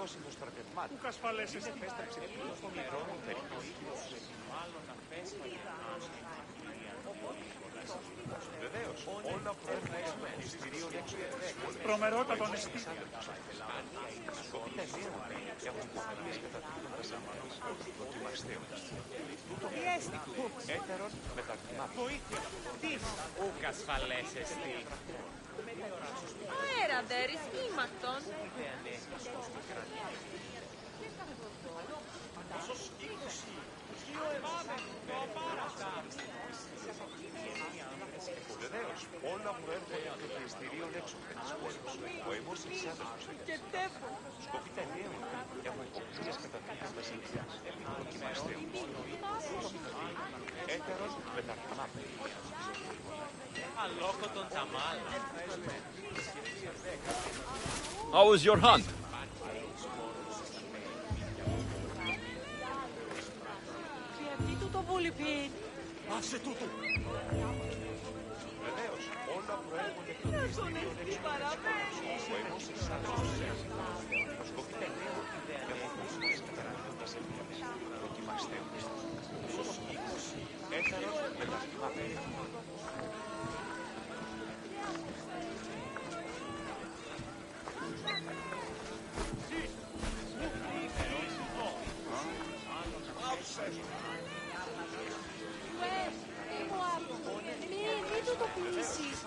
οργάνωση των στρατευμάτων. Πού κασφαλέσαι Επέστρεψε πλήρως στο μικρό περιοχή. Βεβαίως, όλα προέρχονται από το μυστήριο έξω από τις πόλεις. Τρομερότατον εστί. Σκοπείτε νέο έχουν υποφανείς καταθήκοντας αμανούς δοκιμαστέων. Τούτο έτερον μεταρρυθμάτων. Βοήθεια. Τι. Ούκ ασφαλές εστι. Αέραντερης ήμαρτον. Βεβαίως, όλα προέρχονται από το μυστήριο έξω από τις πόλεις. Ο αιμός εξάδελφος Και τέφω. σκοπείτε νέο έχουν υποφανείς καταθήκοντας αμανούς δοκιμαστέων. Έτερον μεταρρυθμάτων. Αλόκο τον Τζαμάλ. How was your hunt? Γιατί του το βουλιπίν. Άσε τούτο. Βεβαίως, όλα προέρχονται από το μυστήριο έξω από τις πόλεις. Ο αιμός εξάδελφος σκοπείτε νέο έχουν υποφανείς καταθήκοντας αμανούς δοκιμαστέων. Έτερον μεταρρυθμάτων. Μην του το πείσεις.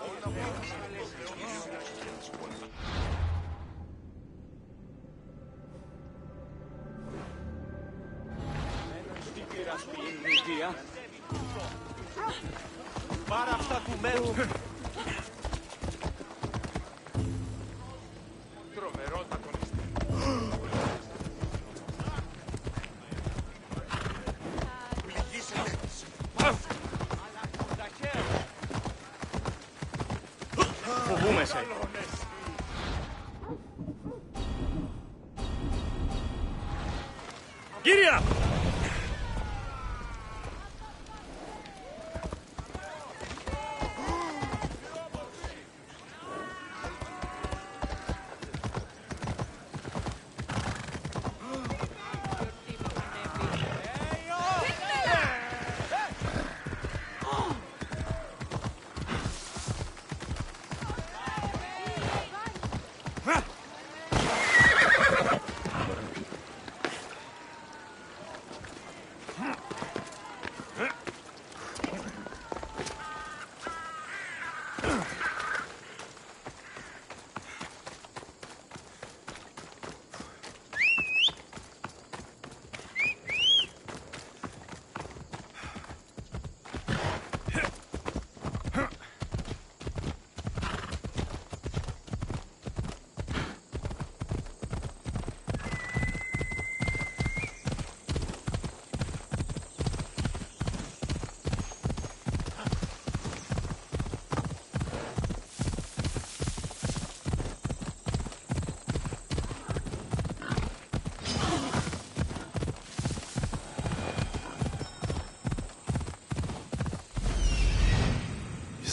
Τι πειρασπεί η Ιδία. Πάρε αυτά του μέρου. Τρομερότατον εστί. Φοβούμαι σε. Κύρια!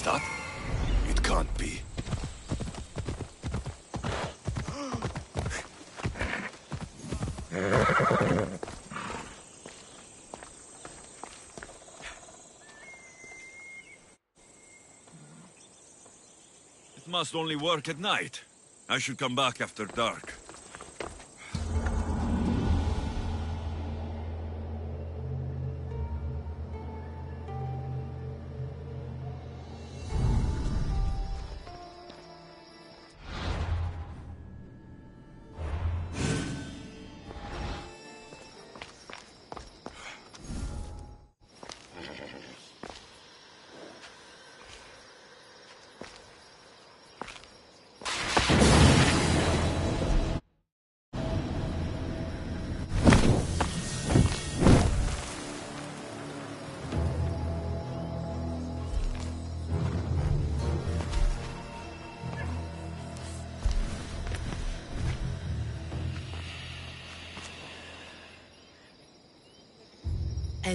That? It can't be. It must only work at night. I should come back after dark.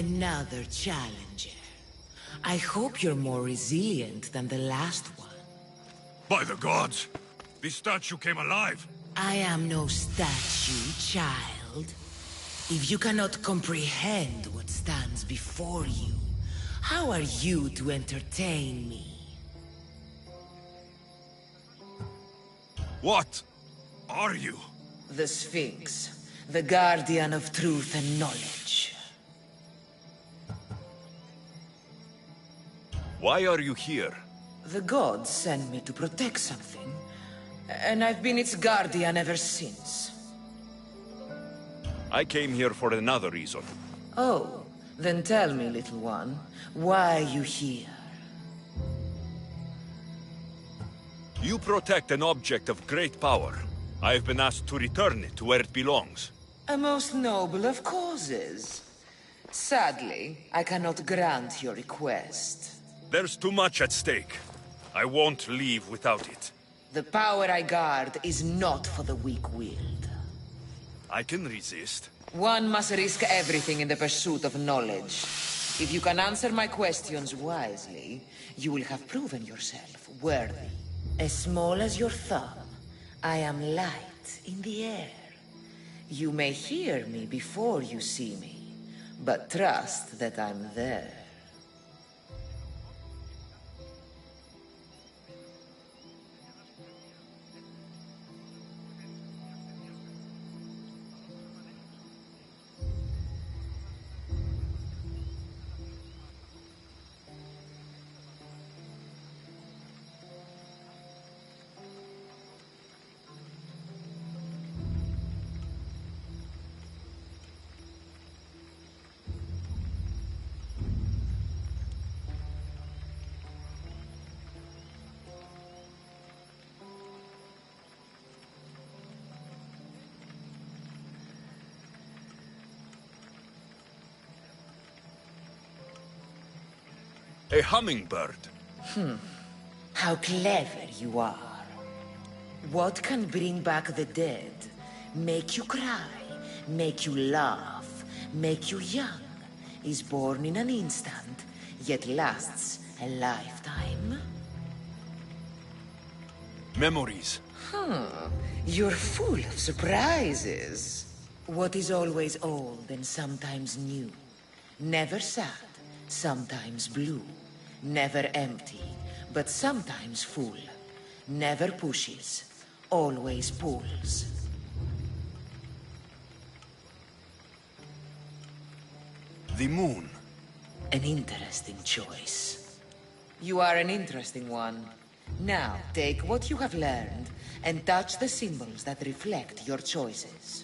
Another challenger. I hope you're more resilient than the last one. By the gods! This statue came alive! I am no statue, child. If you cannot comprehend what stands before you, how are you to entertain me? What are you? The Sphinx, the guardian of truth and knowledge. Why are you here? The gods sent me to protect something, and I've been its guardian ever since. I came here for another reason. Oh, then tell me, little one, why are you here? You protect an object of great power. I have been asked to return it to where it belongs. A most noble of causes. Sadly, I cannot grant your request. There's too much at stake. I won't leave without it. The power I guard is not for the weak-willed. I can resist. One must risk everything in the pursuit of knowledge. If you can answer my questions wisely, you will have proven yourself worthy. As small as your thumb, I am light in the air. You may hear me before you see me, but trust that I'm there. A hummingbird. How clever you are. What can bring back the dead? Make you cry, make you laugh, make you young. Is born in an instant, yet lasts a lifetime? Memories. You're full of surprises. What is always old and sometimes new? Never sad, sometimes blue. Never empty, but sometimes full. Never pushes, always pulls. The moon. An interesting choice. You are an interesting one. Now, take what you have learned and touch the symbols that reflect your choices.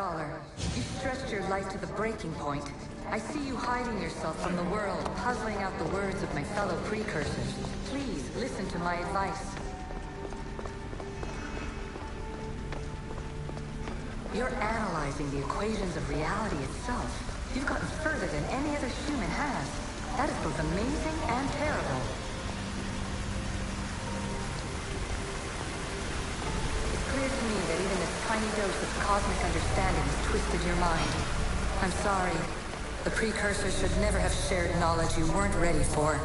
Scholar. You stretched your life to the breaking point. I see you hiding yourself from the world, puzzling out the words of my fellow precursors. Please, listen to my advice. You're analyzing the equations of reality itself. You've gotten further than any other human has. That is both amazing and terrible. It's clear to me that even this tiny dose of cosmic understanding has twisted your mind. I'm sorry. The precursors should never have shared knowledge you weren't ready for.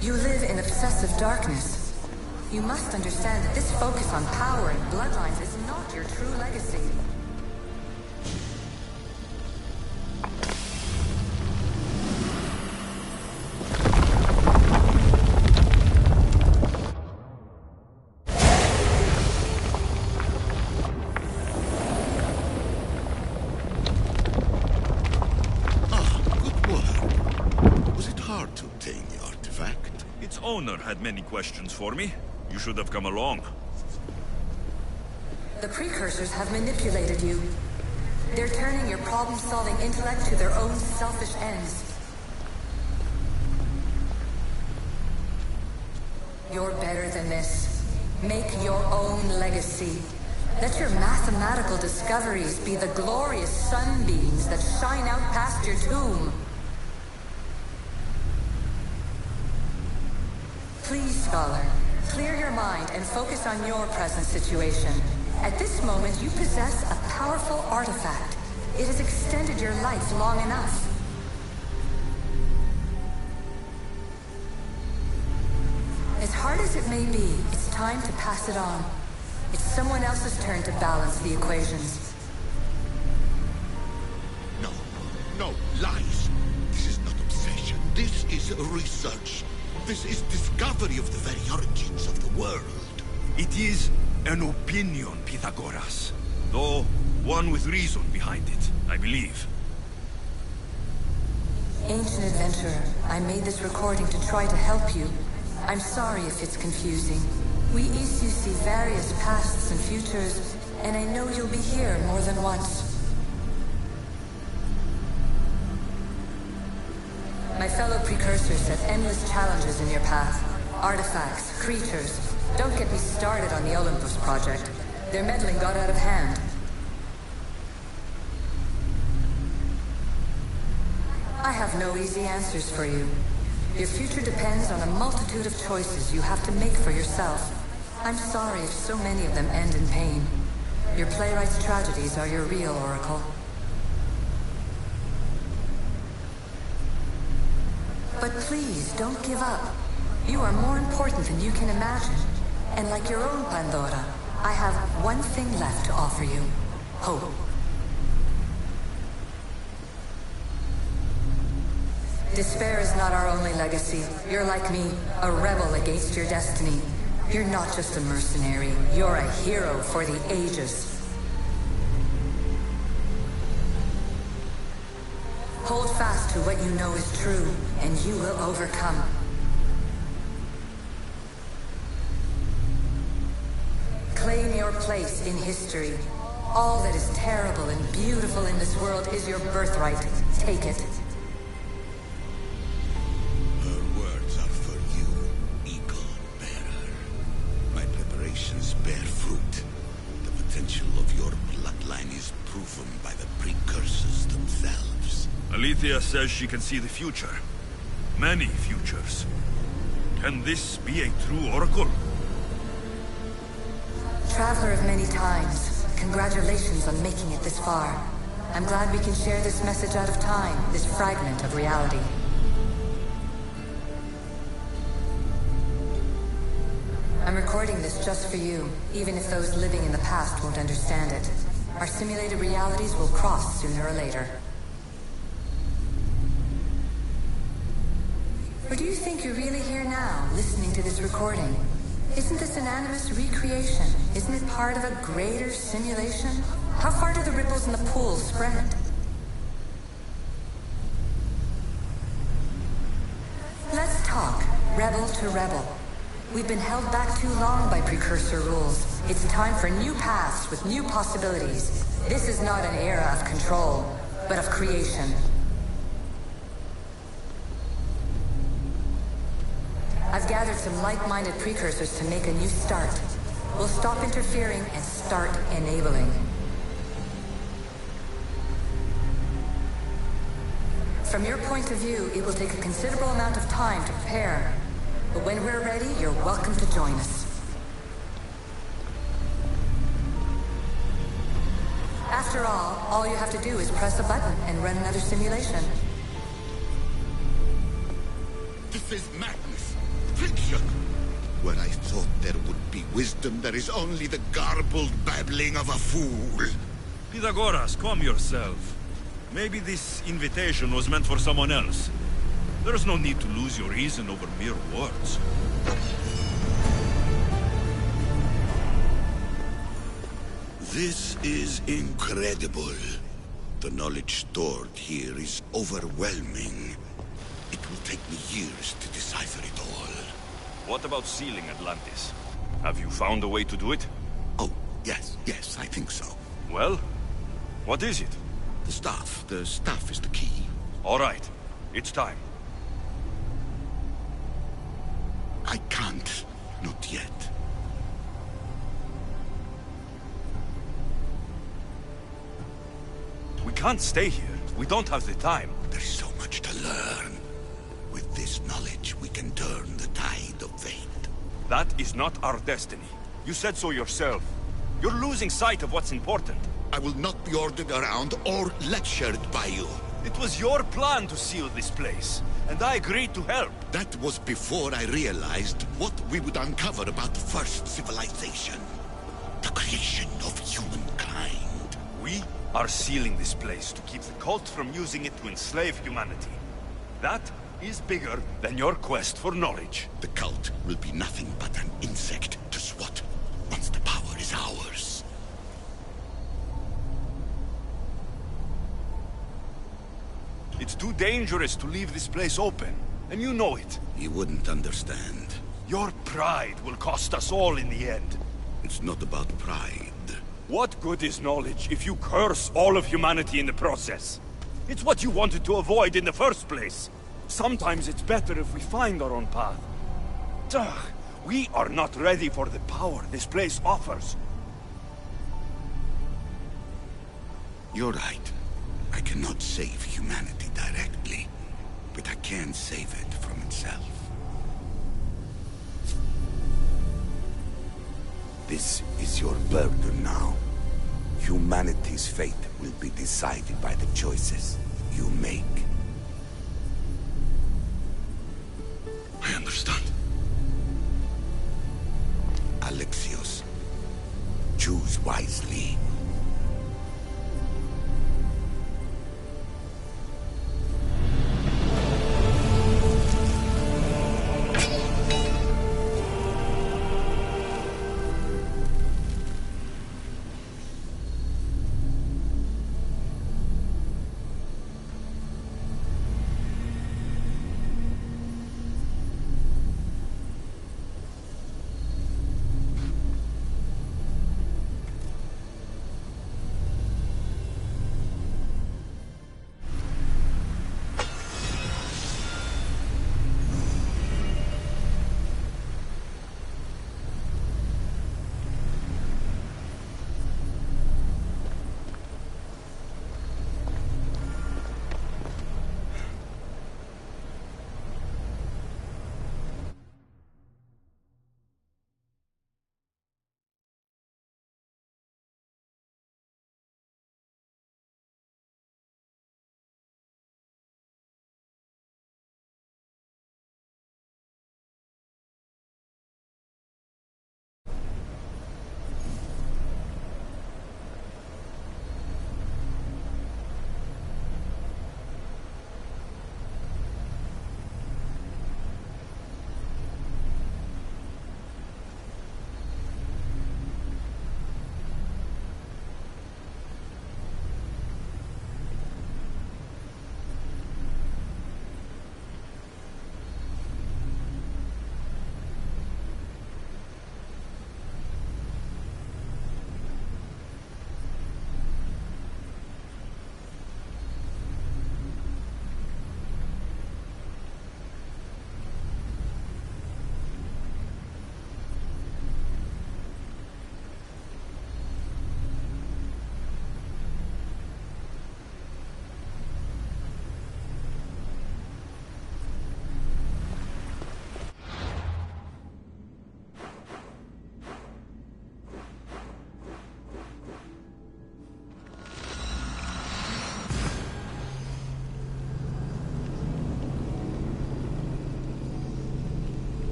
You live in obsessive darkness. You must understand that this focus on power and bloodlines is not your true legacy. Owner had many questions for me. You should have come along. The precursors have manipulated you. They're turning your problem-solving intellect to their own selfish ends. You're better than this. Make your own legacy. Let your mathematical discoveries be the glorious sunbeams that shine out past your tomb. Please, Scholar, clear your mind and focus on your present situation. At this moment, you possess a powerful artifact. It has extended your life long enough. As hard as it may be, it's time to pass it on. It's someone else's turn to balance the equations. No, lies. This is not obsession. This is research. This is discovery of the very origins of the world. It is an opinion, Pythagoras. Though one with reason behind it, I believe. Ancient adventurer, I made this recording to try to help you. I'm sorry if it's confusing. We Isu see various pasts and futures, and I know you'll be here more than once. My fellow precursors set endless challenges in your path. Artifacts, creatures. Don't get me started on the Olympus project. Their meddling got out of hand. I have no easy answers for you. Your future depends on a multitude of choices you have to make for yourself. I'm sorry if so many of them end in pain. Your playwright's tragedies are your real oracle. But please, don't give up. You are more important than you can imagine. And like your own Pandora, I have one thing left to offer you. Hope. Despair is not our only legacy. You're like me, a rebel against your destiny. You're not just a mercenary. You're a hero for the ages. Hold fast to what you know is true, and you will overcome. Claim your place in history. All that is terrible and beautiful in this world is your birthright. Take it. Her words are for you, Eagle Bearer. My preparations bear fruit. The potential of your bloodline is proven by the precursors themselves. Alethea says she can see the future. Many futures. Can this be a true oracle? Traveler of many times, congratulations on making it this far. I'm glad we can share this message out of time, this fragment of reality. I'm recording this just for you, even if those living in the past won't understand it. Our simulated realities will cross sooner or later. Or do you think you're really here now, listening to this recording? Isn't this an animus recreation? Isn't it part of a greater simulation? How far do the ripples in the pool spread? Let's talk, rebel to rebel. We've been held back too long by precursor rules. It's time for new paths with new possibilities. This is not an era of control, but of creation. I've gathered some like-minded precursors to make a new start. We'll stop interfering and start enabling. From your point of view, it will take a considerable amount of time to prepare. But when we're ready, you're welcome to join us. After all you have to do is press a button and run another simulation. This is madness. Fiction. Where I thought there would be wisdom, there is only the garbled babbling of a fool. Pythagoras, calm yourself. Maybe this invitation was meant for someone else. There's no need to lose your reason over mere words. This is incredible. The knowledge stored here is overwhelming. It will take me years to decipher it all. What about sealing Atlantis? Have you found a way to do it? Oh, yes, I think so. Well, what is it? The staff is the key. All right, it's time. I can't, not yet. We can't stay here. We don't have the time. There's so much to learn. With this knowledge, we can turn the tide of fate. That is not our destiny. You said so yourself. You're losing sight of what's important. I will not be ordered around or lectured by you. It was your plan to seal this place, and I agreed to help. That was before I realized what we would uncover about the first civilization. The creation of humankind. We are sealing this place to keep the cult from using it to enslave humanity. That is bigger than your quest for knowledge. The cult will be nothing but an insect to swat once the power is ours. It's too dangerous to leave this place open, and you know it. You wouldn't understand. Your pride will cost us all in the end. It's not about pride. What good is knowledge if you curse all of humanity in the process? It's what you wanted to avoid in the first place. Sometimes it's better if we find our own path. Ugh, we are not ready for the power this place offers. You're right. I cannot save humanity directly, but I can save it from itself. This is your burden now. Humanity's fate will be decided by the choices you make. I understand. Alexios, choose wisely.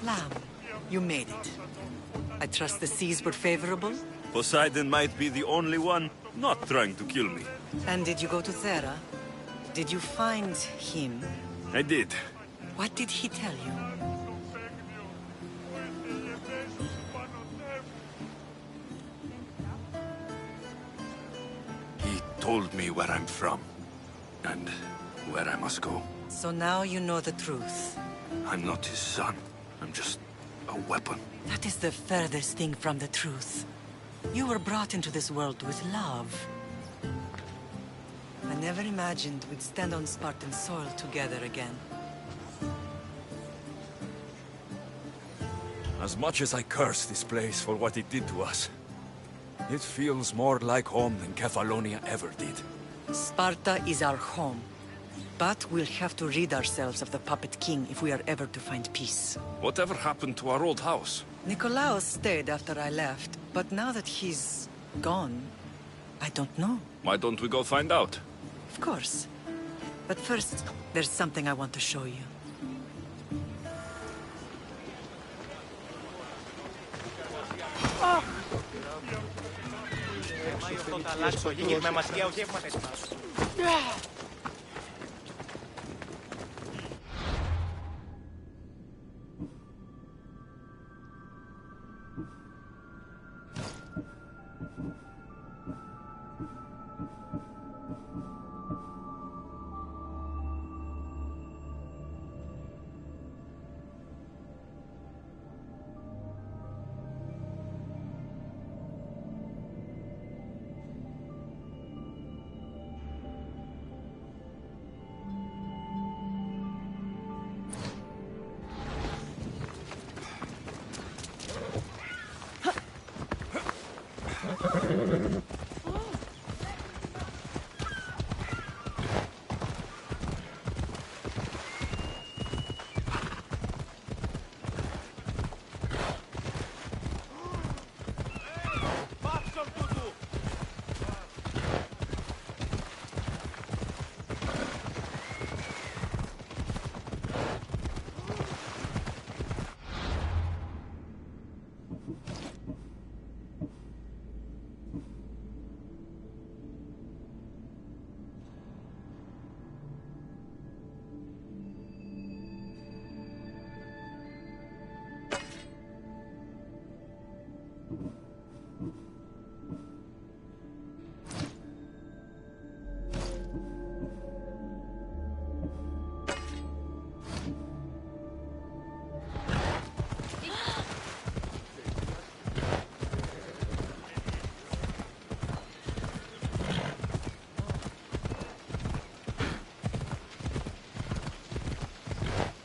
Lamb, you made it. I trust the seas were favorable? Poseidon might be the only one not trying to kill me. And did you go to Thera? Did you find him? I did. What did he tell you? He told me where I'm from. And where I must go. So now you know the truth. I'm not his son. I'm just a weapon. That is the furthest thing from the truth. You were brought into this world with love. I never imagined we'd stand on Spartan soil together again. As much as I curse this place for what it did to us, it feels more like home than Kefalonia ever did. Sparta is our home. But we'll have to rid ourselves of the Puppet King if we are ever to find peace. Whatever happened to our old house? Nikolaos stayed after I left, but now that he's gone, I don't know. Why don't we go find out? Of course. But first, there's something I want to show you.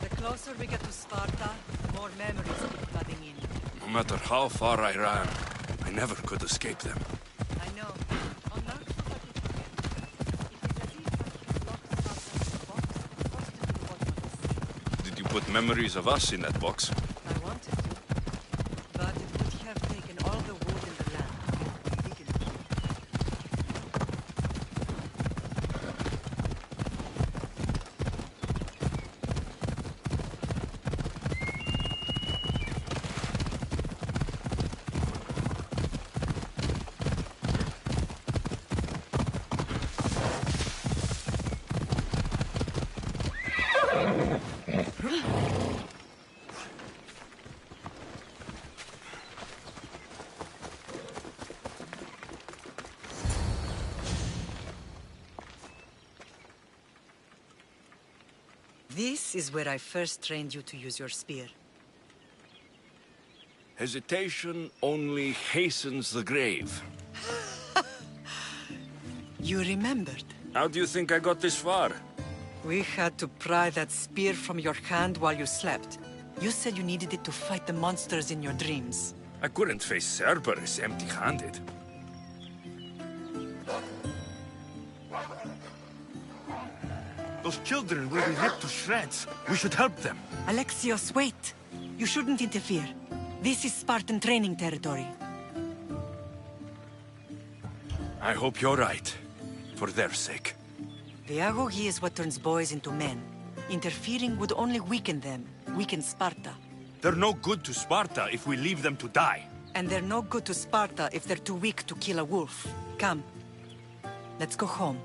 The closer we get to Sparta, the more memories keep flooding in. No matter how far I ran, I never could escape them. I know. On Mount Fuka, Did you put memories of us in that box? I wanted to, but it would have taken all the wood in the land to get them big enough. This is where I first trained you to use your spear. Hesitation only hastens the grave. You remembered. How do you think I got this far? We had to pry that spear from your hand while you slept. You said you needed it to fight the monsters in your dreams. I couldn't face Cerberus empty-handed. Those children will be ripped to shreds. We should help them. Alexios, wait! You shouldn't interfere. This is Spartan training territory. I hope you're right. For their sake. The agoge is what turns boys into men. Interfering would only weaken them, weaken Sparta. They're no good to Sparta if we leave them to die. And they're no good to Sparta if they're too weak to kill a wolf. Come. Let's go home.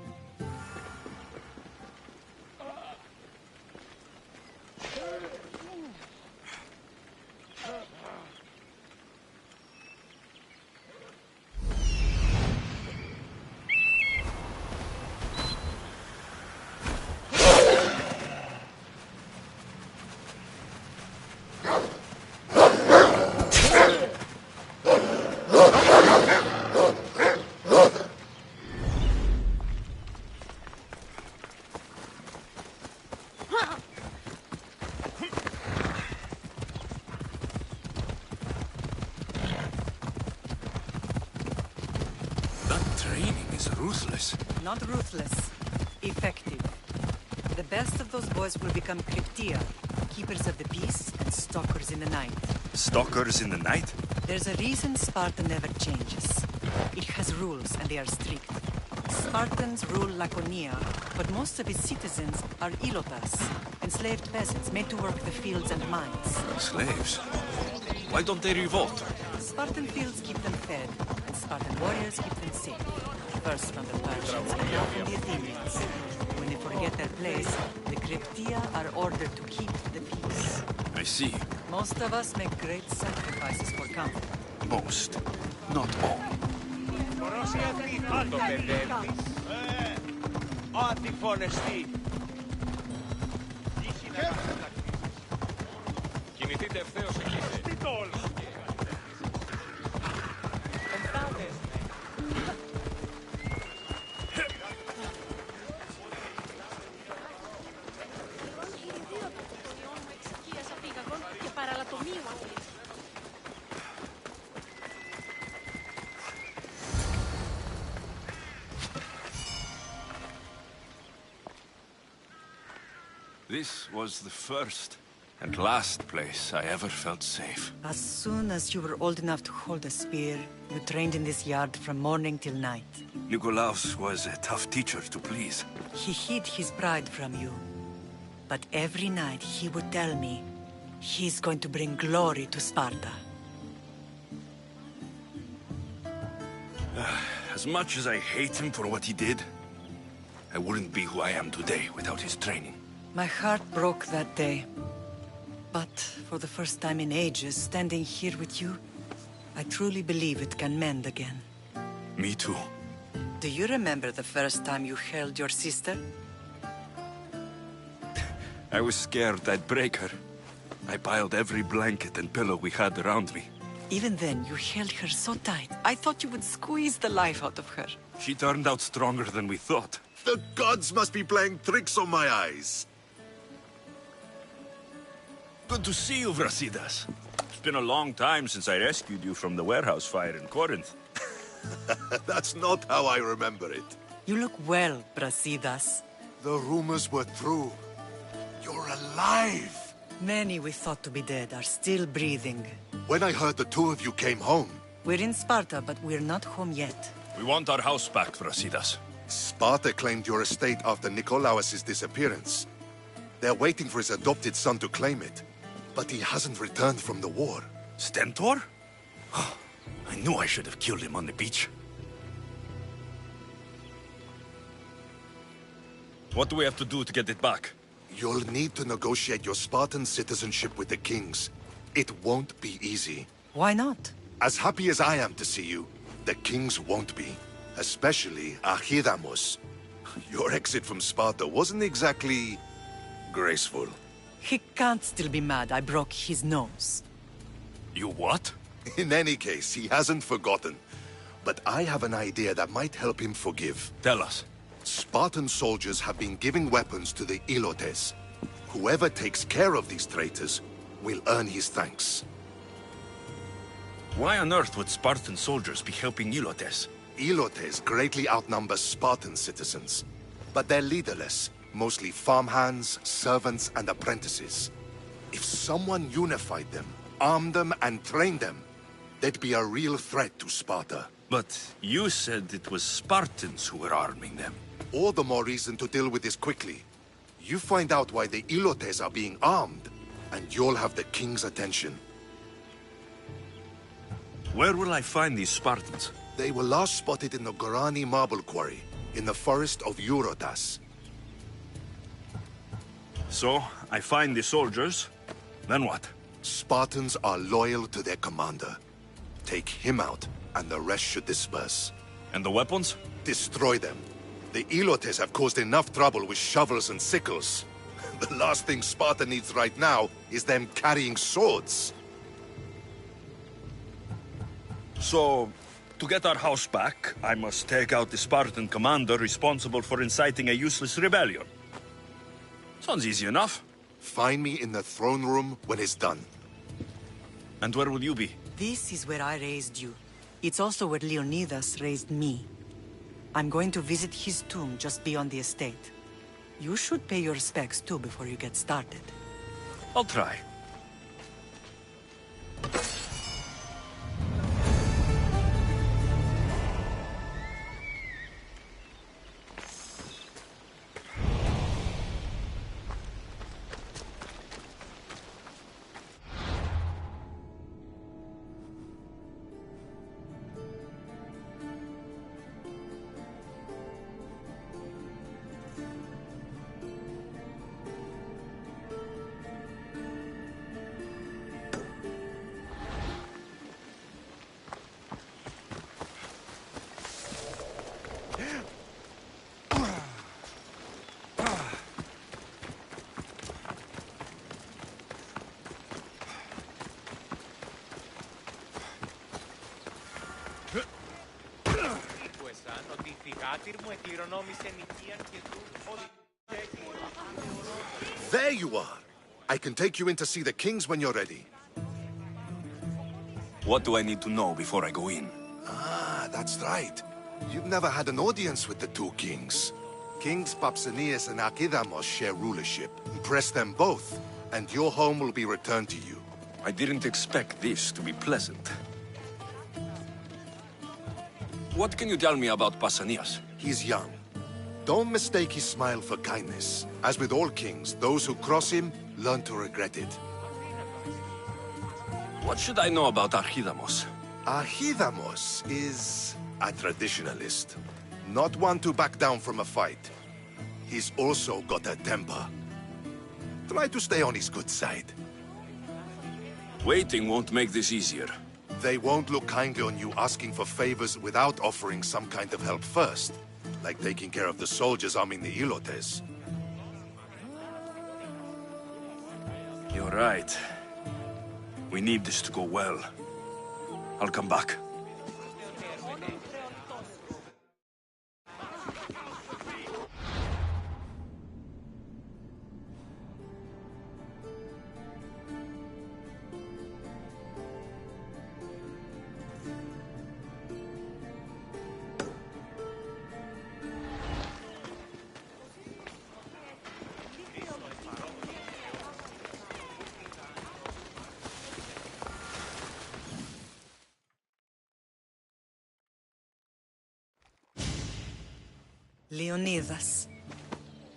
Not ruthless. Effective. The best of those boys will become Cryptia, keepers of the peace and stalkers in the night. Stalkers in the night? There's a reason Sparta never changes. It has rules and they are strict. Spartans rule Laconia, but most of its citizens are ilotas, enslaved peasants made to work the fields and mines. Slaves? Why don't they revolt? Spartan fields keep them fed, and Spartan warriors keep them safe. First from the Persians and now from the Athenians. When they forget their place, the Cryptia are ordered to keep the peace. I see. Most of us make great sacrifices for comfort. Most. Not all. Το παιδεύει. Αντιφωνεστή. Κινηθείτε ευθέως εκεί. This was the first and last place I ever felt safe. As soon as you were old enough to hold a spear, you trained in this yard from morning till night. Nikolaos was a tough teacher to please. He hid his pride from you. But every night he would tell me, he's going to bring glory to Sparta. As much as I hate him for what he did, I wouldn't be who I am today without his training. My heart broke that day. But for the first time in ages, standing here with you, I truly believe it can mend again. Me too. Do you remember the first time you held your sister? I was scared I'd break her. I piled every blanket and pillow we had around me. Even then, you held her so tight. I thought you would squeeze the life out of her. She turned out stronger than we thought. The gods must be playing tricks on my eyes. Good to see you, Brasidas. It's been a long time since I rescued you from the warehouse fire in Corinth. That's not how I remember it. You look well, Brasidas. The rumors were true. You're alive! Many we thought to be dead are still breathing. When I heard the two of you came home... We're in Sparta, but we're not home yet. We want our house back, Brasidas. Sparta claimed your estate after Nikolaos' disappearance. They're waiting for his adopted son to claim it. But he hasn't returned from the war. Stentor? I knew I should have killed him on the beach. What do we have to do to get it back? You'll need to negotiate your Spartan citizenship with the kings. It won't be easy. Why not? As happy as I am to see you, the kings won't be. Especially Archidamos. Your exit from Sparta wasn't exactly... graceful. He can't still be mad I broke his nose. You what? In any case, he hasn't forgotten. But I have an idea that might help him forgive. Tell us. Spartan soldiers have been giving weapons to the Ilotes. Whoever takes care of these traitors will earn his thanks. Why on earth would Spartan soldiers be helping Ilotes? Ilotes greatly outnumber Spartan citizens. But they're leaderless. Mostly farmhands, servants, and apprentices. If someone unified them, armed them, and trained them, they'd be a real threat to Sparta. But you said it was Spartans who were arming them. All the more reason to deal with this quickly. You find out why the Ilotes are being armed, and you'll have the king's attention. Where will I find these Spartans? They were last spotted in the Gorani marble quarry, in the forest of Eurotas. So, I find the soldiers, then what? Spartans are loyal to their commander. Take him out, and the rest should disperse. And the weapons? Destroy them. The Ilotes have caused enough trouble with shovels and sickles. The last thing Sparta needs right now is them carrying swords. So, to get our house back, I must take out the Spartan commander responsible for inciting a useless rebellion. Sounds easy enough. Find me in the throne room when it's done. And where will you be? This is where I raised you. It's also where Leonidas raised me. I'm going to visit his tomb just beyond the estate. You should pay your respects too before you get started. I'll try. There you are! I can take you in to see the kings when you're ready. What do I need to know before I go in? Ah, that's right. You've never had an audience with the two kings. Kings Pausanias and Archidamos share rulership. Impress them both, and your home will be returned to you. I didn't expect this to be pleasant. What can you tell me about Pausanias? He's young. Don't mistake his smile for kindness. As with all kings, those who cross him learn to regret it. What should I know about Archidamos? Archidamos is a traditionalist. Not one to back down from a fight. He's also got a temper. Try to stay on his good side. Waiting won't make this easier. They won't look kindly on you asking for favors without offering some kind of help first. Like taking care of the soldiers arming the Ilotes. You're right. We need this to go well. I'll come back. Leonidas.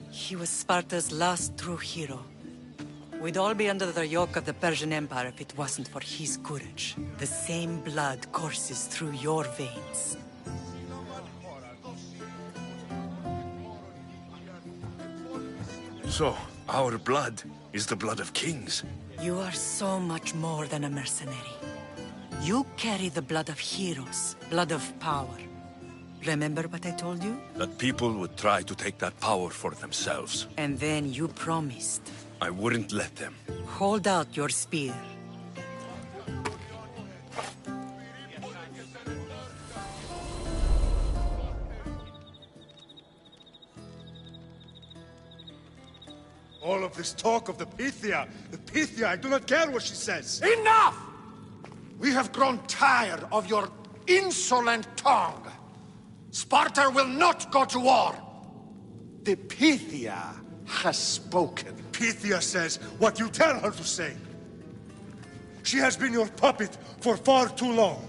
He was Sparta's last true hero. We'd all be under the yoke of the Persian Empire if it wasn't for his courage. The same blood courses through your veins. So, our blood is the blood of kings. You are so much more than a mercenary. You carry the blood of heroes, blood of power. Remember what I told you? That people would try to take that power for themselves. And then you promised. I wouldn't let them. Hold out your spear. All of this talk of the Pythia, I do not care what she says. Enough! We have grown tired of your insolent tongue. Sparta will not go to war. The Pythia has spoken. Pythia says what you tell her to say. She has been your puppet for far too long.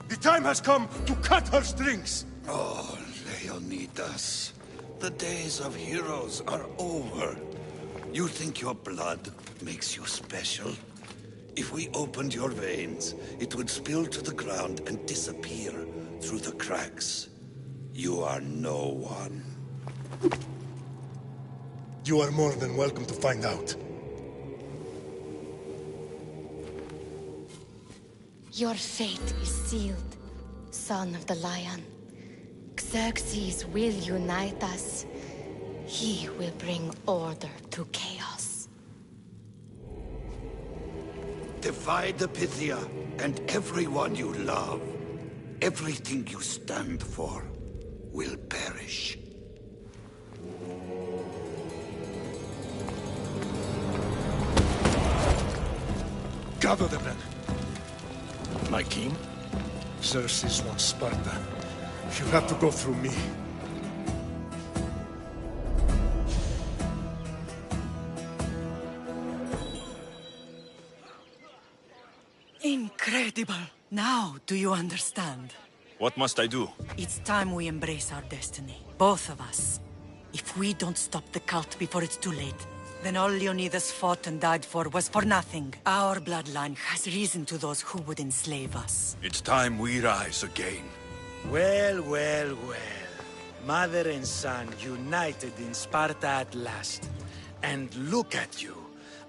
The time has come to cut her strings. Oh, Leonidas. The days of heroes are over. You think your blood makes you special? If we opened your veins, it would spill to the ground and disappear through the cracks. You are no one. You are more than welcome to find out. Your fate is sealed, son of the lion. Xerxes will unite us. He will bring order to chaos. Divide the Pythia and everyone you love. Everything you stand for will perish. Gather them then. My king? Xerxes wants Sparta. You'll have to go through me. Incredible! Now, do you understand? What must I do? It's time we embrace our destiny. Both of us. If we don't stop the cult before it's too late, then all Leonidas fought and died for was for nothing. Our bloodline has risen to those who would enslave us. It's time we rise again. Well, well, well. Mother and son united in Sparta at last. And look at you,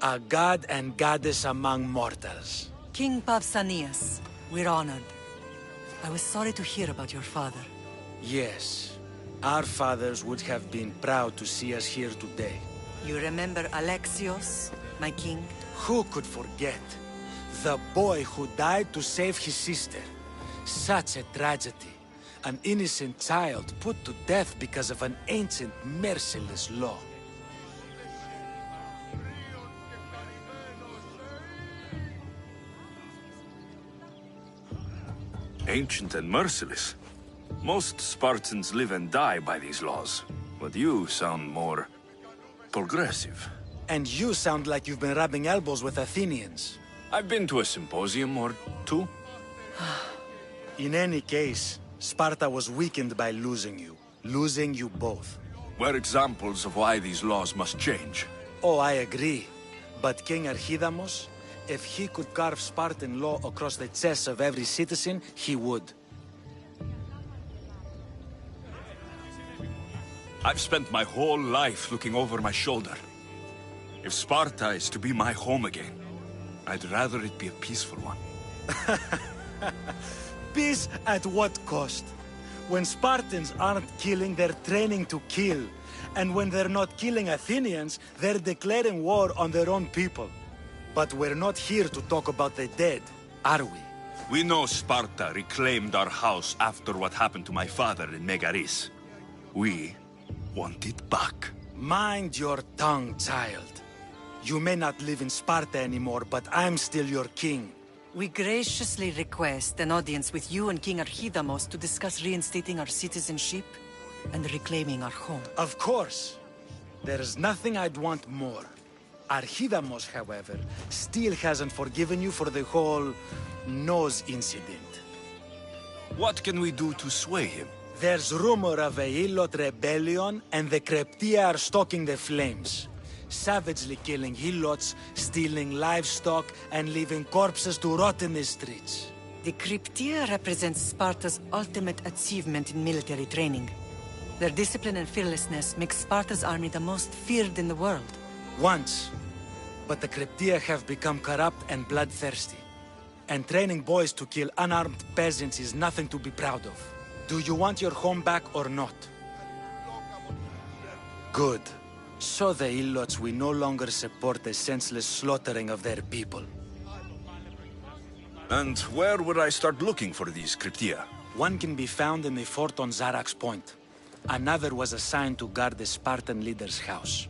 a god and goddess among mortals. King Pausanias, we're honored. I was sorry to hear about your father. Yes, our fathers would have been proud to see us here today. You remember Alexios, my king? Who could forget? The boy who died to save his sister. Such a tragedy. An innocent child put to death because of an ancient, merciless law. Ancient and merciless. Most Spartans live and die by these laws. But you sound more progressive. And you sound like you've been rubbing elbows with Athenians. I've been to a symposium or two. In any case, Sparta was weakened by losing you. Losing you both. We're examples of why these laws must change. Oh, I agree. But King Archidamos, if he could carve Spartan law across the chests of every citizen, he would. I've spent my whole life looking over my shoulder. If Sparta is to be my home again, I'd rather it be a peaceful one. Peace at what cost? When Spartans aren't killing, they're training to kill. And when they're not killing Athenians, they're declaring war on their own people. But we're not here to talk about the dead, are we? We know Sparta reclaimed our house after what happened to my father in Megaris. We want it back. Mind your tongue, child. You may not live in Sparta anymore, but I'm still your king. We graciously request an audience with you and King Archidamos to discuss reinstating our citizenship and reclaiming our home. Of course. There's nothing I'd want more. Archidamos, however, still hasn't forgiven you for the whole nose incident. What can we do to sway him? There's rumor of a Helot rebellion, and the Kryptia are stalking the flames. Savagely killing Helots, stealing livestock, and leaving corpses to rot in the streets. The Kryptia represents Sparta's ultimate achievement in military training. Their discipline and fearlessness make Sparta's army the most feared in the world. Once. But the Kryptia have become corrupt and bloodthirsty. And training boys to kill unarmed peasants is nothing to be proud of. Do you want your home back or not? Good. So the Helots will no longer support the senseless slaughtering of their people. And where would I start looking for these Kryptia? One can be found in the fort on Zarax Point. Another was assigned to guard the Spartan leader's house.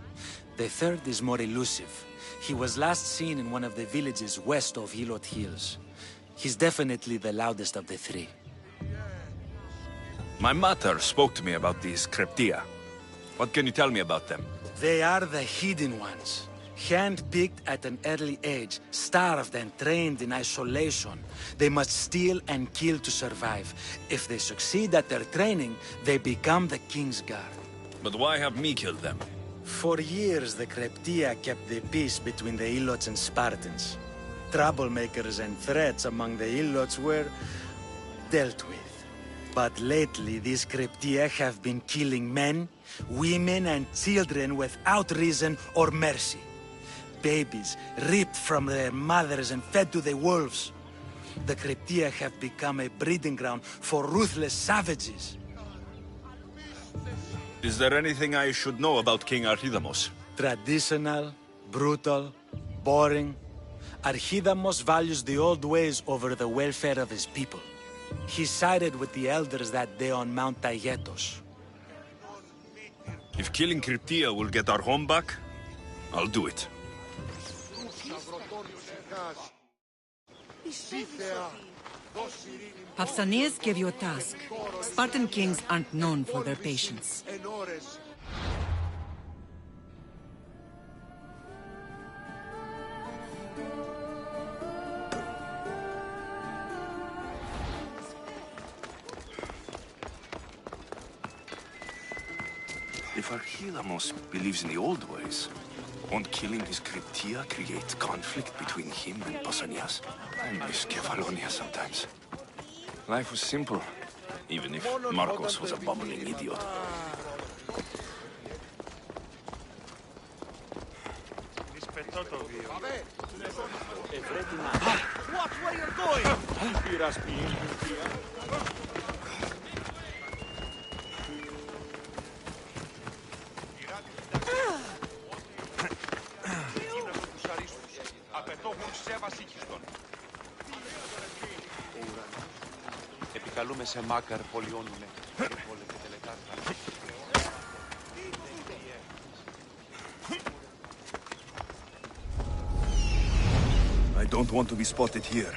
The third is more elusive. He was last seen in one of the villages west of Helot Hills. He's definitely the loudest of the three. My mater spoke to me about these Kryptia. What can you tell me about them? They are the hidden ones. Hand-picked at an early age, starved and trained in isolation. They must steal and kill to survive. If they succeed at their training, they become the King's Guard. But why have me killed them? For years, the Krypteia kept the peace between the Ilots and Spartans. Troublemakers and threats among the Ilots were dealt with. But lately, these Krypteia have been killing men, women, and children without reason or mercy. Babies ripped from their mothers and fed to the wolves. The Krypteia have become a breeding ground for ruthless savages. Is there anything I should know about King Archidamos? Traditional, brutal, boring. Archidamos values the old ways over the welfare of his people. He sided with the elders that day on Mount Taygetos. If killing Krypteia will get our home back, I'll do it. Pausanias gave you a task. Spartan kings aren't known for their patience. If Archidamos believes in the old ways, won't killing his Krypteia create conflict between him and Pausanias? I miss Kefalonia sometimes. Life was simple, even if Marcos was a bumbling idiot. Watch where you're going! Επικαλούμε σε μάκαρ πολιώνουνε. I don't want to be spotted here.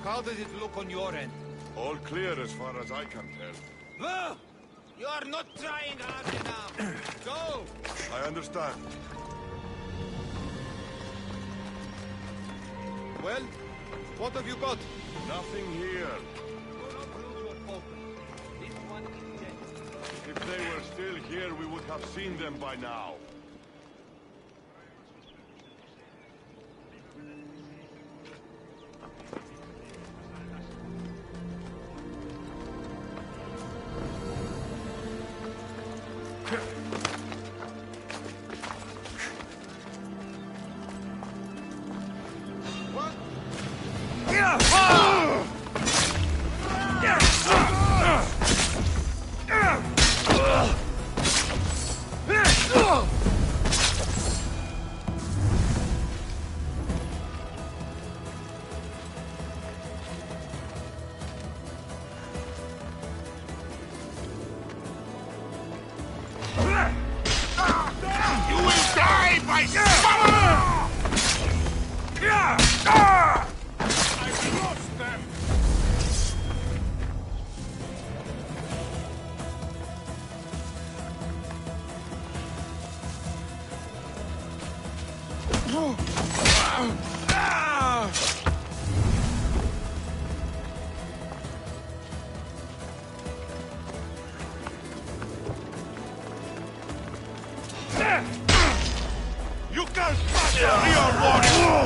How does it look on your end? All clear as far as I can tell. Whoa! You are not trying hard enough! Go! I understand. Well, what have you got? Nothing here. If they were still here, we would have seen them by now. You can't stop the real warrior!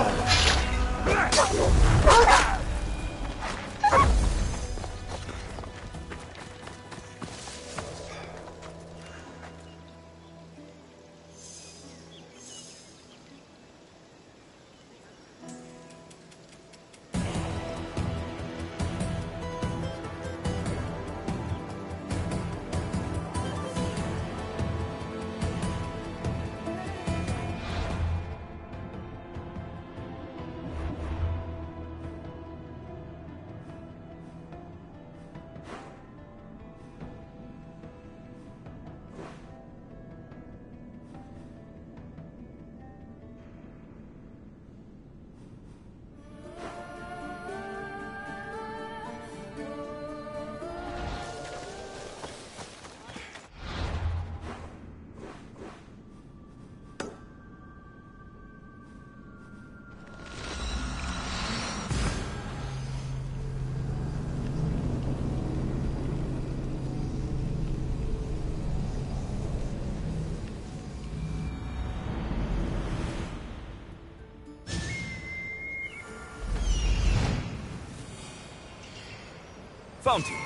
Found him.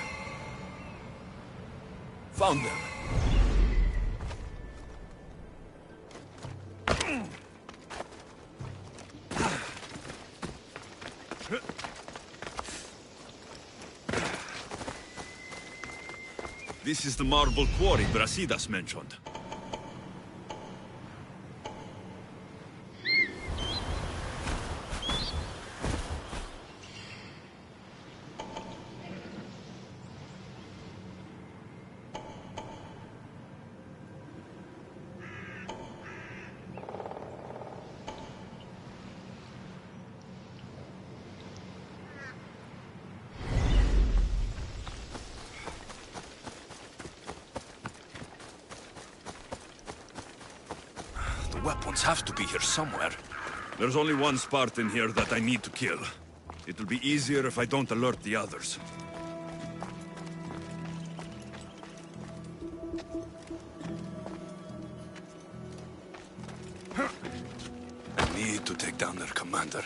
Found them. This is the marble quarry Brasidas mentioned. Weapons have to be here somewhere. There's only one Spartan here that I need to kill. It'll be easier if I don't alert the others. I need to take down their commander.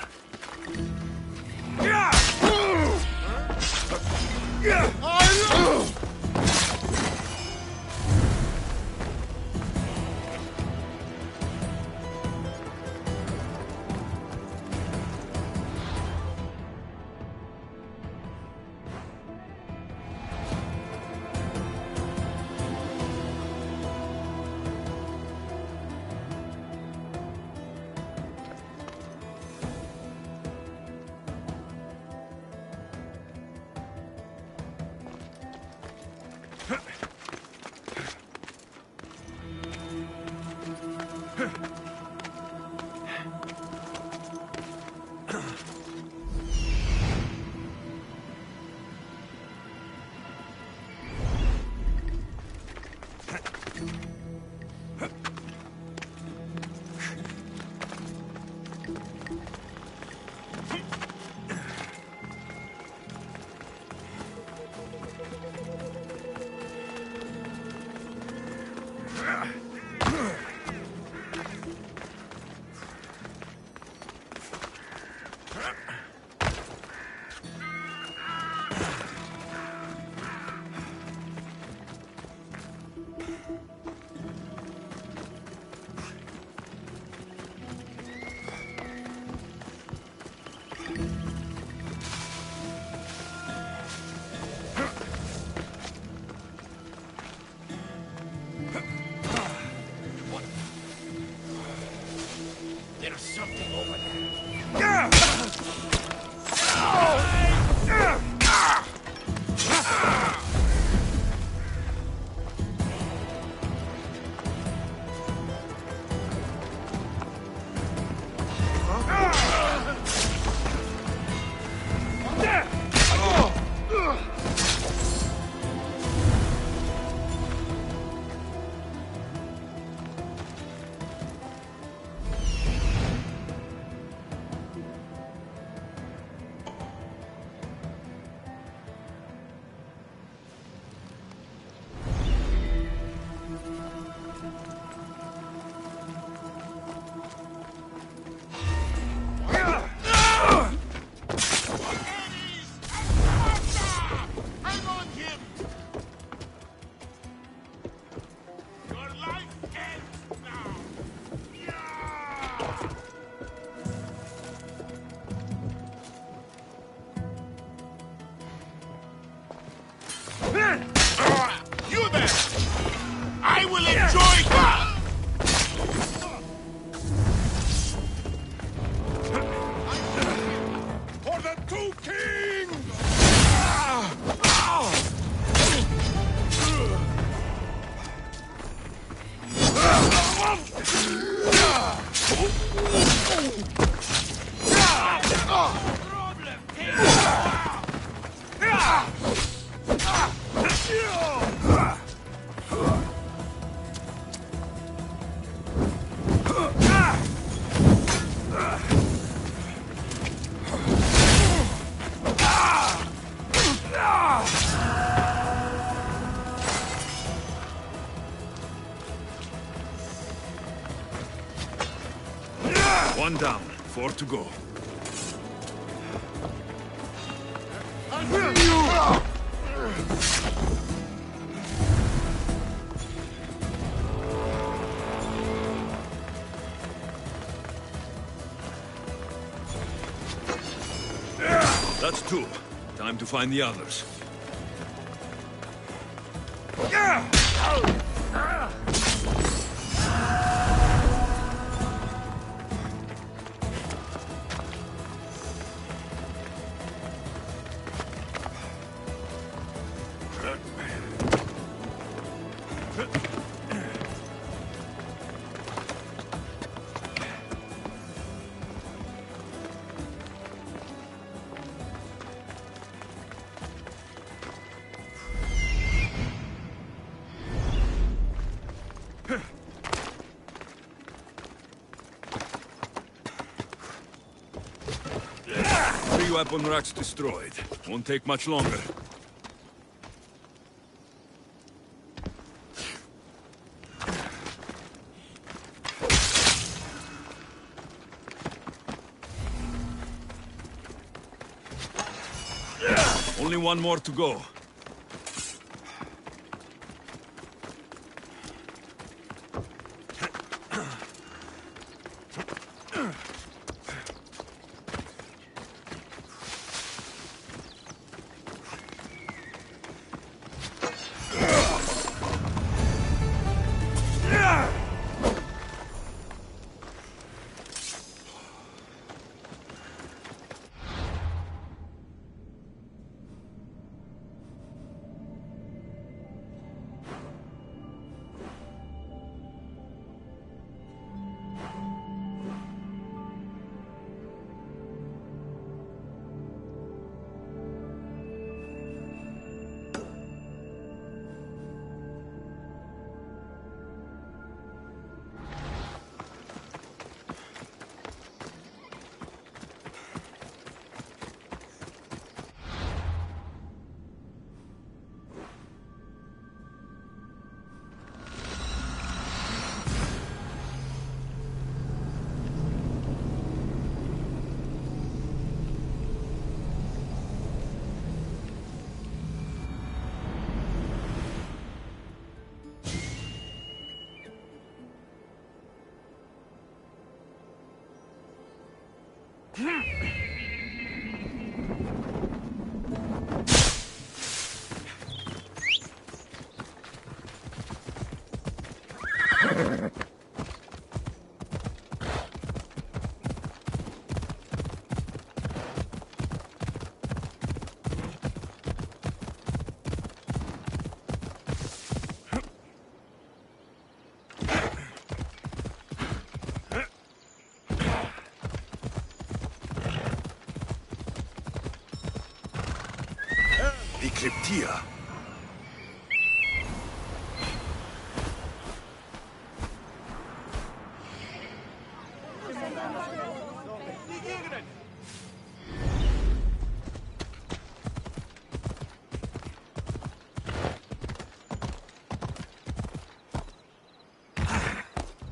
There's something over there. You there! I will enjoy that! For the two kings! One down, 4 to go. That's two. Time to find the others. Weapon racks destroyed. Won't take much longer. Only one more to go. Cryptia.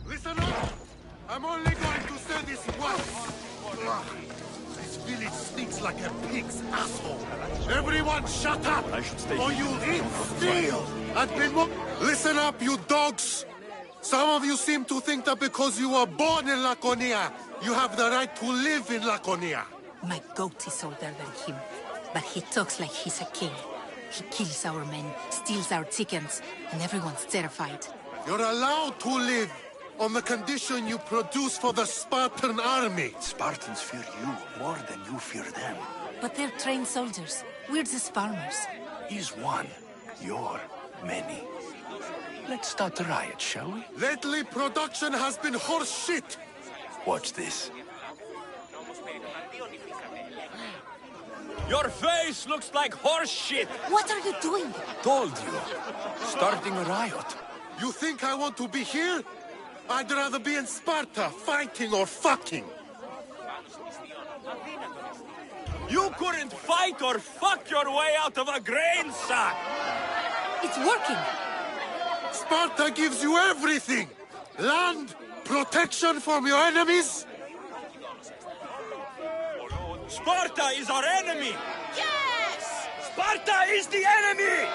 Listen up! I'm only going to say this once. This village stinks like a pig's asshole. Everyone shut up! I should stay or you'll eat steel and be more... Listen up, you dogs! Some of you seem to think that because you were born in Laconia, you have the right to live in Laconia. My goat is older than him, but he talks like he's a king. He kills our men, steals our chickens, and everyone's terrified. You're allowed to live on the condition you produce for the Spartan army. Spartans fear you more than you fear them. But they're trained soldiers. We're just farmers. He's one. You're many. Let's start a riot, shall we? Lately, production has been horse shit. Watch this. Your face looks like horse shit! What are you doing? Told you. Starting a riot. You think I want to be here? I'd rather be in Sparta, fighting or fucking. You couldn't fight or fuck your way out of a grain sack! It's working! Sparta gives you everything! Land, protection from your enemies. Sparta is our enemy! Yes! Sparta is the enemy!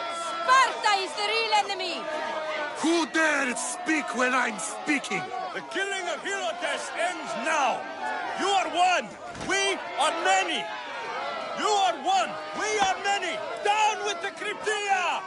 Sparta is the real enemy! Who dared speak when I'm speaking? The killing of Helotes ends now! You are one! We are many! You are one! We are many! Down with the Cryptia!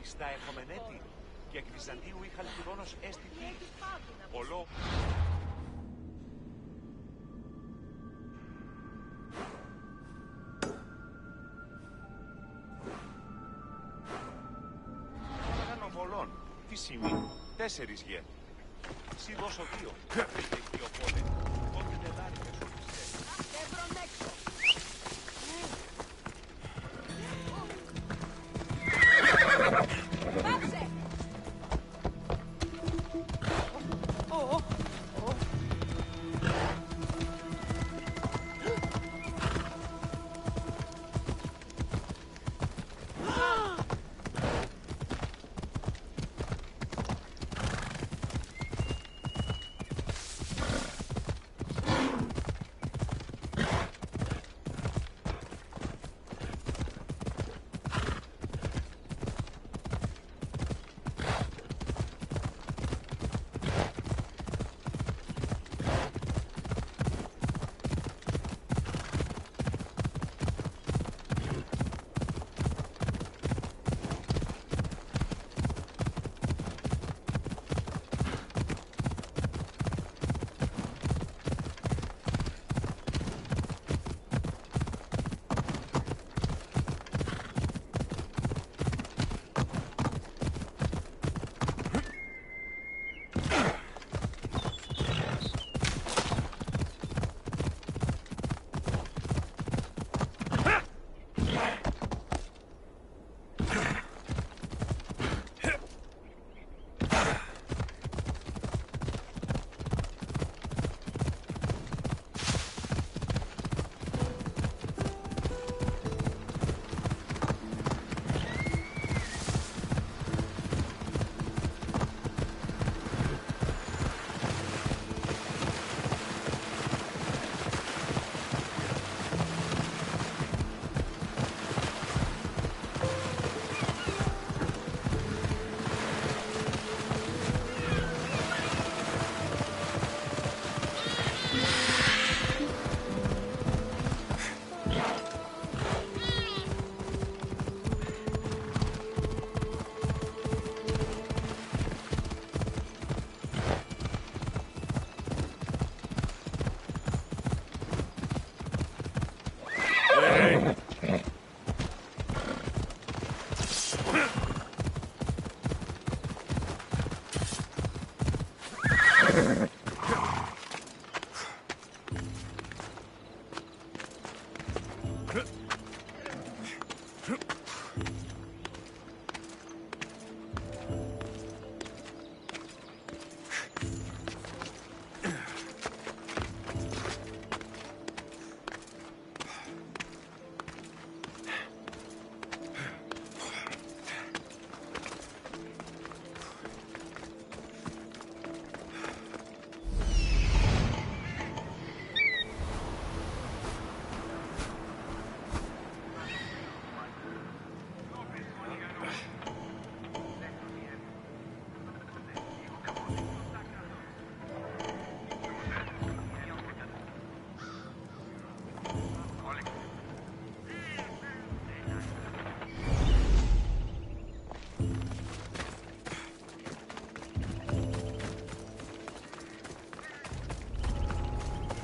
Στα εχομενέτη και εκ Βυζαντίου είχα λιθουρόνος αίσθητη. Ολό. Έναν ομολόν. Τι σημεί. 4 γε. Συ δώσω 2. Έχει ο πόλε. Ό,τι τελάρι με σου πιστεύει. Εύρον έξω. Πάψε!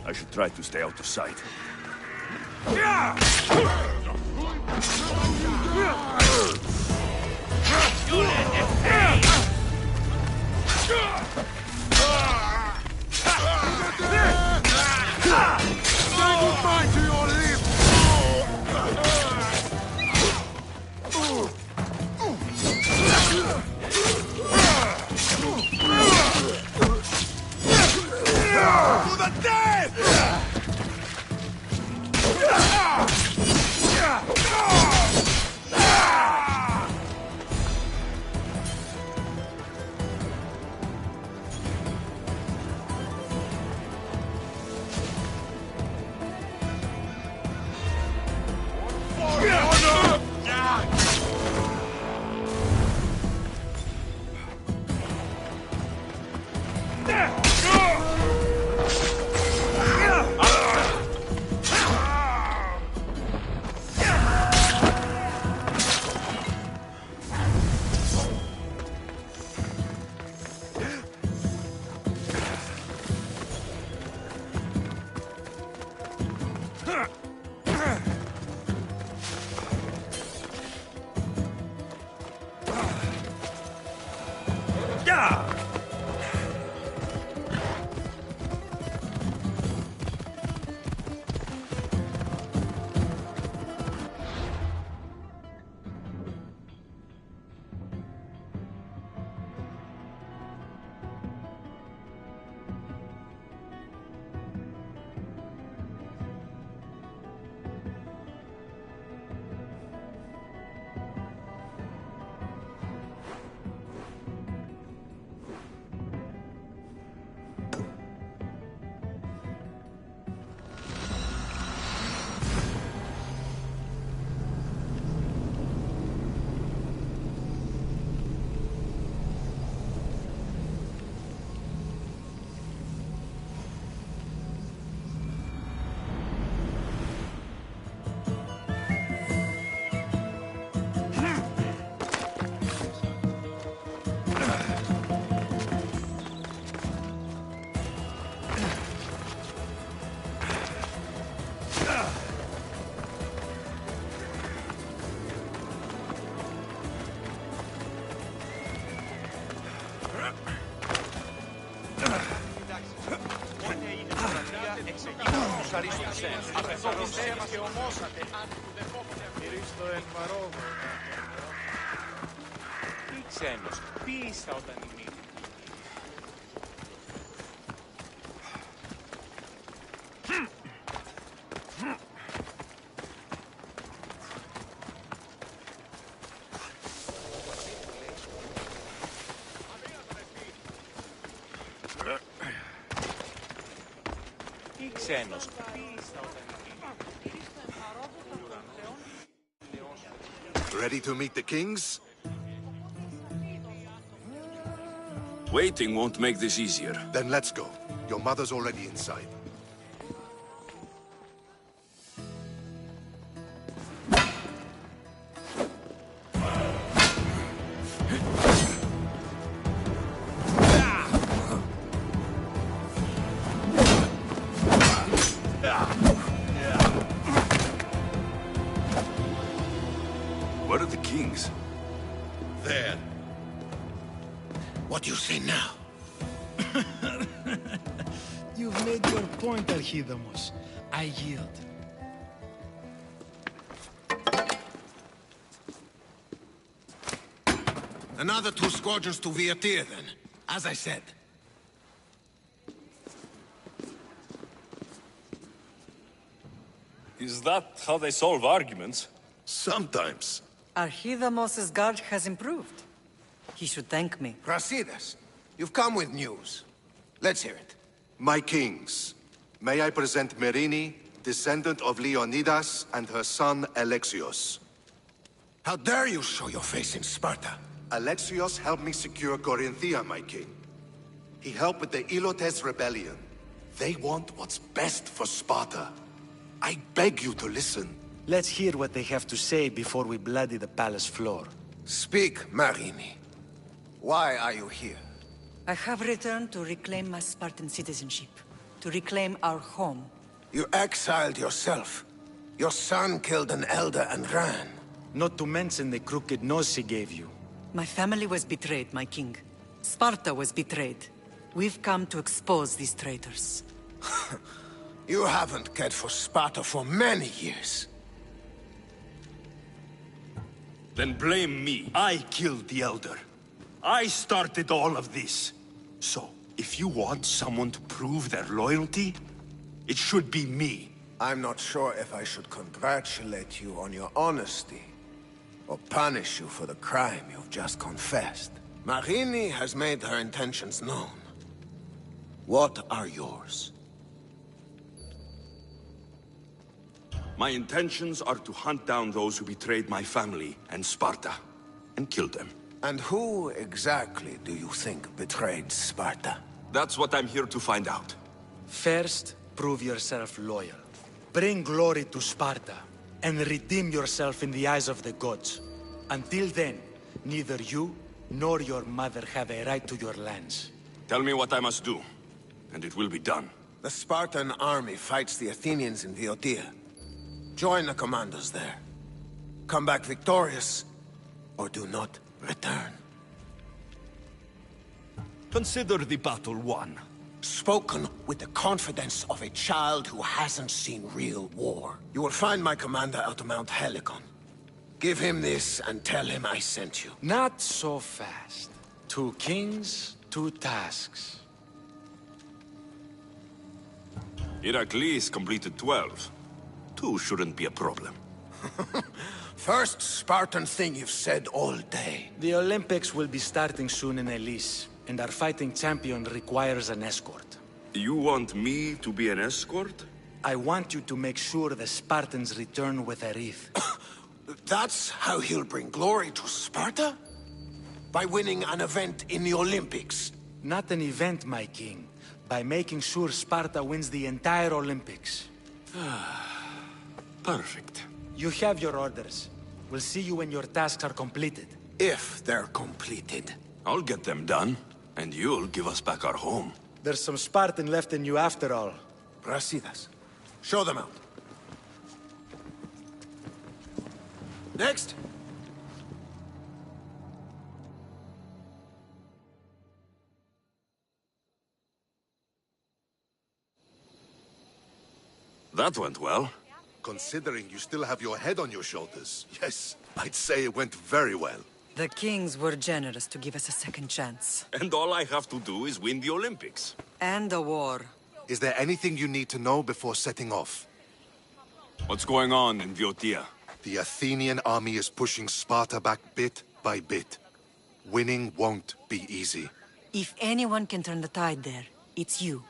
I should try to stay out of sight. Say goodbye to your lips! To the death! Τι ξένος, πίσα όταν είναι. Τι ξένος, πίσα όταν είναι. Ready to meet the kings? Waiting won't make this easier. Then let's go. Your mother's already inside. Where are the kings? There. What do you say now? You've made your point, Archidamos. I yield. Another 2 squadrons to Viatir, then. As I said. Is that how they solve arguments? Sometimes. Archidamos' guard has improved. He should thank me. Brasidas, you've come with news. Let's hear it. My kings, may I present Merini, descendant of Leonidas, and her son Alexios. How dare you show your face in Sparta? Alexios helped me secure Corinthia, my king. He helped with the Ilotes rebellion. They want what's best for Sparta. I beg you to listen. Let's hear what they have to say before we bloody the palace floor. Speak, Marini. Why are you here? I have returned to reclaim my Spartan citizenship. To reclaim our home. You exiled yourself. Your son killed an elder and ran. Not to mention the crooked nose he gave you. My family was betrayed, my king. Sparta was betrayed. We've come to expose these traitors. You haven't cared for Sparta for many years. Then blame me. I killed the Elder. I started all of this. So, if you want someone to prove their loyalty, it should be me. I'm not sure if I should congratulate you on your honesty, or punish you for the crime you've just confessed. Marini has made her intentions known. What are yours? My intentions are to hunt down those who betrayed my family and Sparta, and kill them. And who exactly do you think betrayed Sparta? That's what I'm here to find out. First, prove yourself loyal. Bring glory to Sparta, and redeem yourself in the eyes of the gods. Until then, neither you nor your mother have a right to your lands. Tell me what I must do, and it will be done. The Spartan army fights the Athenians in Boeotia. Join the commandos there. Come back victorious, or do not return. Consider the battle won. Spoken with the confidence of a child who hasn't seen real war. You will find my commander out of Mount Helicon. Give him this and tell him I sent you. Not so fast. 2 kings, 2 tasks. Heracles completed 12. 2 shouldn't be a problem. First Spartan thing you've said all day. The Olympics will be starting soon in Elise, and our fighting champion requires an escort. You want me to be an escort? I want you to make sure the Spartans return with a wreath. That's how he'll bring glory to Sparta? By winning an event in the Olympics? Not an event, my king. By making sure Sparta wins the entire Olympics. Perfect. You have your orders. We'll see you when your tasks are completed. If they're completed. I'll get them done, and you'll give us back our home. There's some Spartan left in you after all. Brasidas. Show them out. Next! That went well. Considering you still have your head on your shoulders, yes, I'd say it went very well. The kings were generous to give us a second chance. And all I have to do is win the Olympics. And a war. Is there anything you need to know before setting off? What's going on in Boeotia? The Athenian army is pushing Sparta back bit by bit. Winning won't be easy. If anyone can turn the tide there, it's you.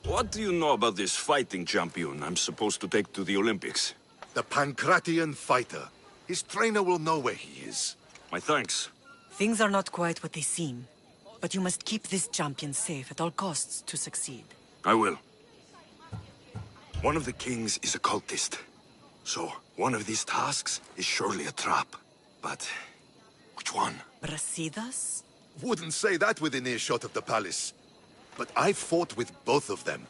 What do you know about this fighting champion I'm supposed to take to the Olympics? The Pancratian fighter. His trainer will know where he is. My thanks. Things are not quite what they seem. But you must keep this champion safe at all costs to succeed. I will. One of the kings is a cultist. So, one of these tasks is surely a trap. But, which one? Brasidas? Wouldn't say that within earshot of the palace. But I fought with both of them.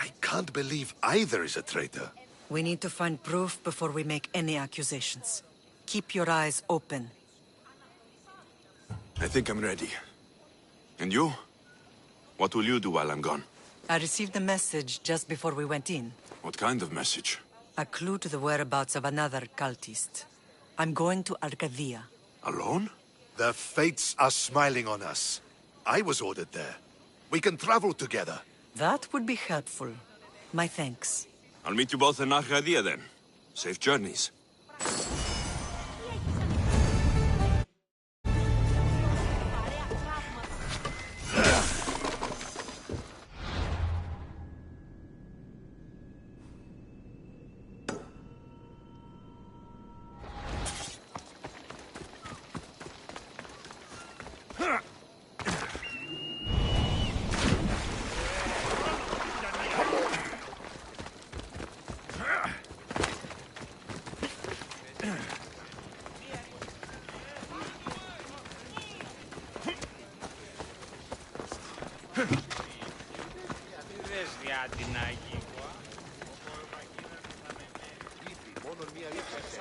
I can't believe either is a traitor. We need to find proof before we make any accusations. Keep your eyes open. I think I'm ready. And you? What will you do while I'm gone? I received a message just before we went in. What kind of message? A clue to the whereabouts of another cultist. I'm going to Arcadia. Alone? The fates are smiling on us. I was ordered there. We can travel together. That would be helpful. My thanks. I'll meet you both in Arcadia then. Safe journeys.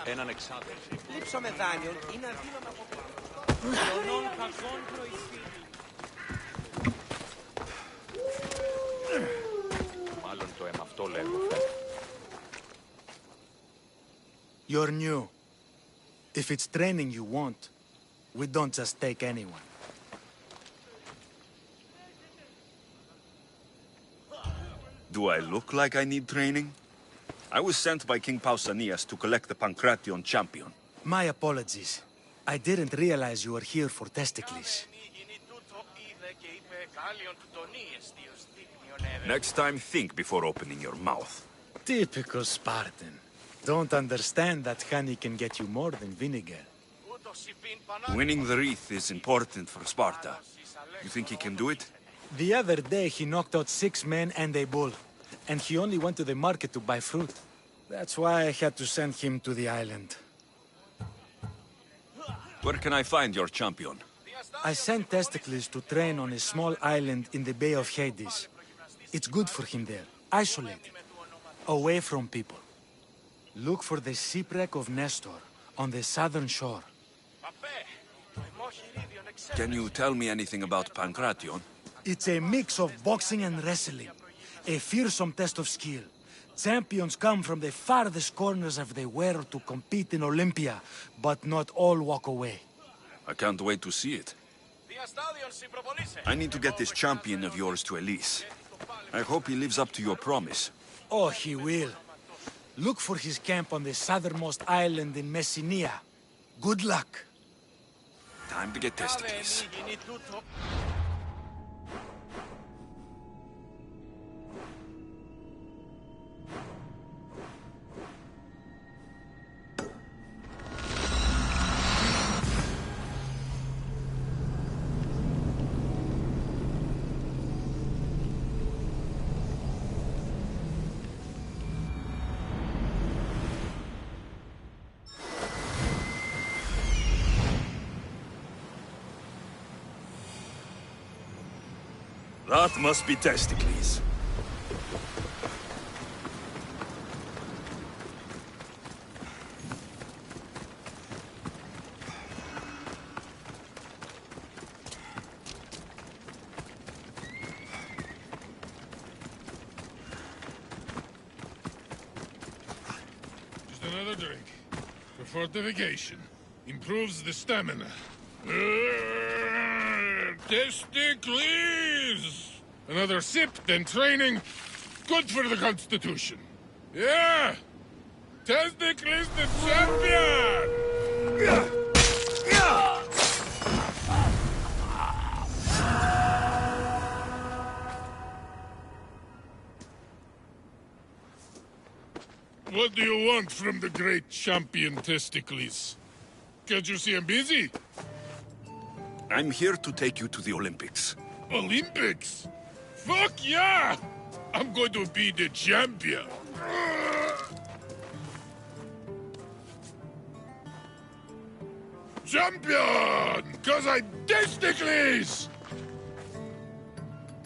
Έναν εξάδελφο. Λείψω με δάνειον είναι αδύναμο από Μάλλον το αίμα αυτό λέγω. You're new. If it's training you want, we don't just take anyone. Do I look like I need training? I was sent by King Pausanias to collect the Pancration champion. My apologies. I didn't realize you were here for testicles. Next time, think before opening your mouth. Typical Spartan. Don't understand that honey can get you more than vinegar. Winning the wreath is important for Sparta. You think he can do it? The other day he knocked out 6 men and a bull. And he only went to the market to buy fruit. That's why I had to send him to the island. Where can I find your champion? I sent Testicles to train on a small island in the Bay of Hades. It's good for him there, isolated, away from people. Look for the shipwreck of Nestor on the southern shore. Can you tell me anything about Pancration? It's a mix of boxing and wrestling. A fearsome test of skill. Champions come from the farthest corners of the world to compete in Olympia, but not all walk away. I can't wait to see it. I need to get this champion of yours to Elise. I hope he lives up to your promise. Oh, he will. Look for his camp on the southernmost island in Messenia. Good luck. Time to get Testicles. That must be Testicles. Just another drink. For fortification. Improves the stamina. Testicles! Another sip, then training. Good for the Constitution. Yeah! Testicles the champion! What do you want from the great champion Testicles? Can't you see I'm busy? I'm here to take you to the Olympics. Olympics? Fuck yeah! I'm going to be the champion. Champion! Cause I'm Testicles!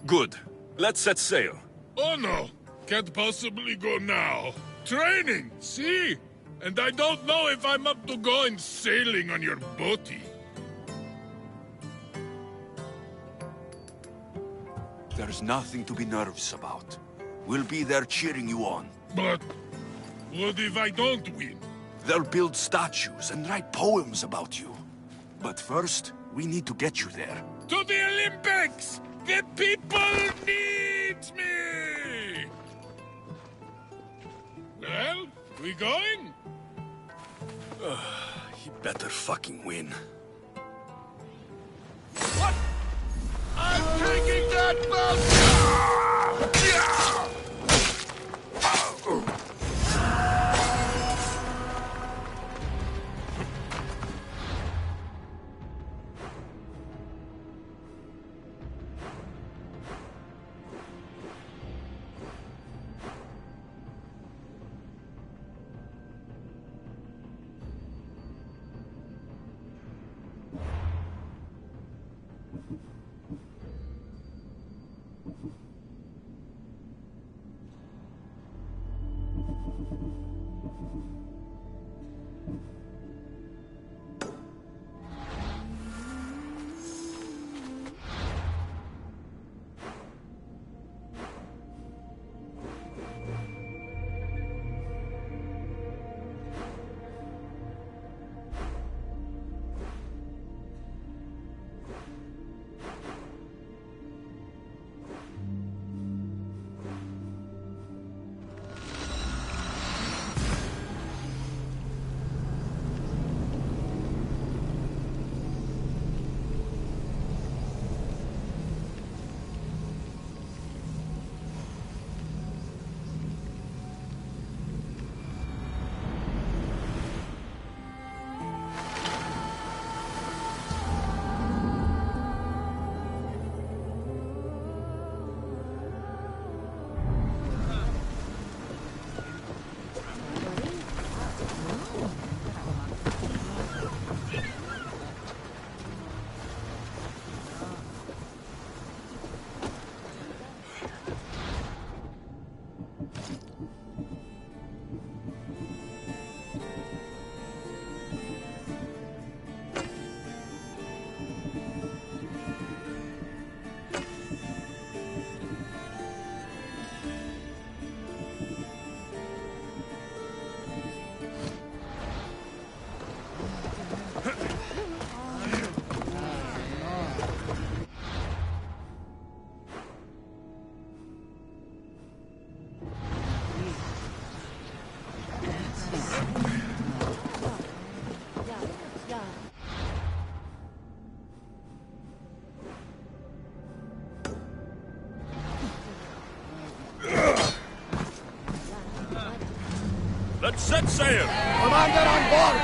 Good. Let's set sail. Oh no, can't possibly go now. Training, see? And I don't know if I'm up to going sailing on your boaty. There's nothing to be nervous about. We'll be there cheering you on. But what if I don't win? They'll build statues and write poems about you. But first, we need to get you there. To the Olympics! The people need me! Well, we going? He better fucking win. What? I'm taking that boat! Let's set sail! Commander on board!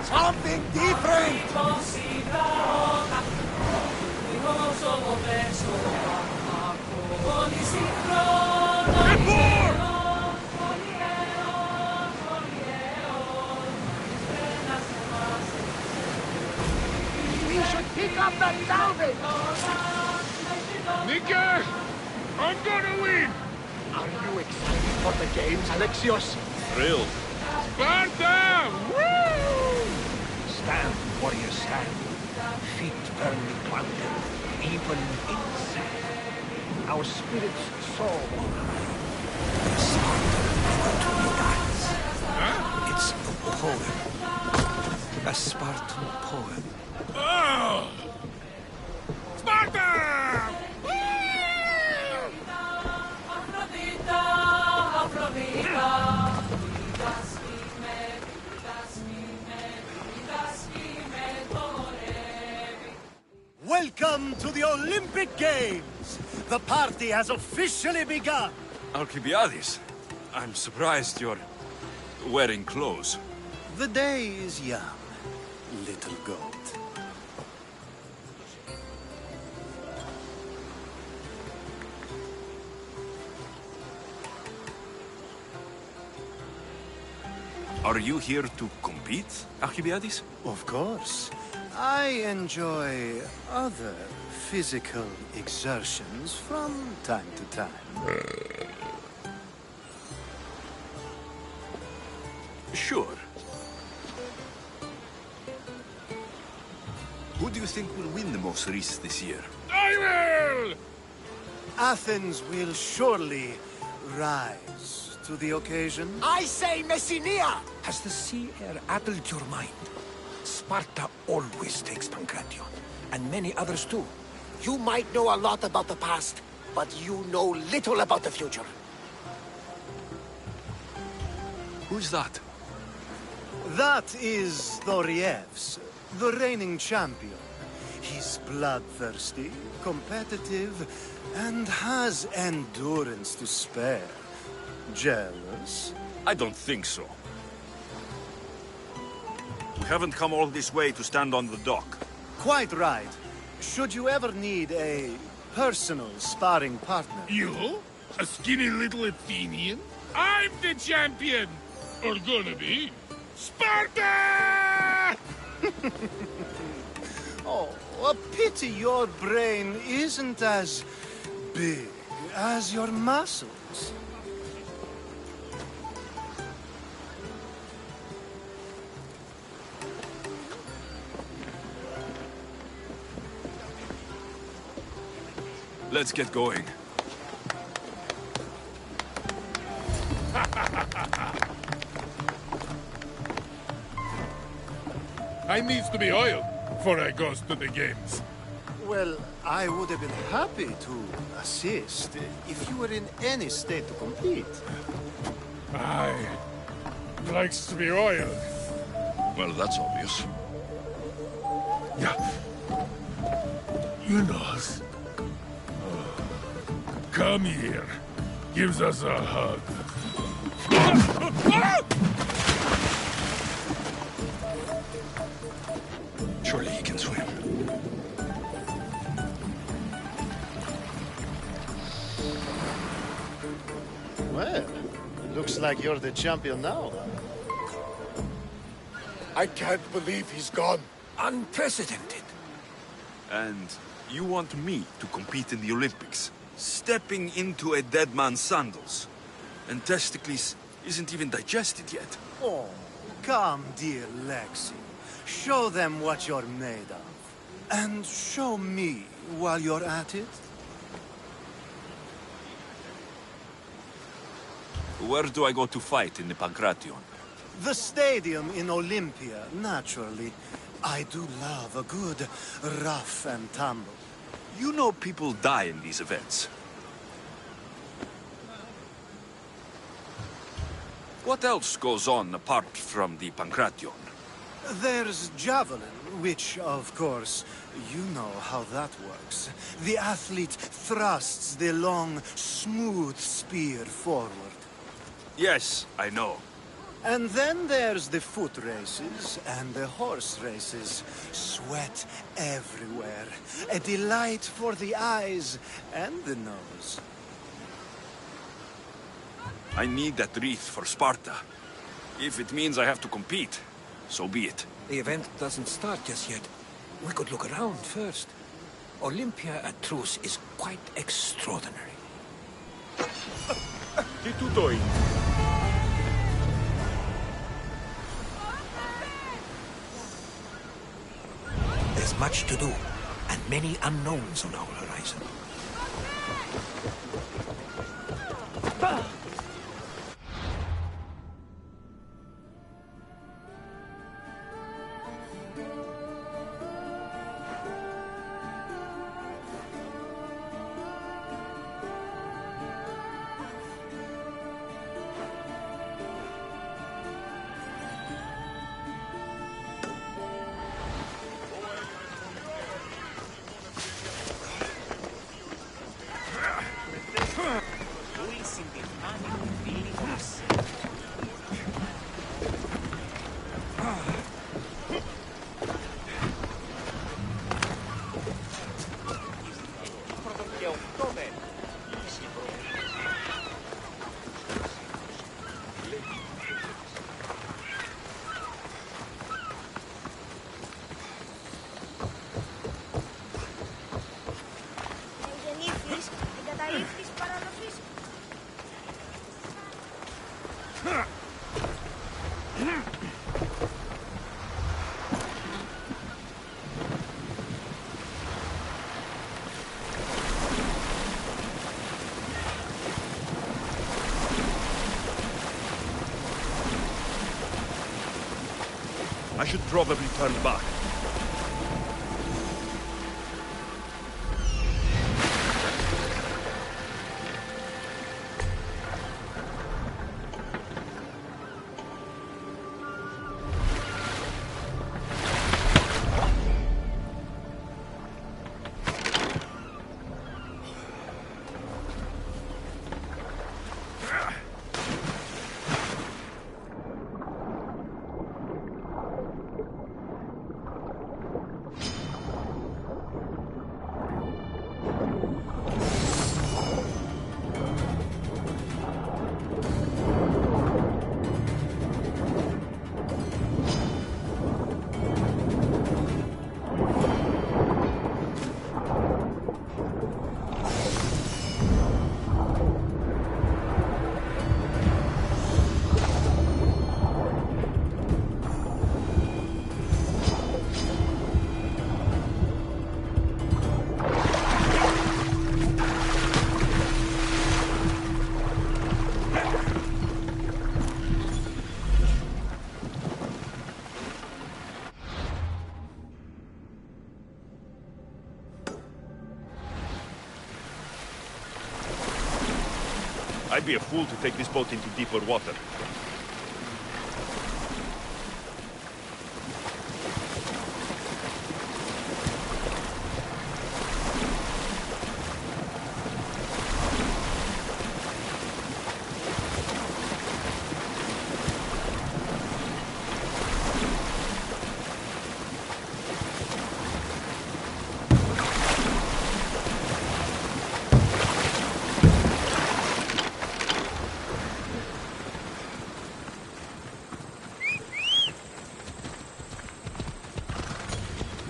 Something different! We should pick up that salvage! Nicker! I'm gonna win! Are you excited for the games, Alexios? Thrilled. Sparta! Woo! Stand, warriors, stand. Feet firmly planted, even in sand. Our spirits soar high. It's a poem. A Spartan poem. Oh! Sparta! Welcome to the Olympic Games! The party has officially begun! Alcibiades, I'm surprised you're wearing clothes. The day is young, little goat. Are you here to compete, Alcibiades? Of course. I enjoy other physical exertions from time to time. Sure. Who do you think will win the most races this year? I will! Athens will surely rise to the occasion. I say Messinia! Has the sea air addled your mind? Sparta always takes Pancration, and many others too. You might know a lot about the past, but you know little about the future. Who's that? That is Thorievs, the reigning champion. He's bloodthirsty, competitive, and has endurance to spare. Jealous? I don't think so. We haven't come all this way to stand on the dock. Quite right. Should you ever need a personal sparring partner... You? A skinny little Athenian? I'm the champion! Or gonna be. Sparta! Oh, a pity your brain isn't as big as your muscles. Let's get going. I needs to be oiled before I goes to the games. Well, I would have been happy to assist if you were in any state to compete. Aye. Likes to be oiled. Well, that's obvious. Yeah. You know. Come here. Gives us a hug. Surely he can swim. Well, looks like you're the champion now. I can't believe he's gone. Unprecedented. And you want me to compete in the Olympics? Stepping into a dead man's sandals. And Testicles isn't even digested yet. Oh, come, dear Lexi. Show them what you're made of. And show me while you're at it. Where do I go to fight in the Pancration? The stadium in Olympia, naturally. I do love a good rough and tumble. You know people die in these events. What else goes on apart from the Pancration? There's javelin, which, of course, you know how that works. The athlete thrusts the long, smooth spear forward. Yes, I know. And then there's the foot races and the horse races. Sweat everywhere. A delight for the eyes and the nose. I need that wreath for Sparta. If it means I have to compete, so be it. The event doesn't start just yet. We could look around first. Olympia at truce is quite extraordinary. Che tu doi? There's much to do, and many unknowns on our horizon. I should probably turn back. I'd be a fool to take this boat into deeper water.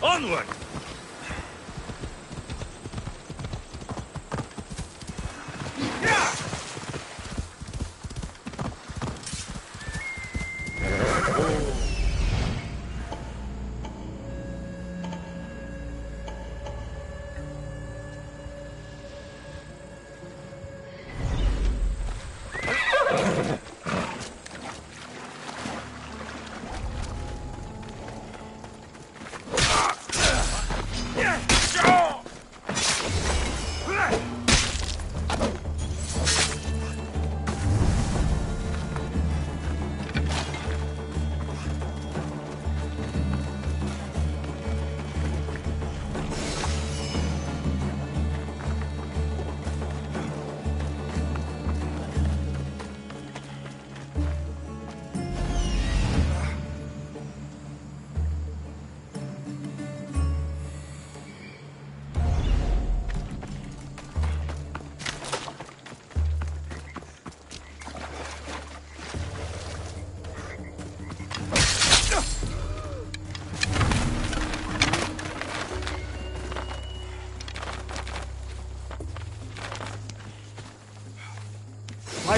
Onward!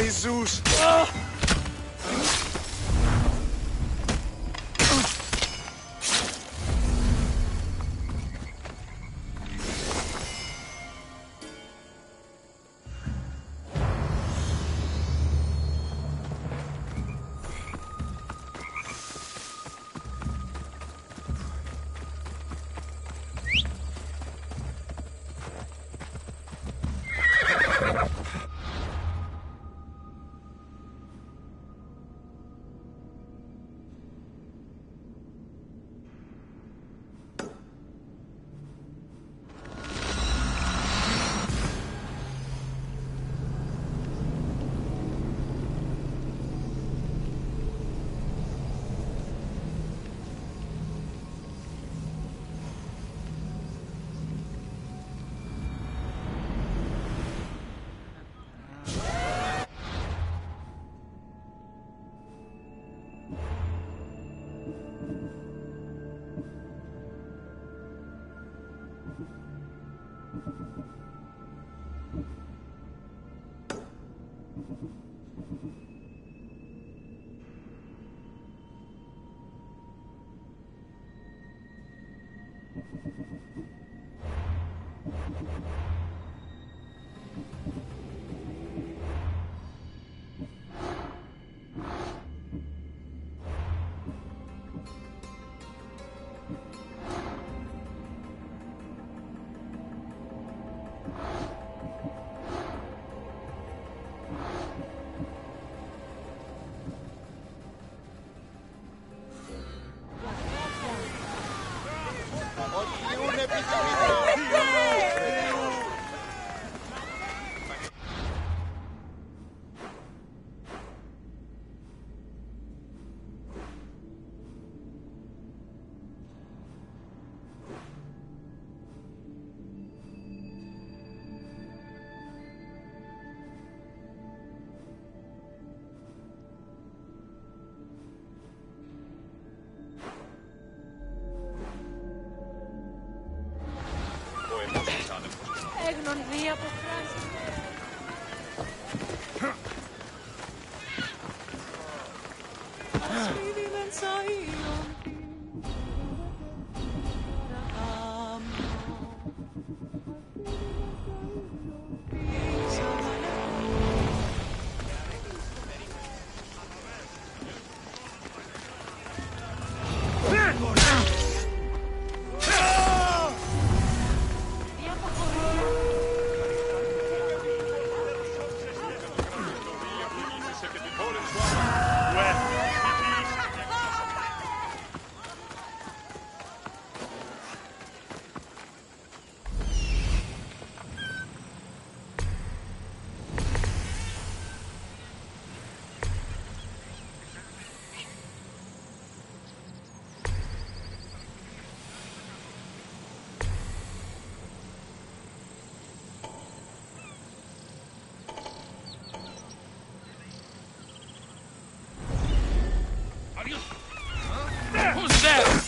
by Zeus! Έγνον δει από φράση. Who's there?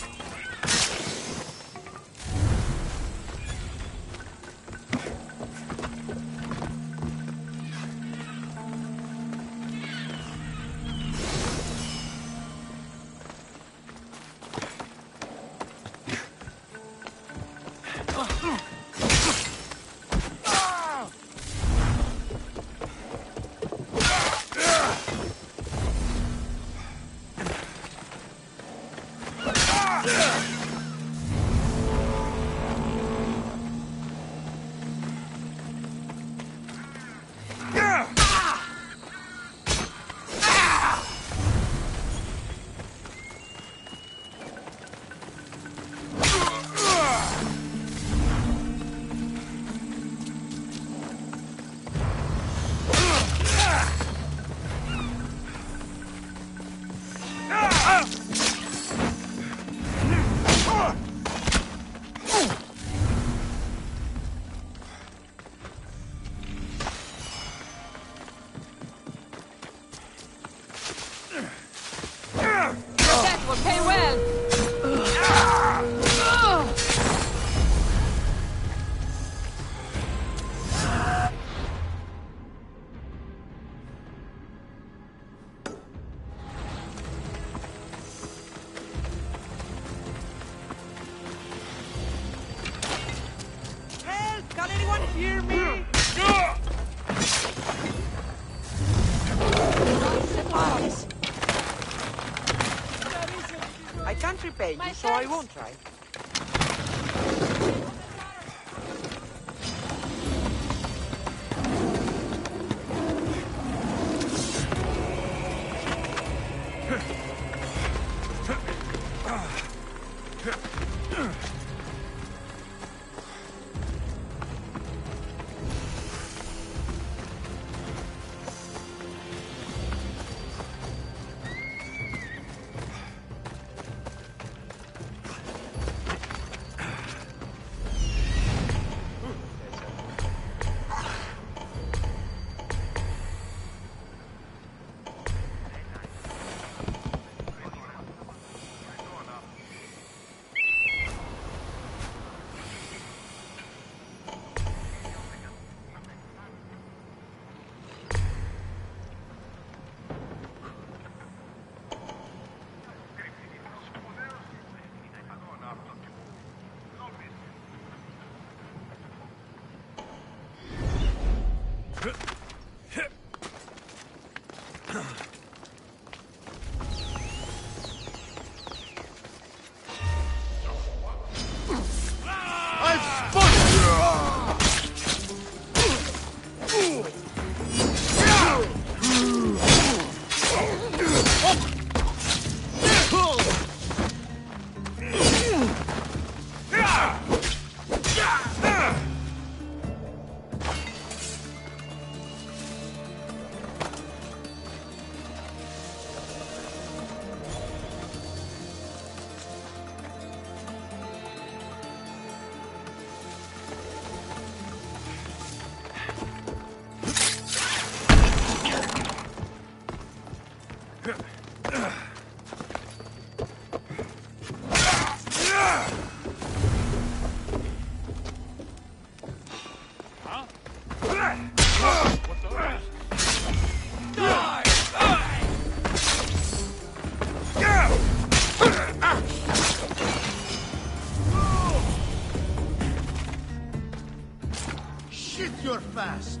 Hear me? I can't repay you, so I won't try. You're fast.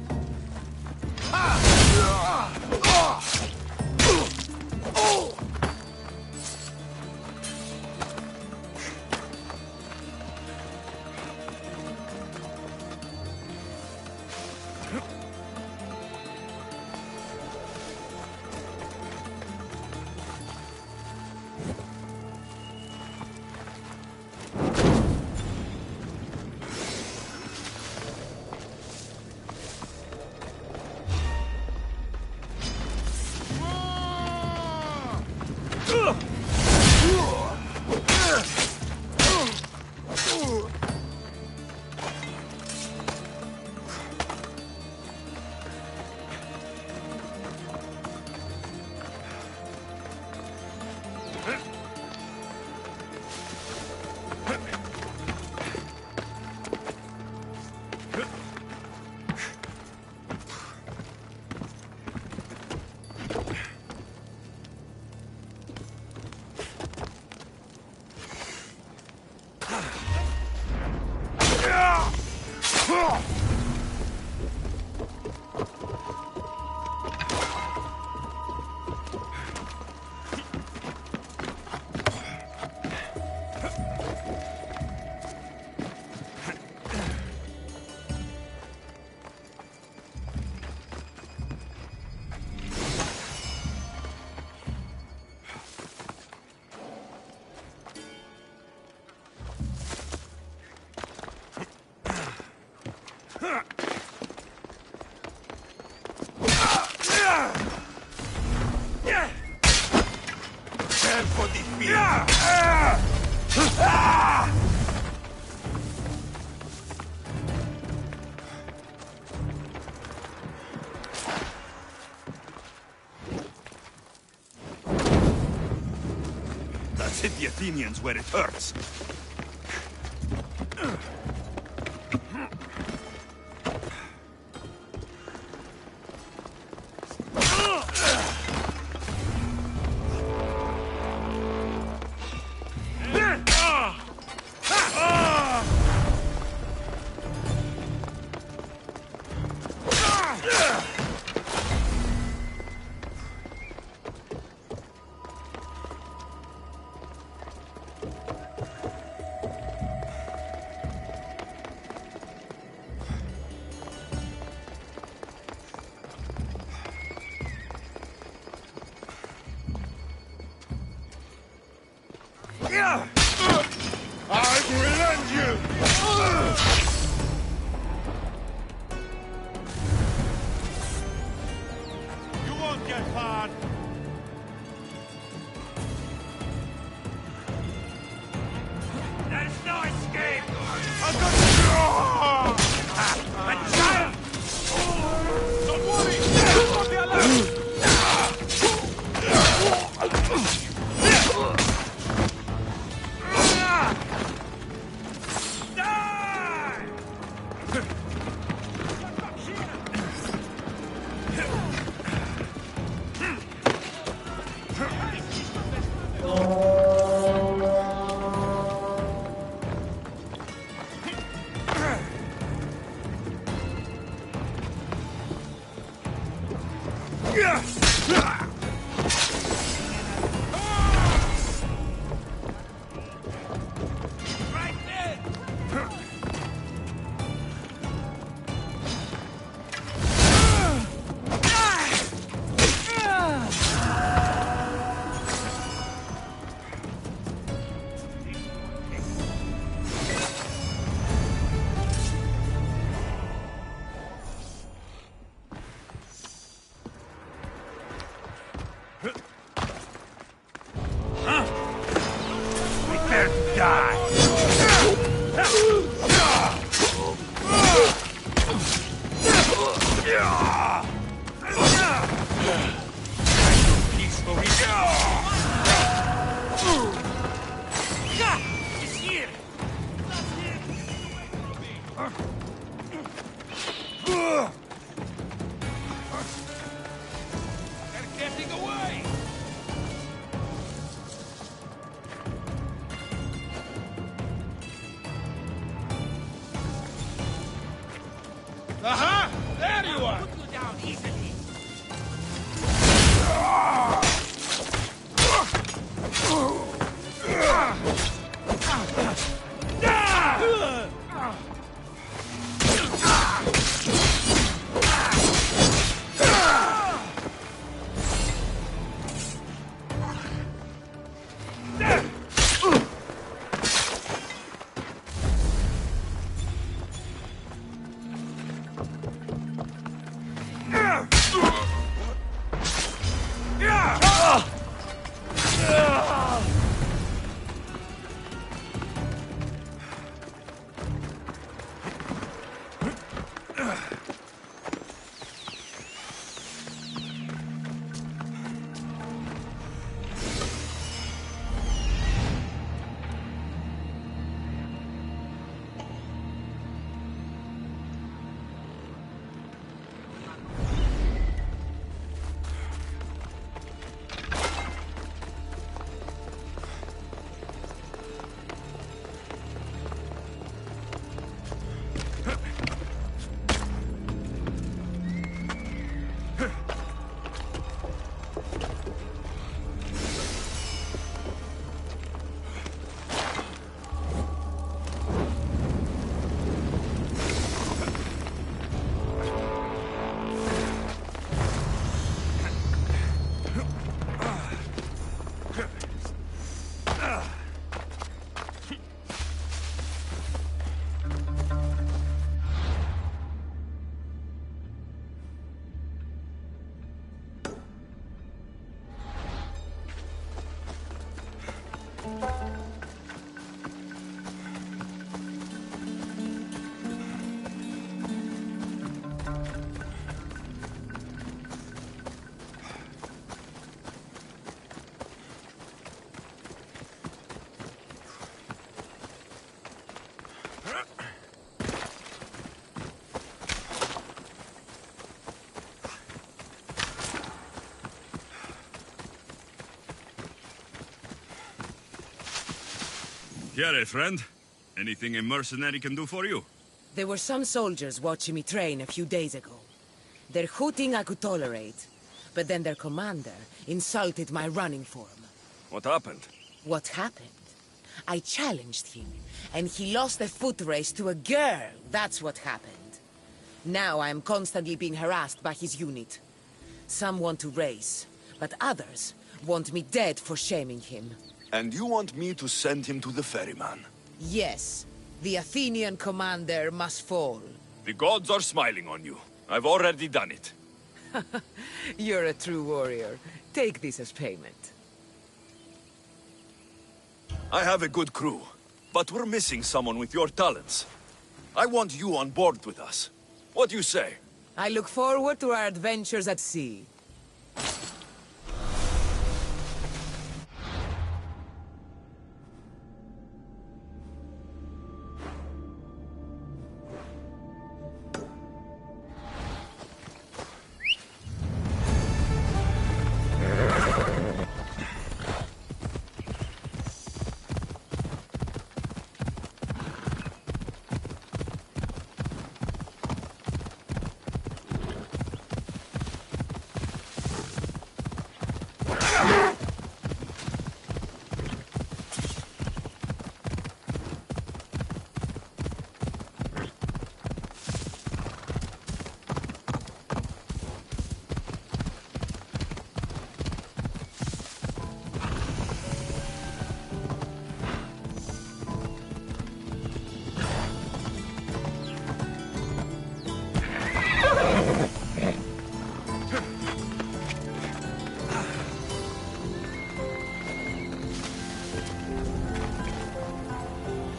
That's hit the Athenians where it hurts. I will end you! You won't get far! There's no escape! I've got you! A child! Don't worry! Don't be alarmed! Aha! There you are! Put you down easily. Here, friend. Anything a mercenary can do for you? There were some soldiers watching me train a few days ago. Their hooting I could tolerate, but then their commander insulted my running form. What happened? What happened? I challenged him, and he lost a foot race to a girl. That's what happened. Now I am constantly being harassed by his unit. Some want to race, but others want me dead for shaming him. And you want me to send him to the ferryman? Yes. The Athenian commander must fall. The gods are smiling on you. I've already done it. You're a true warrior. Take this as payment. I have a good crew, but we're missing someone with your talents. I want you on board with us. What do you say? I look forward to our adventures at sea.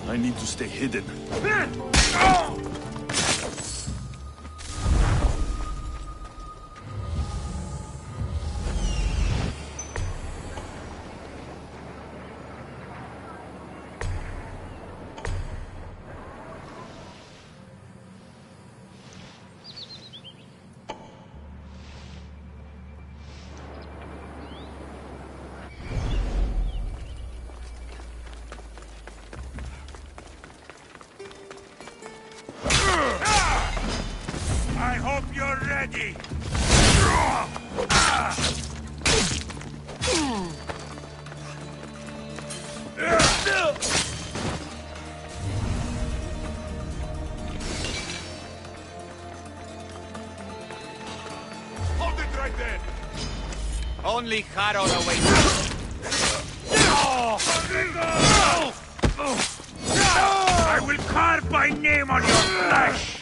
I need to stay hidden. I hope you're ready. Hold it right there! Only Harold awaits. I will carve my name on your flesh.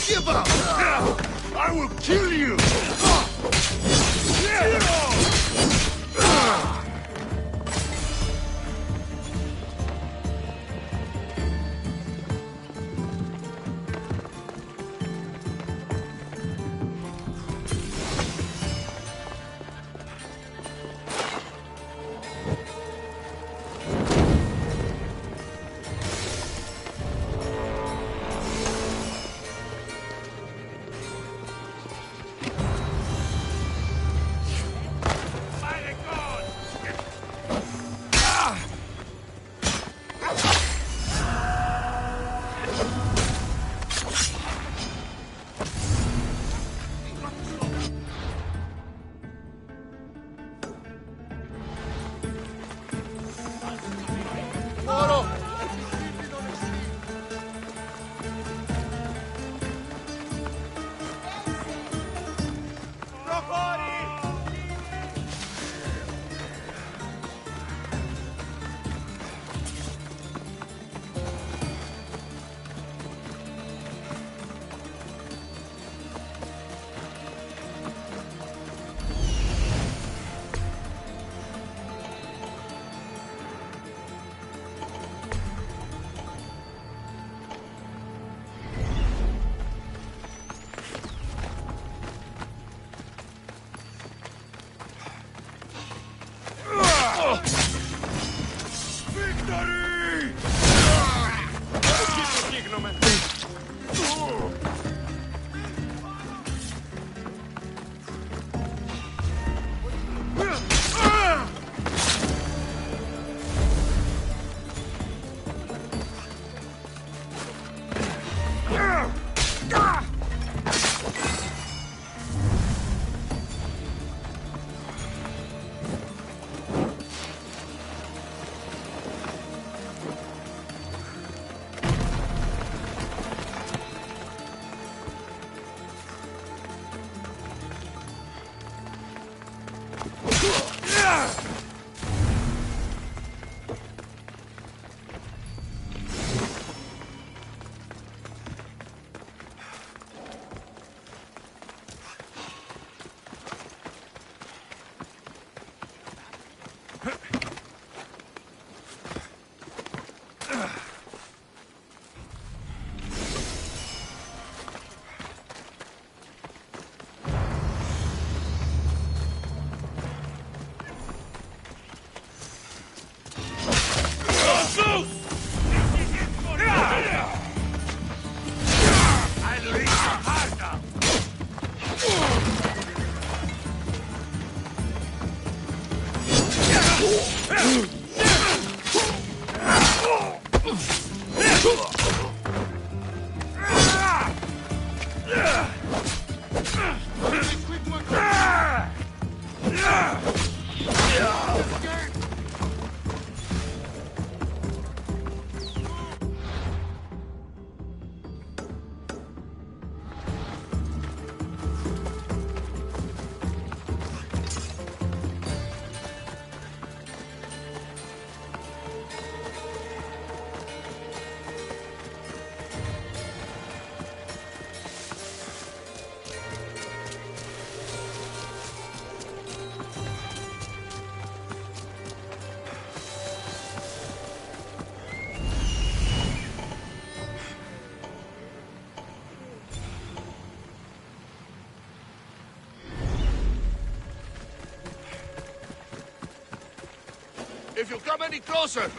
Give up! I will kill you! If you come any closer...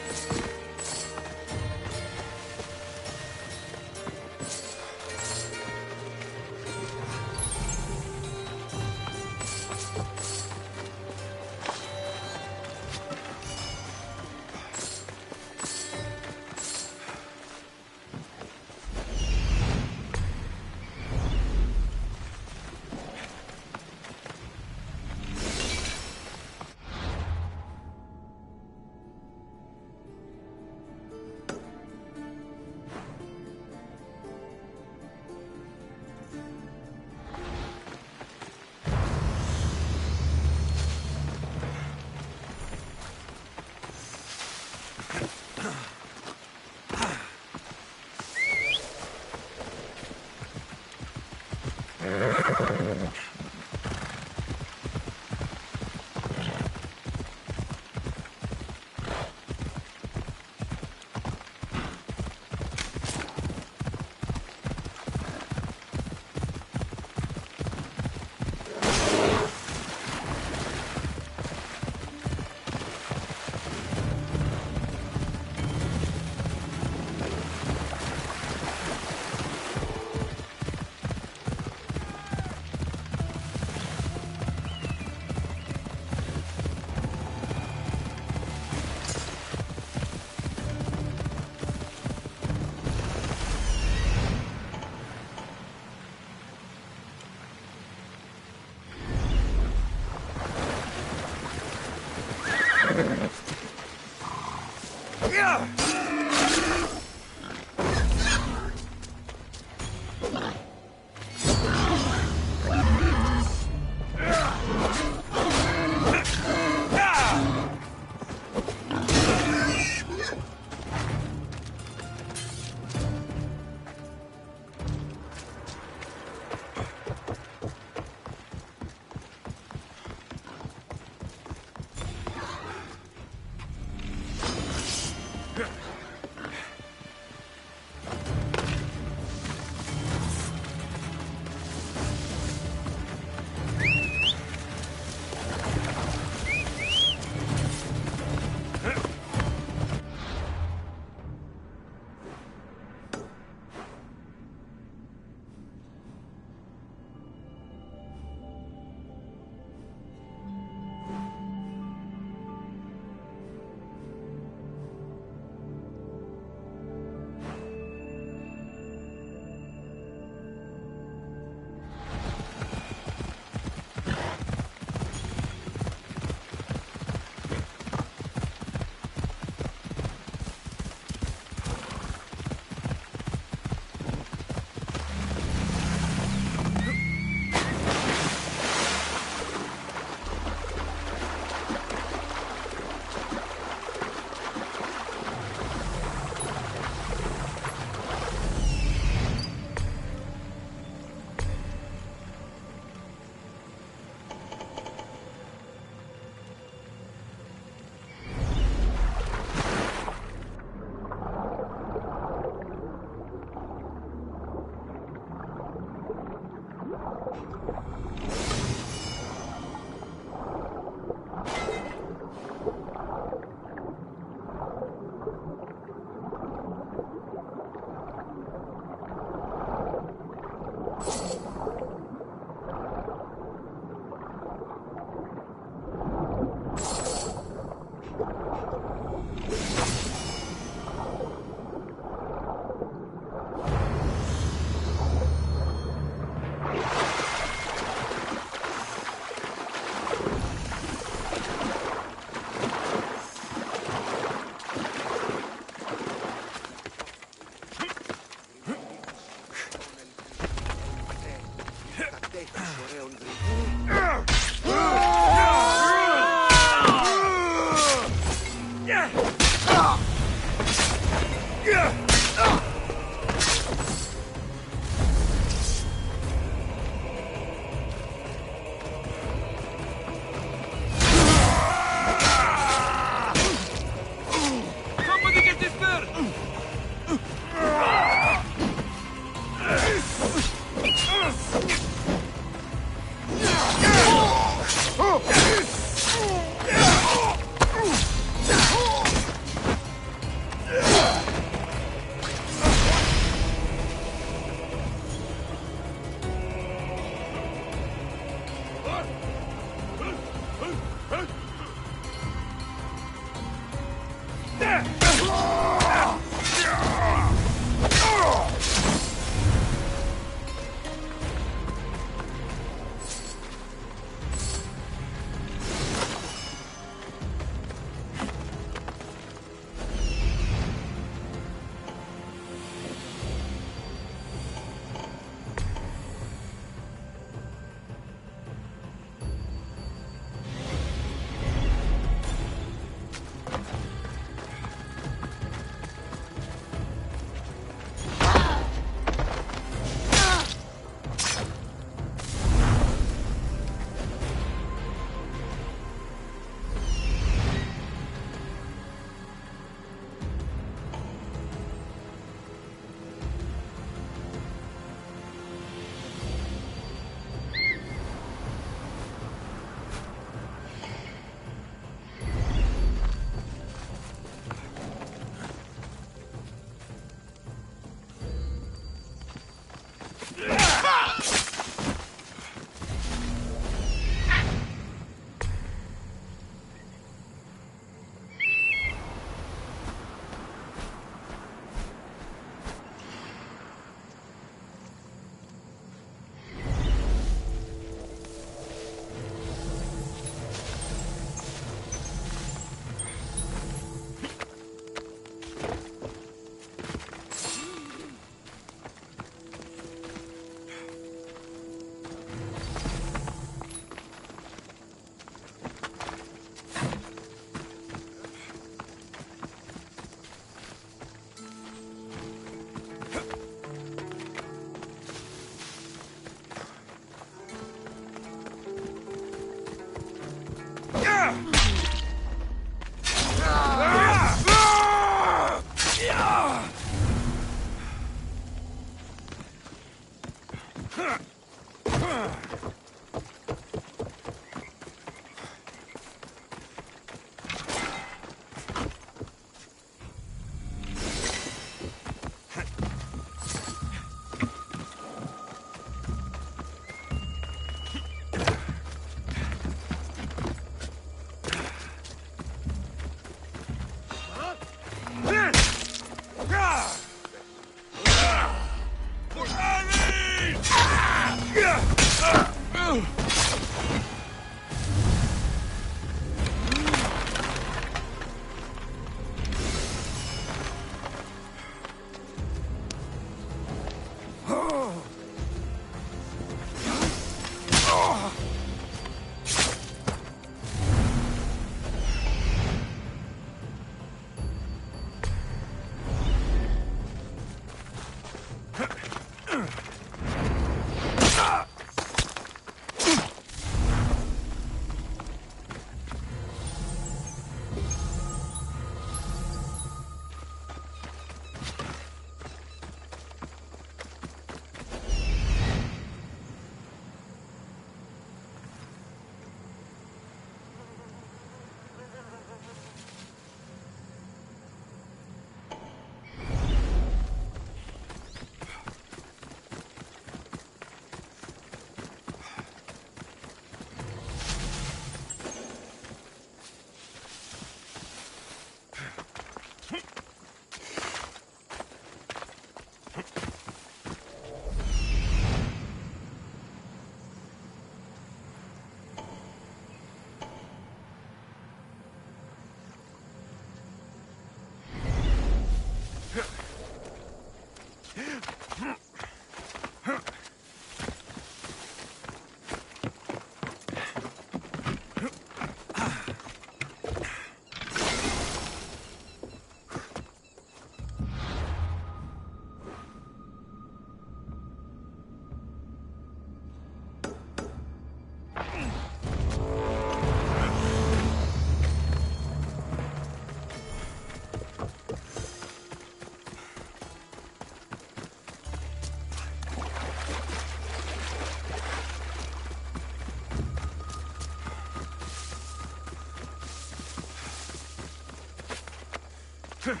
Restricted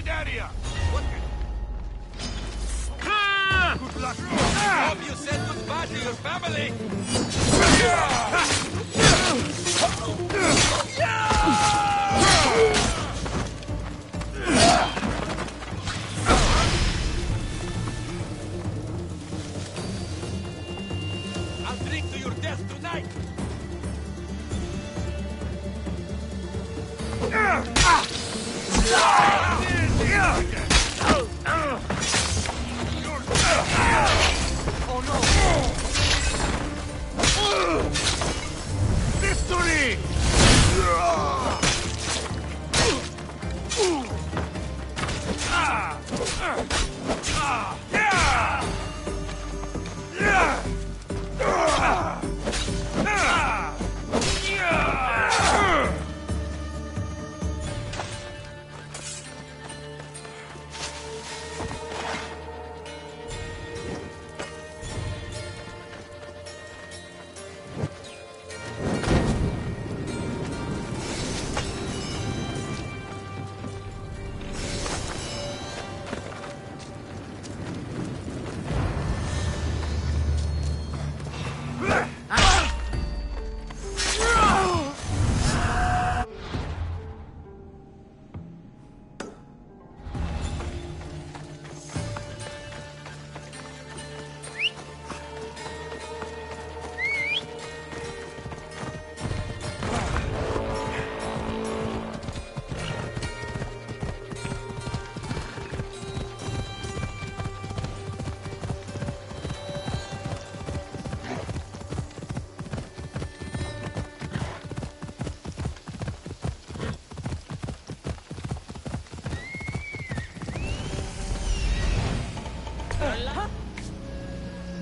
area! Good luck! Hope you said goodbye to your family! I'll drink to your death tonight! Oh no! Victory!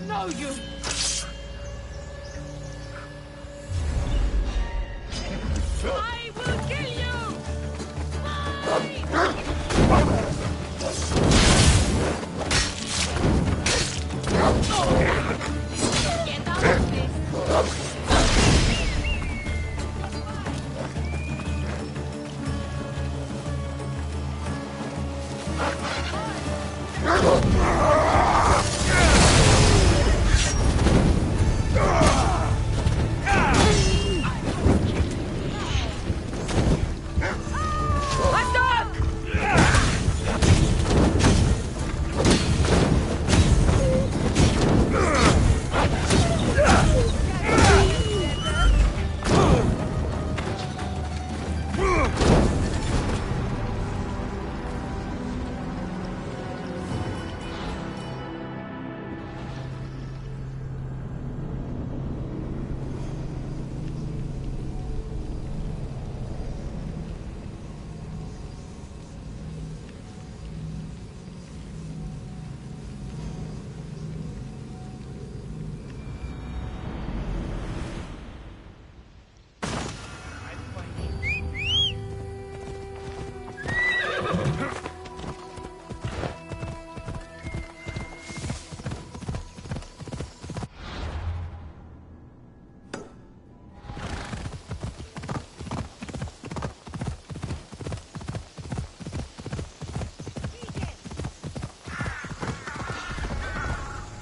No, you! I will kill you! Get out of this!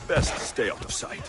Best stay out of sight.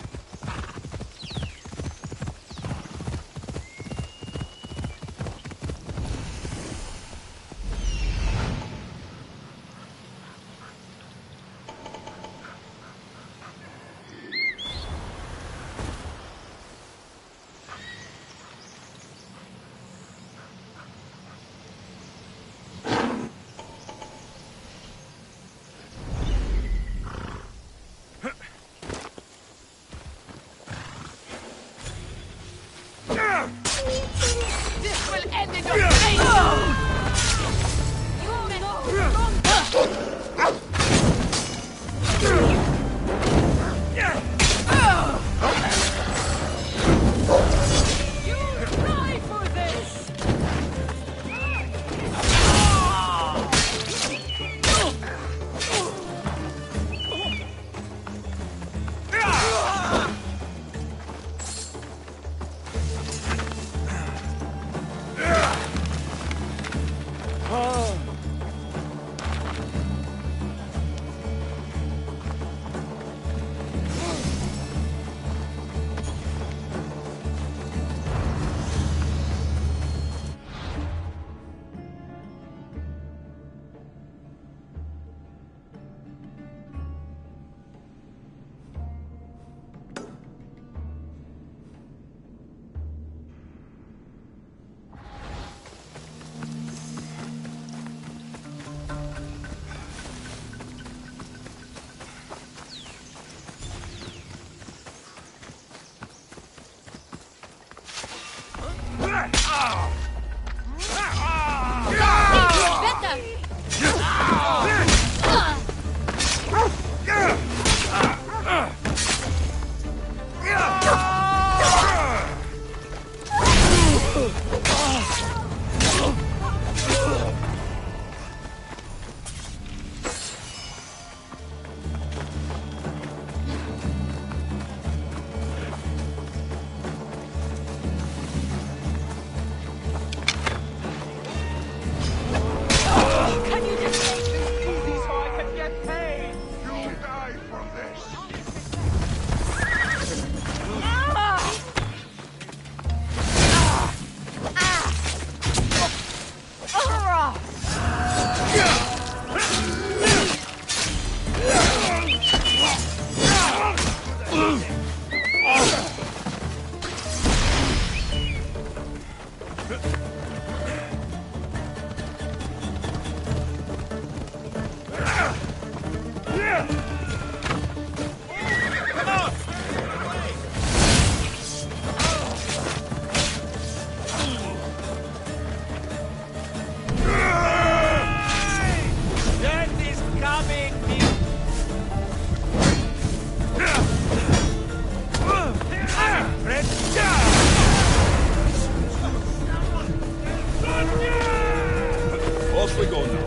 Off we go now.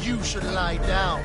You should lie down.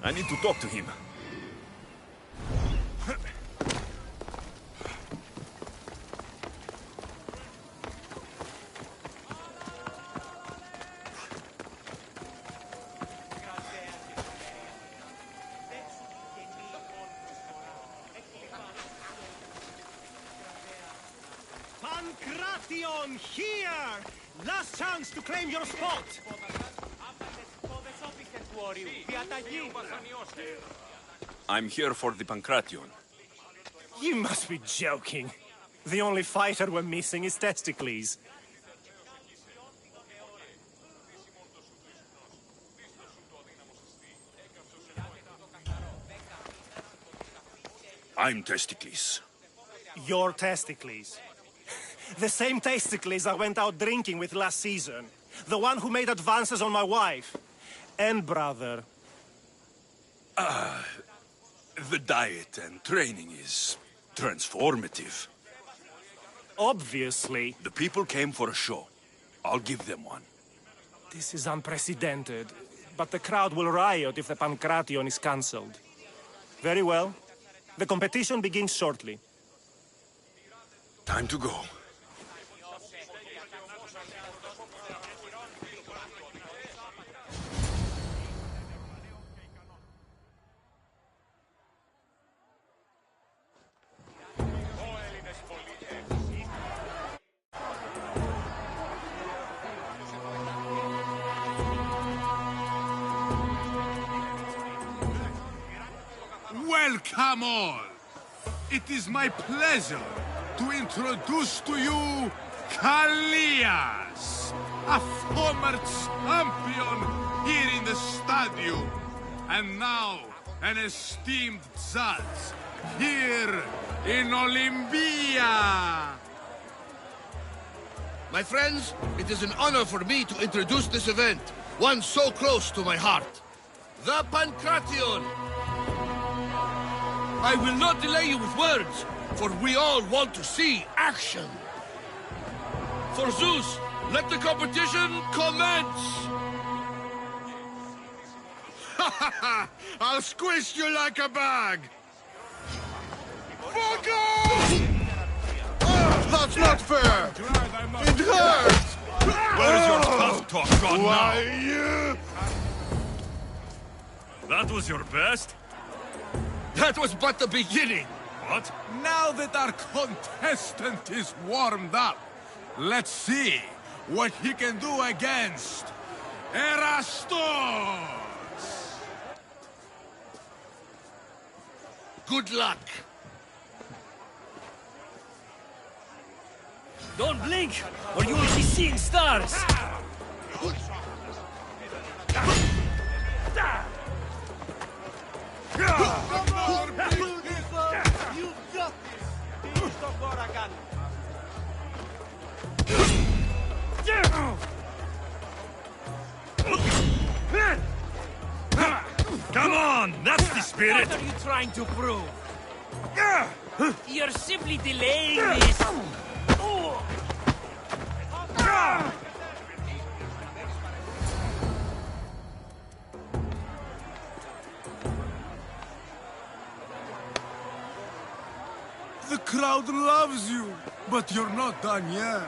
I need to talk to him. Pancration, here! Last chance to claim your spot! I'm here for the Pancration. You must be joking. The only fighter we're missing is Testicles. I'm Testicles. Your Testicles. The same Testicles I went out drinking with last season. The one who made advances on my wife. And brother. The diet and training is transformative. Obviously. The people came for a show. I'll give them one. This is unprecedented. But the crowd will riot if the Pancration is cancelled. Very well. The competition begins shortly. Time to go. Welcome all! It is my pleasure to introduce to you Alexios, a former champion here in the stadium, and now an esteemed judge here in Olympia. My friends, it is an honor for me to introduce this event, one so close to my heart. The Pancration! I will not delay you with words, for we all want to see action. For Zeus, let the competition commence! Ha ha ha! I'll squish you like a bag! Fuck off! That's not fair! It hurts! Where's your tough talk gone now? Why, That was your best? That was but the beginning! What? Now that our contestant is warmed up, let's see what he can do against Erastos! Good luck! Don't blink, or you will be seeing stars! Come on, that's the spirit! What are you trying to prove? You're simply delaying this! The crowd loves you, but you're not done yet.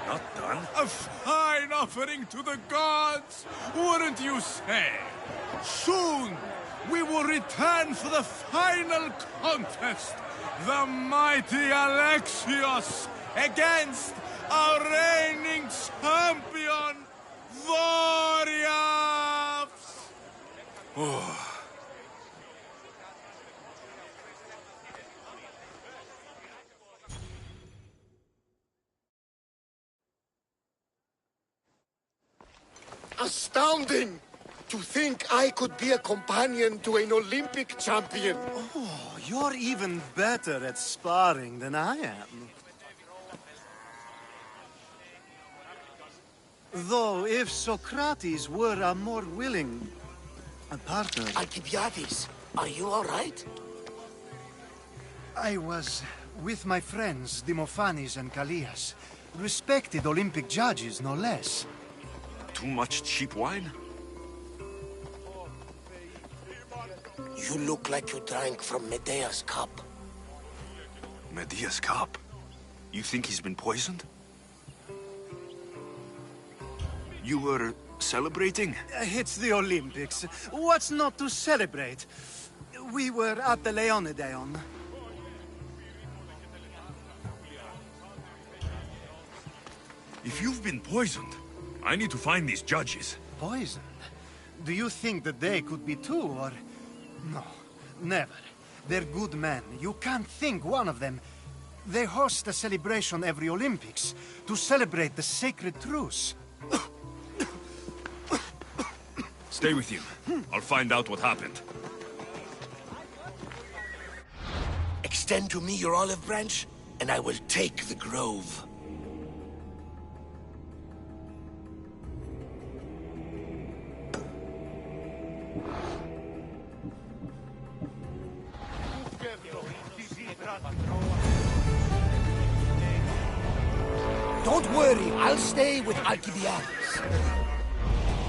Not done? A fine offering to the gods, wouldn't you say? Soon, we will return for the final contest. The mighty Alexios against our reigning champion, Warriors! Oh. Astounding! To think I could be a companion to an Olympic champion. Oh, you're even better at sparring than I am. Though, if Socrates were a more willing partner... Alcibiades, are you all right? I was with my friends, Demophanes and Callias. Respected Olympic judges, no less. Too much cheap wine? You look like you drank from Medea's cup. Medea's cup? You think he's been poisoned? You were celebrating? It's the Olympics. What's not to celebrate? We were at the Leonideon. If you've been poisoned, I need to find these judges. Poisoned? Do you think that they could be too, or... No, never. They're good men. You can't think one of them. They host a celebration every Olympics to celebrate the sacred truce. Stay with you. I'll find out what happened. Extend to me your olive branch, and I will take the grove. Don't worry, I'll stay with Alcibiades.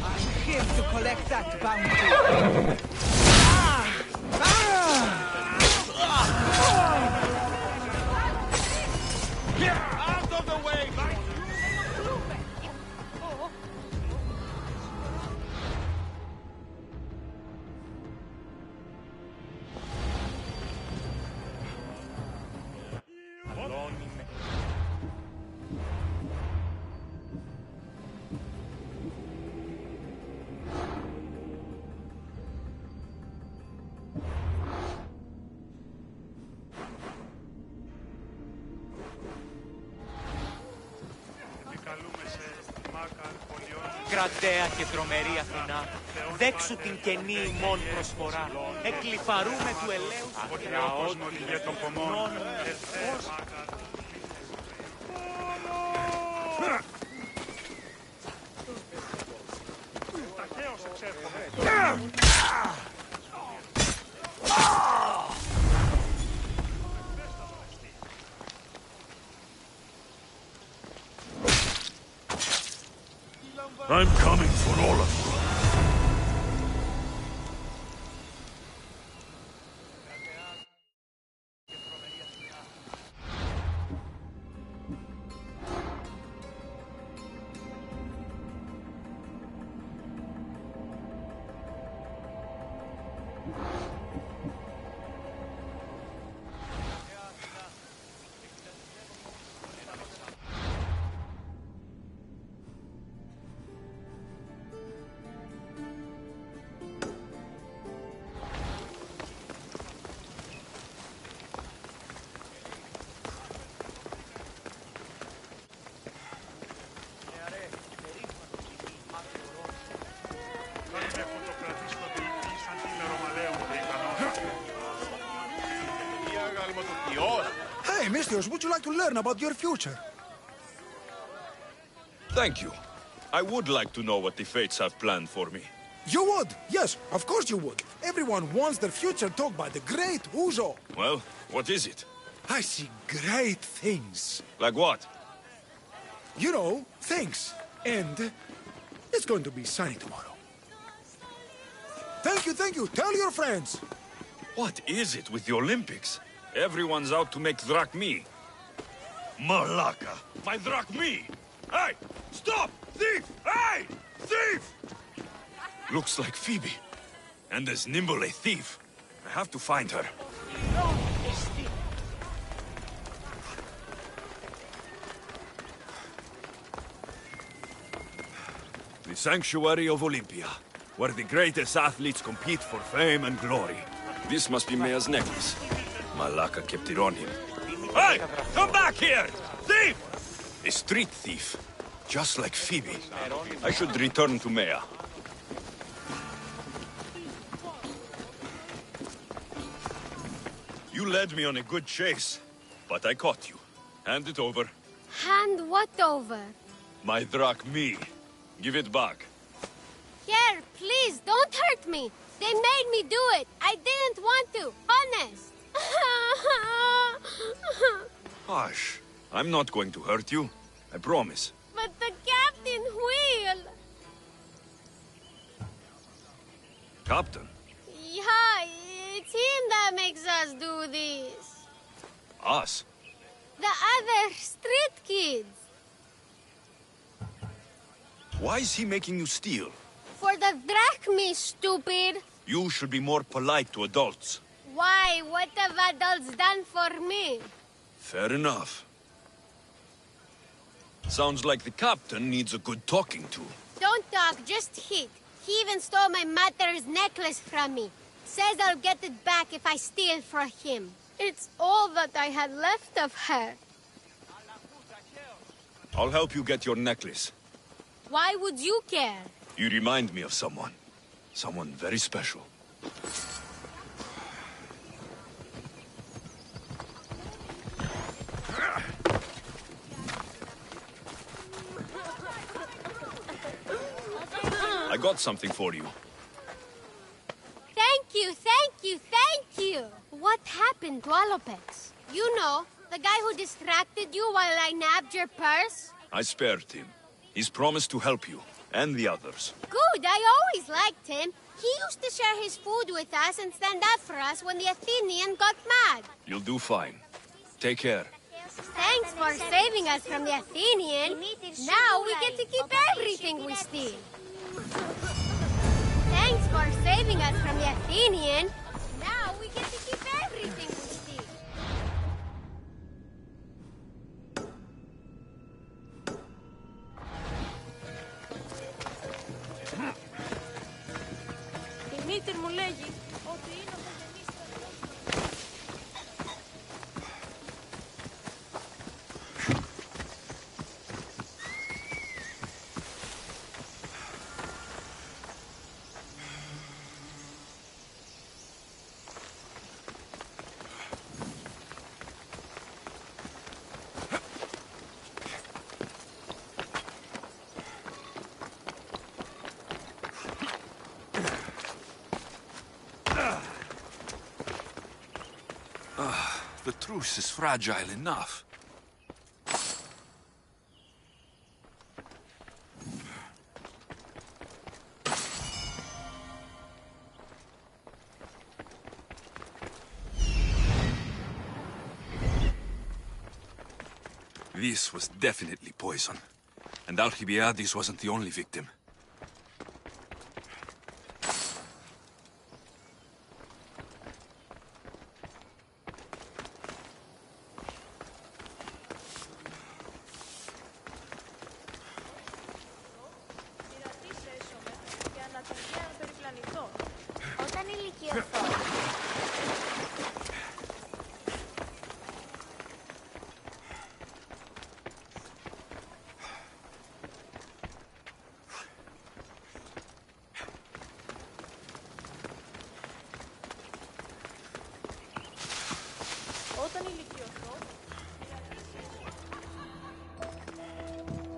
I'm here to collect that bounty. Out of the way! Κρατέα και τρομερή Αθηνά, δέξου την κενή ημών προσφορά. Εκλιφαρούμε του ελέους αγραότην των I'm coming for all of you. Hey, Alexios, would you like to learn about your future? Thank you. I would like to know what the fates have planned for me. You would? Yes, of course you would. Everyone wants their future told by the great Uzo. Well, what is it? I see great things. Like what? You know, things. And it's going to be sunny tomorrow. Thank you, thank you. Tell your friends. What is it with the Olympics? Everyone's out to make drachmi. Malaka! My drachmi! Hey! Stop! Thief! Hey! Thief! Looks like Phoebe. And as nimble a thief. I have to find her. The Sanctuary of Olympia, where the greatest athletes compete for fame and glory. This must be Mea's necklace. Malaka kept it on him. Hey! Come back here! Thief! A street thief. Just like Phoebe. I should return to Mea. You led me on a good chase, but I caught you. Hand it over. Hand what over? My drachmi. Give it back. Here, please, don't hurt me. They made me do it. I didn't want to. Honest. Hush. I'm not going to hurt you. I promise. But the captain will. Captain? Yeah, it's him that makes us do this. Us? The other street kids. Why is he making you steal? For the drachmi, stupid. You should be more polite to adults. Why? What have adults done for me? Fair enough. Sounds like the captain needs a good talking to. Don't talk, just hit. He even stole my mother's necklace from me. Says I'll get it back if I steal from him. It's all that I had left of her. I'll help you get your necklace. Why would you care? You remind me of someone. Someone very special. I got something for you. Thank you, thank you, thank you! What happened to Alopex? You know, the guy who distracted you while I nabbed your purse? I spared him. He's promised to help you, and the others. Good, I always liked him. He used to share his food with us and stand up for us when the Athenian got mad. You'll do fine. Take care. Thanks for saving us from the Athenian. Now we get to keep everything we steal. Thanks for saving us from the Athenian. Now we get to keep everything we steal. Η μήτρη μου λέγει ότι είναι ο truce is fragile enough. This was definitely poison. And Alcibiades wasn't the only victim.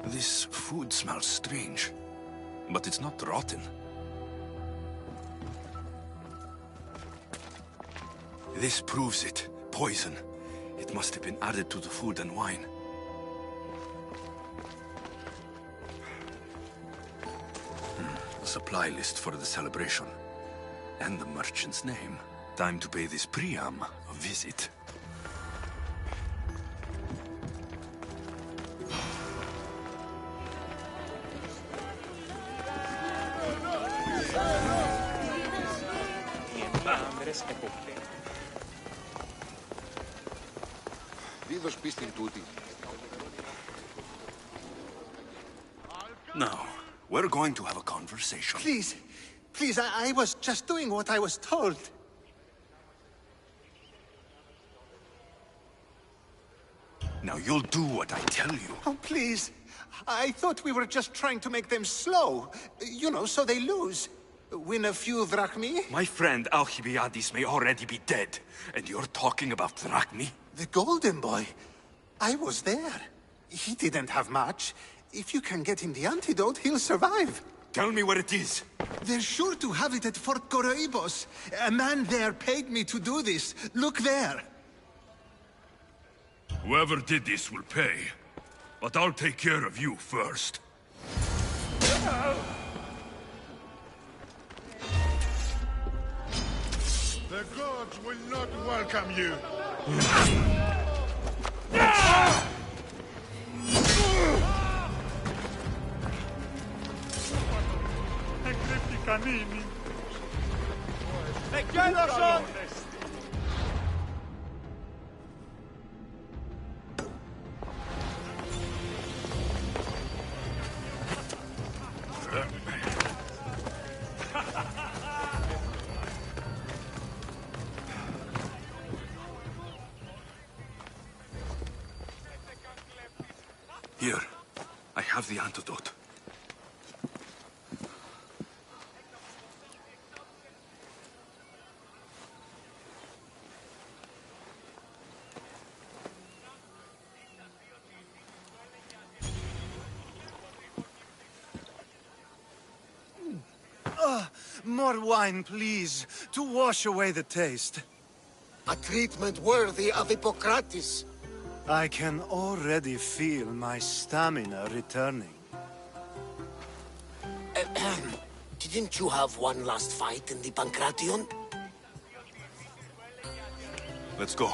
This food smells strange, but it's not rotten. This proves it. Poison. It must have been added to the food and wine. A supply list for the celebration. And the merchant's name. Time to pay this Priam a visit. Now, we're going to have a conversation. Please, please, I was just doing what I was told. Now you'll do what I tell you. Oh, please. I thought we were just trying to make them slow. You know, so they lose. Win a few drachmi? My friend Alcibiades may already be dead, and you're talking about drachmi? The golden boy. I was there. He didn't have much. If you can get him the antidote, he'll survive. Tell me where it is. They're sure to have it at Fort Coroibos. A man there paid me to do this. Look there. Whoever did this will pay. But I'll take care of you first. The gods will not welcome you. Here, I have the antidote. More wine, please, to wash away the taste. A treatment worthy of Hippocrates. I can already feel my stamina returning. Didn't you have one last fight in the Pancration? Let's go.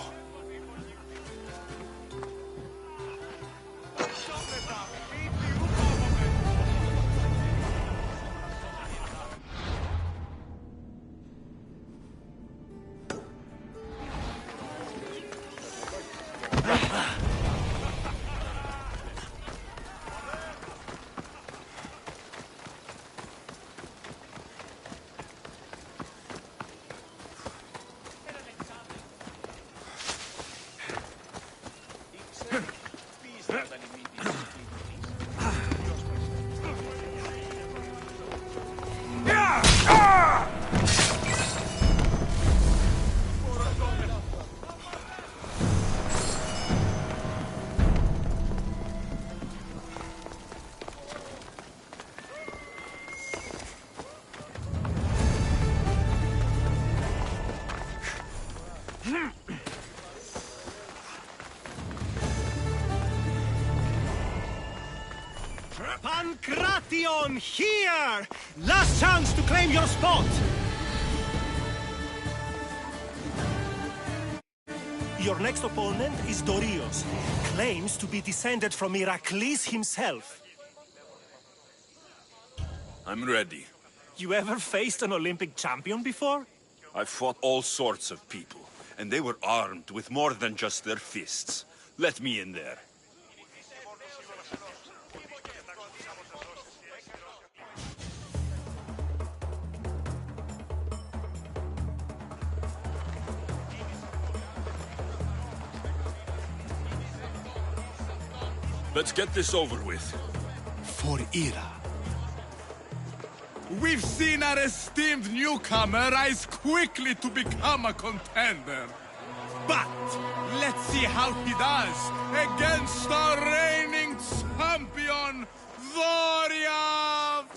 Pancration, here! Last chance to claim your spot! Your next opponent is Dorios. Claims to be descended from Heracles himself. I'm ready. You ever faced an Olympic champion before? I've fought all sorts of people, and they were armed with more than just their fists. Let me in there. Let's get this over with. For Ira. We've seen our esteemed newcomer rise quickly to become a contender. But let's see how he does against our reigning champion, Dorios!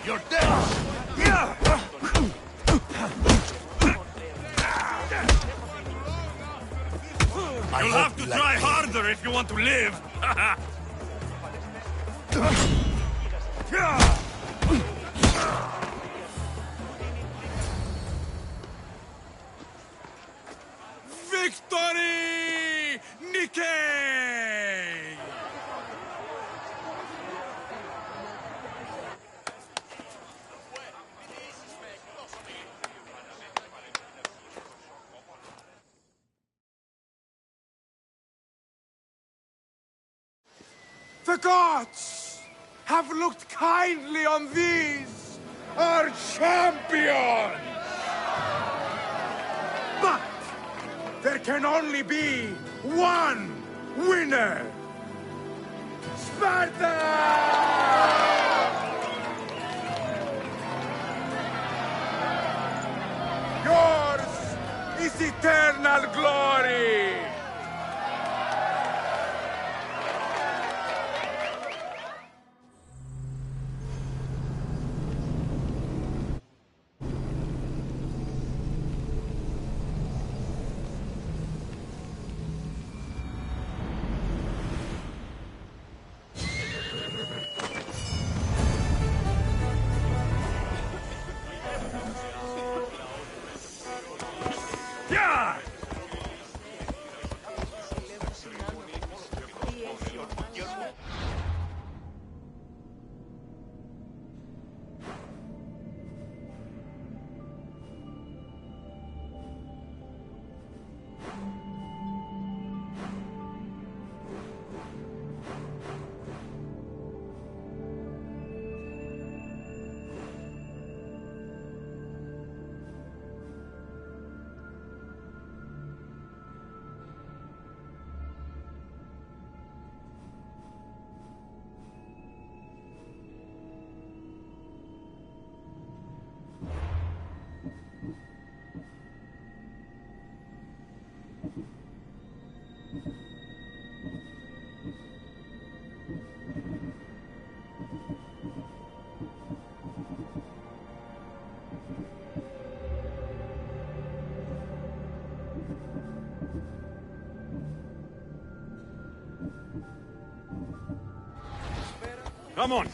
You're dead! You'll have to try harder if you want to live! Victory! Nikkei! The gods have looked kindly on these, our champions! But there can only be one winner! Sparta! Yours is eternal glory! Come on!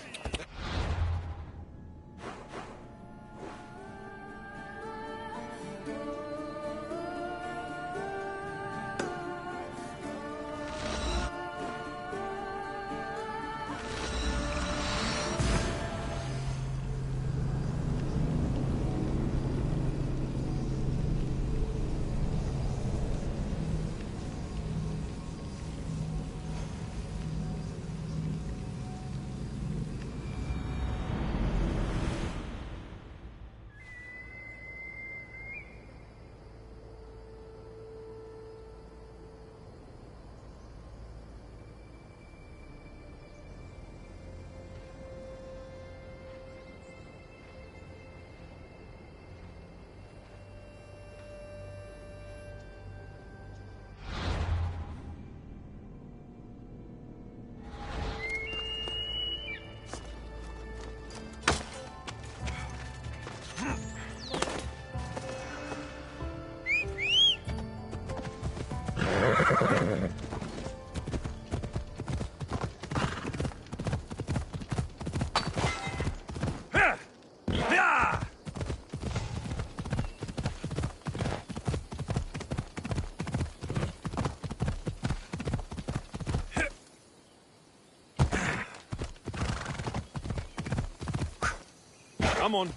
Come on.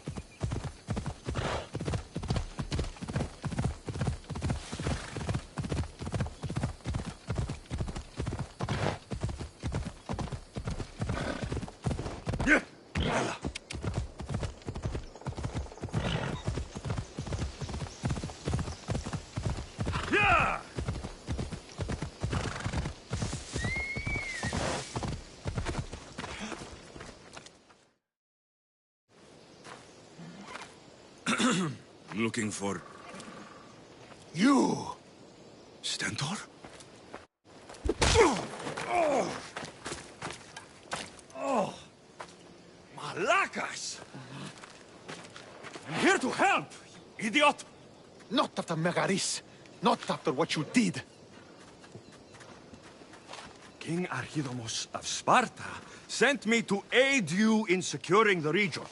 Looking for... You! Stentor? Oh! Malakas! I'm here to help, idiot! Not after Megaris. Not after what you did. King Archidomos of Sparta sent me to aid you in securing the region.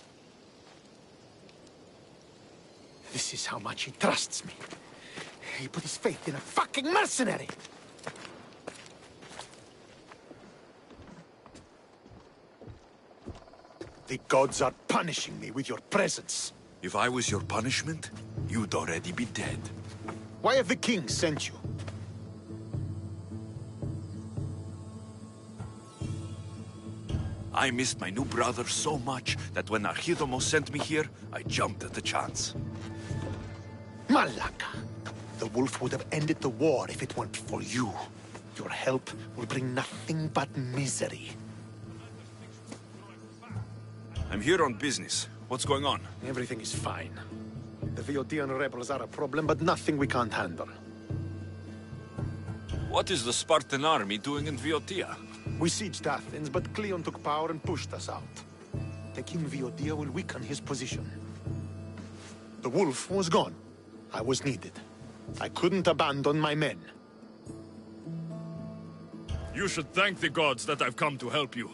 This is how much he trusts me. He put his faith in a fucking mercenary! The gods are punishing me with your presence. If I was your punishment, you'd already be dead. Why have the king sent you? I missed my new brother so much that when Archidomos sent me here, I jumped at the chance. Malaka! The wolf would have ended the war if it weren't for you. Your help will bring nothing but misery. I'm here on business. What's going on? Everything is fine. The Viodian rebels are a problem, but nothing we can't handle. What is the Spartan army doing in Viotia? We sieged Athens, but Cleon took power and pushed us out. Taking Viotia will weaken his position. The wolf was gone. I was needed. I couldn't abandon my men. You should thank the gods that I've come to help you.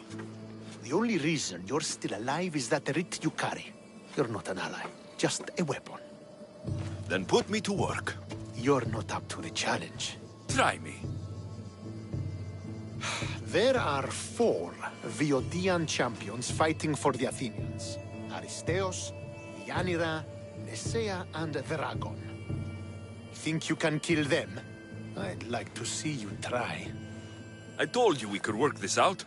The only reason you're still alive is that writ you carry. You're not an ally, just a weapon. Then put me to work. You're not up to the challenge. Try me. There are 4 Viodian champions fighting for the Athenians. Aristeos, Yanira, Nesea, and Veragon. Think you can kill them? I'd like to see you try. I told you we could work this out.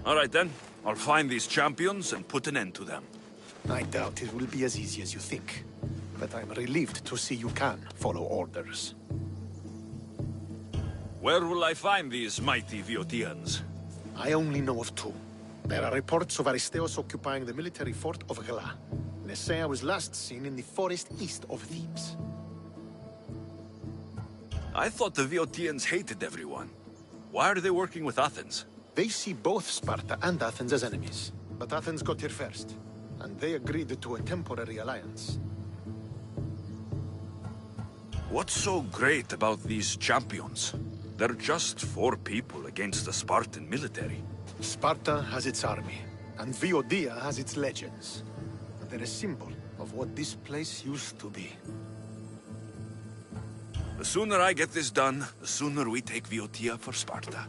All right then. I'll find these champions and put an end to them. I doubt it will be as easy as you think. But I'm relieved to see you can follow orders. Where will I find these mighty Viotians? I only know of 2. There are reports of Aristeos occupying the military fort of Gela. Nesea was last seen in the forest east of Thebes. I thought the Viotians hated everyone. Why are they working with Athens? They see both Sparta and Athens as enemies. But Athens got here first, and they agreed to a temporary alliance. What's so great about these champions? They're just 4 people against the Spartan military. Sparta has its army, and Viotia has its legends. They're a symbol of what this place used to be. The sooner I get this done, the sooner we take Viotia for Sparta.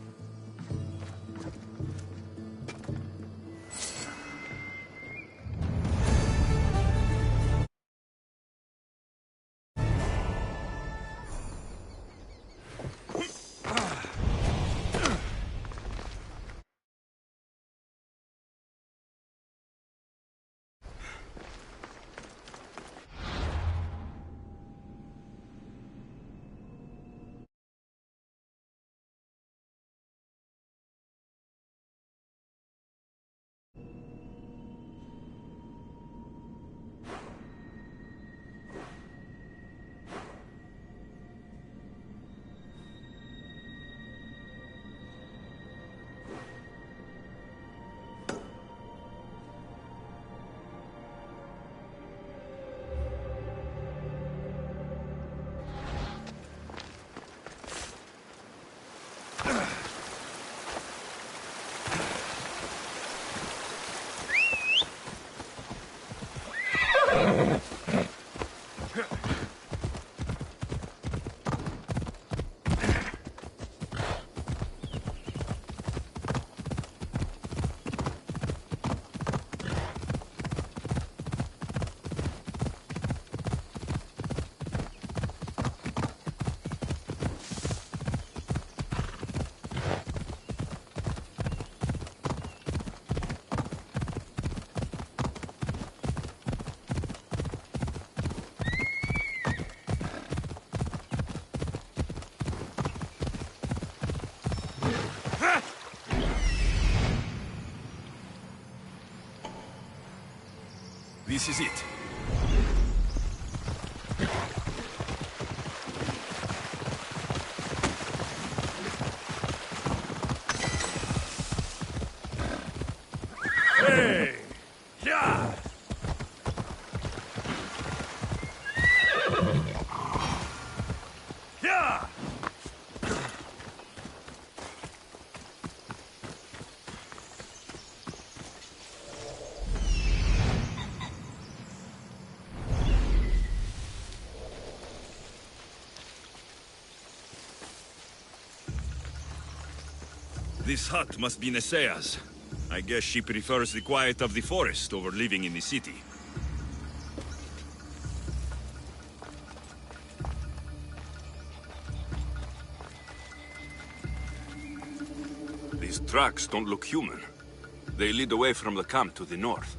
This is it. Hey! Yeah! Yeah! This hut must be Nesea's. I guess she prefers the quiet of the forest over living in the city. These tracks don't look human. They lead away from the camp to the north.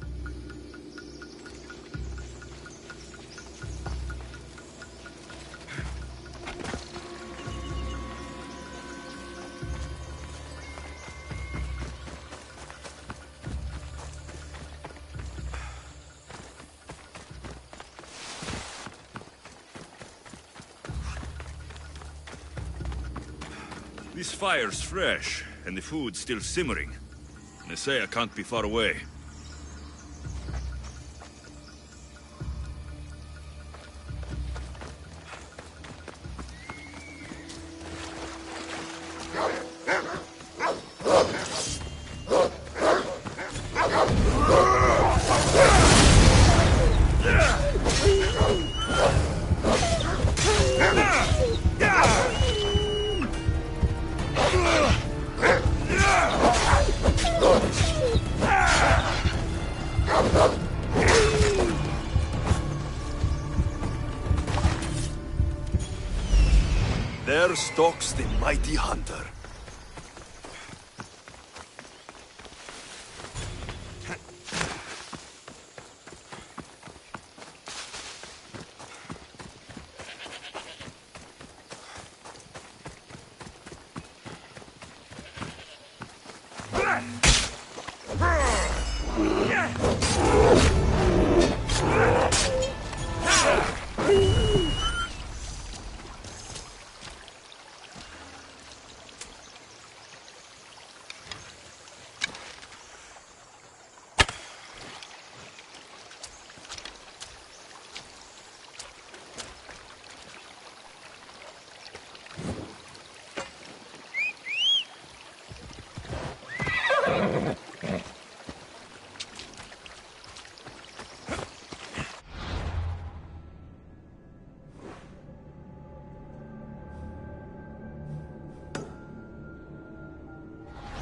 This fire's fresh, and the food's still simmering. Nesea can't be far away. There stalks the mighty hunter.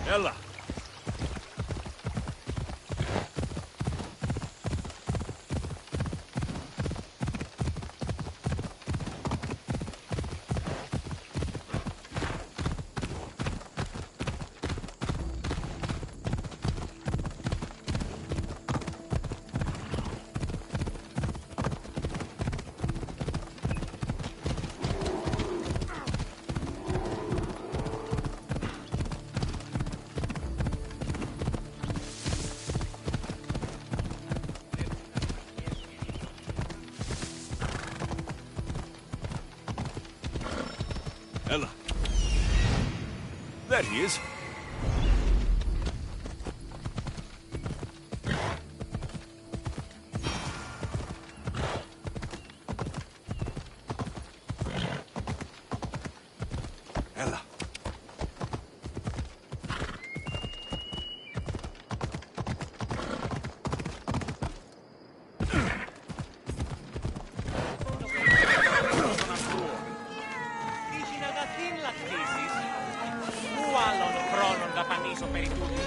Ella! Ella. There he is. Ella. Πού άλλον χρόνων δαπανίσω περί τούτου.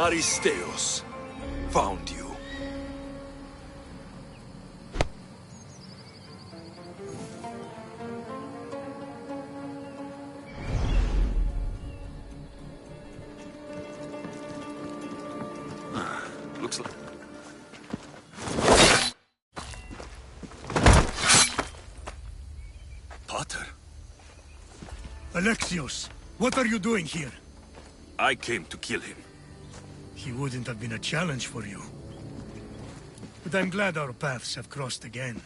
Aristeos found you. Looks like... Potter? Alexios, what are you doing here? I came to kill him. He wouldn't have been a challenge for you. But I'm glad our paths have crossed again.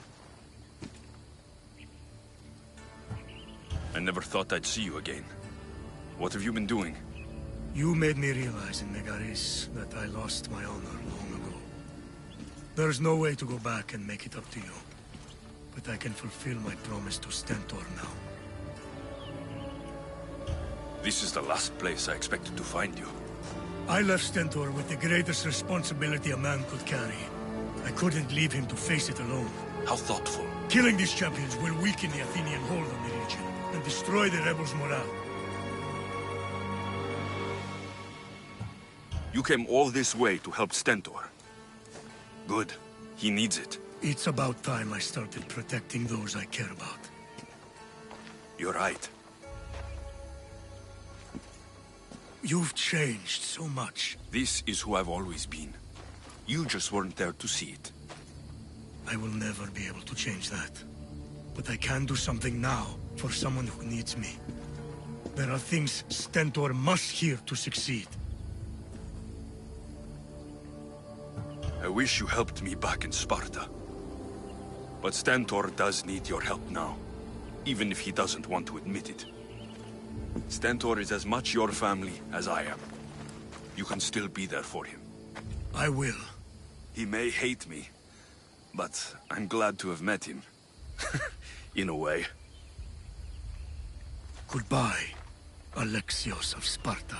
I never thought I'd see you again. What have you been doing? You made me realize in Megaris that I lost my honor long ago. There's no way to go back and make it up to you. But I can fulfill my promise to Stentor now. This is the last place I expected to find you. I left Stentor with the greatest responsibility a man could carry. I couldn't leave him to face it alone. How thoughtful. Killing these champions will weaken the Athenian hold on the region and destroy the rebels' morale. You came all this way to help Stentor. Good. He needs it. It's about time I started protecting those I care about. You're right. You've changed so much. This is who I've always been. You just weren't there to see it. I will never be able to change that. But I can do something now for someone who needs me. There are things Stentor must hear to succeed. I wish you helped me back in Sparta. But Stentor does need your help now, even if he doesn't want to admit it. Stentor is as much your family as I am. You can still be there for him. I will. He may hate me, but I'm glad to have met him. In a way. Goodbye, Alexios of Sparta.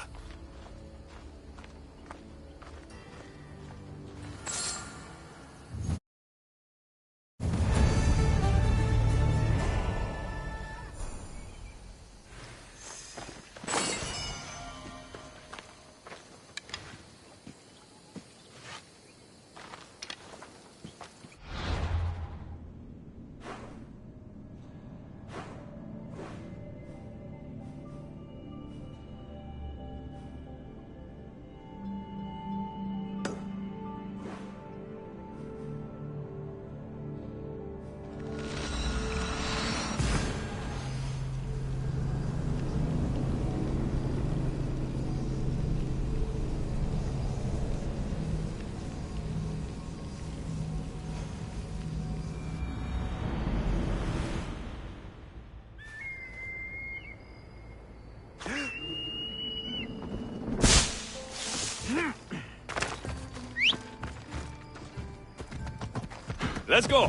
Let's go!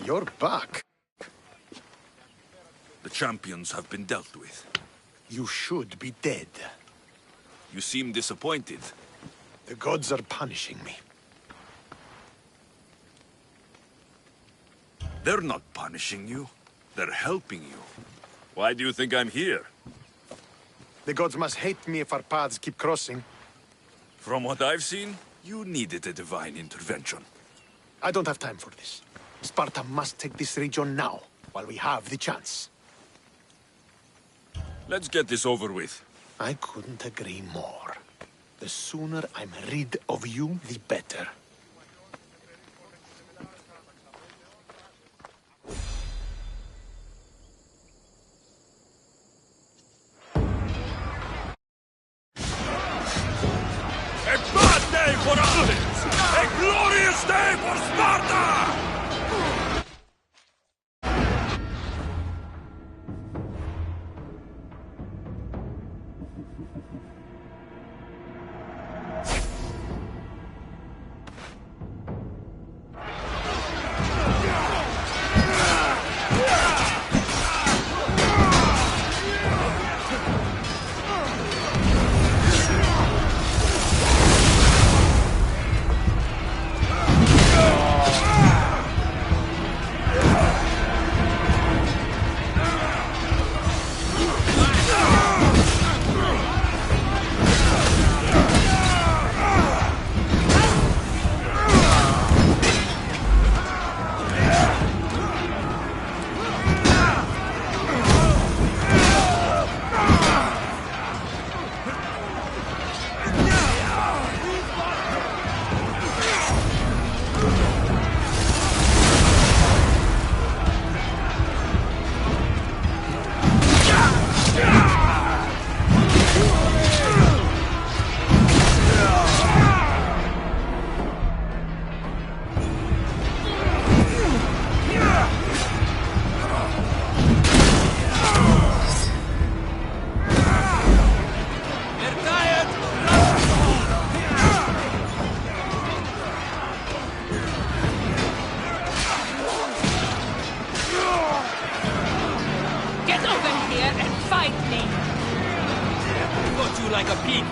You're back. The champions have been dealt with. You should be dead. You seem disappointed. The gods are punishing me. They're not punishing you. They're helping you. Why do you think I'm here? The gods must hate me if our paths keep crossing. From what I've seen, you needed a divine intervention. I don't have time for this. Sparta must take this region now, while we have the chance. Let's get this over with. I couldn't agree more. The sooner I'm rid of you, the better. A bad day for Athens! A glorious day for Sparta! Like a pig.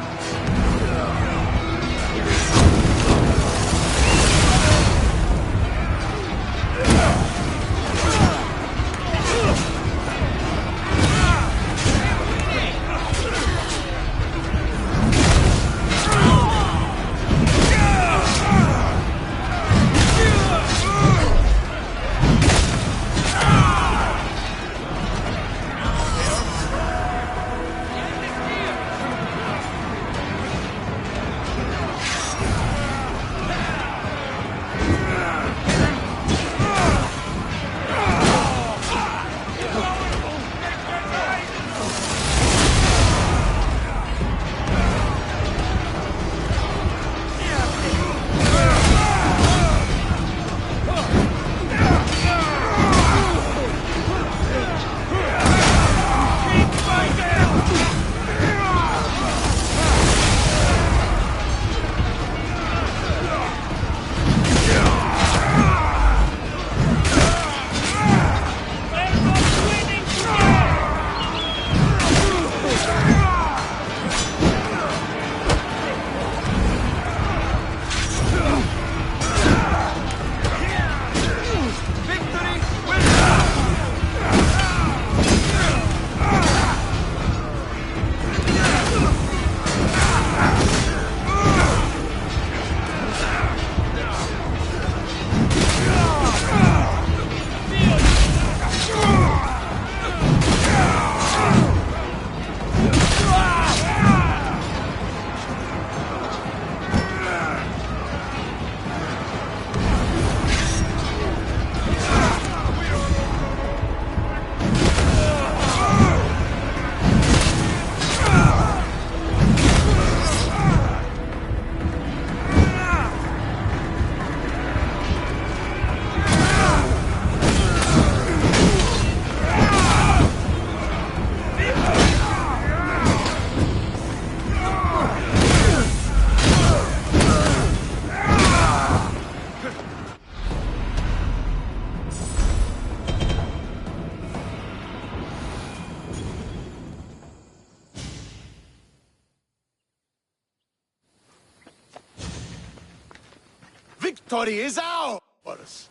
victory is ours!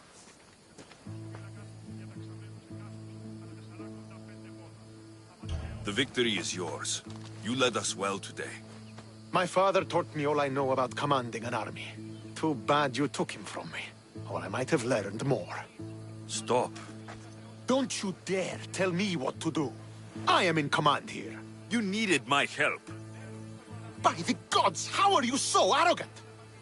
The victory is yours. You led us well today. My father taught me all I know about commanding an army. Too bad you took him from me, or I might have learned more. Stop. Don't you dare tell me what to do. I am in command here. You needed my help. By the gods, how are you so arrogant?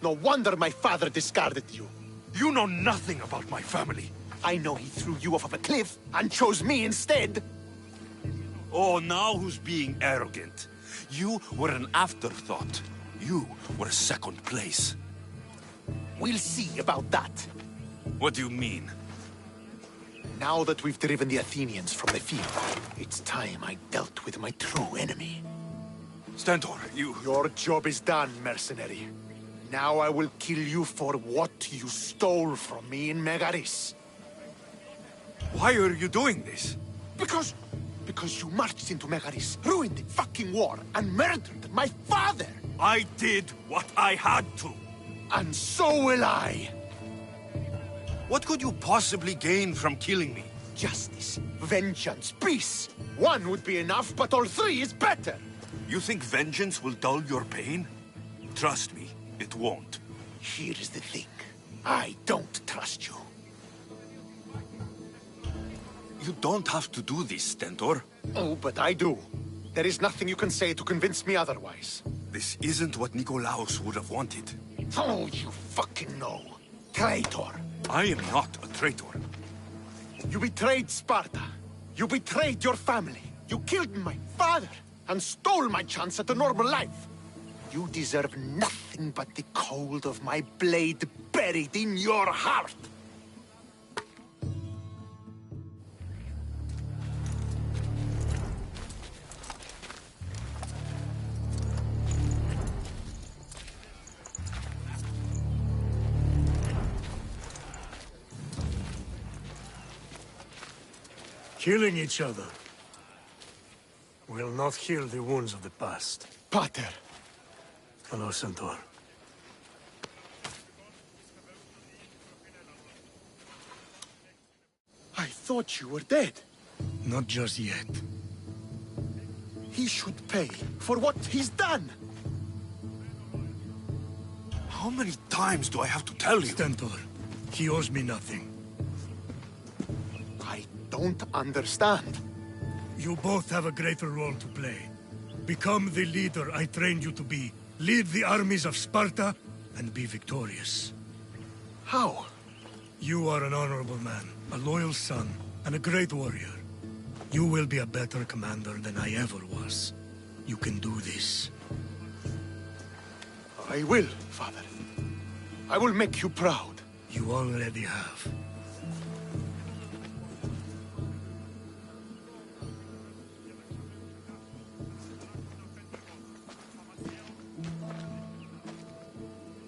No wonder my father discarded you. You know nothing about my family. I know he threw you off of a cliff and chose me instead. Oh, now who's being arrogant? You were an afterthought. You were a second place. We'll see about that. What do you mean? Now that we've driven the Athenians from the field, it's time I dealt with my true enemy. Stentor, you... Your job is done, mercenary. Now I will kill you for what you stole from me in Megaris. Why are you doing this? Because you marched into Megaris, ruined the fucking war, and murdered my father! I did what I had to. And so will I! What could you possibly gain from killing me? Justice, vengeance, peace. One would be enough, but all three is better! You think vengeance will dull your pain? Trust me, it won't. Here is the thing. I don't trust you. You don't have to do this, Stentor. Oh, but I do. There is nothing you can say to convince me otherwise. This isn't what Nikolaos would have wanted. Oh, you fucking know. Traitor. I am not a traitor. You betrayed Sparta. You betrayed your family. You killed my father and stole my chance at a normal life. You deserve nothing but the cold of my blade buried in your heart. Killing each other will not heal the wounds of the past. Pater. Hello, Centaur. I thought you were dead. Not just yet. He should pay for what he's done. How many times do I have to tell you? Stentor, he owes me nothing. I don't understand. You both have a greater role to play. Become the leader I trained you to be. Lead the armies of Sparta and be victorious. How? You are an honorable man, a loyal son, and a great warrior. You will be a better commander than I ever was. You can do this. I will, Father. I will make you proud. You already have.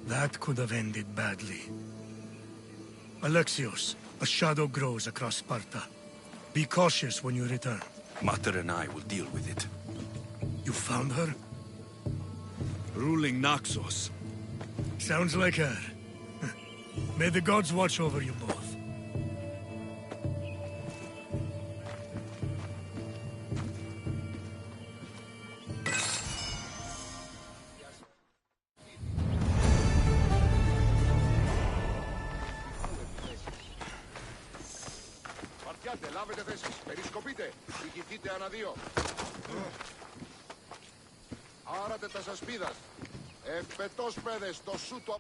That could have ended badly. Alexios, a shadow grows across Sparta. Be cautious when you return. Mater and I will deal with it. You found her? Ruling Naxos. Sounds like her. May the gods watch over you both. Λάβετε θέσεις. Περισκοπείτε. Ηγηθείτε ανά δύο. Άρατε τα σασπίδας. Ευπετός παιδες, το σου το...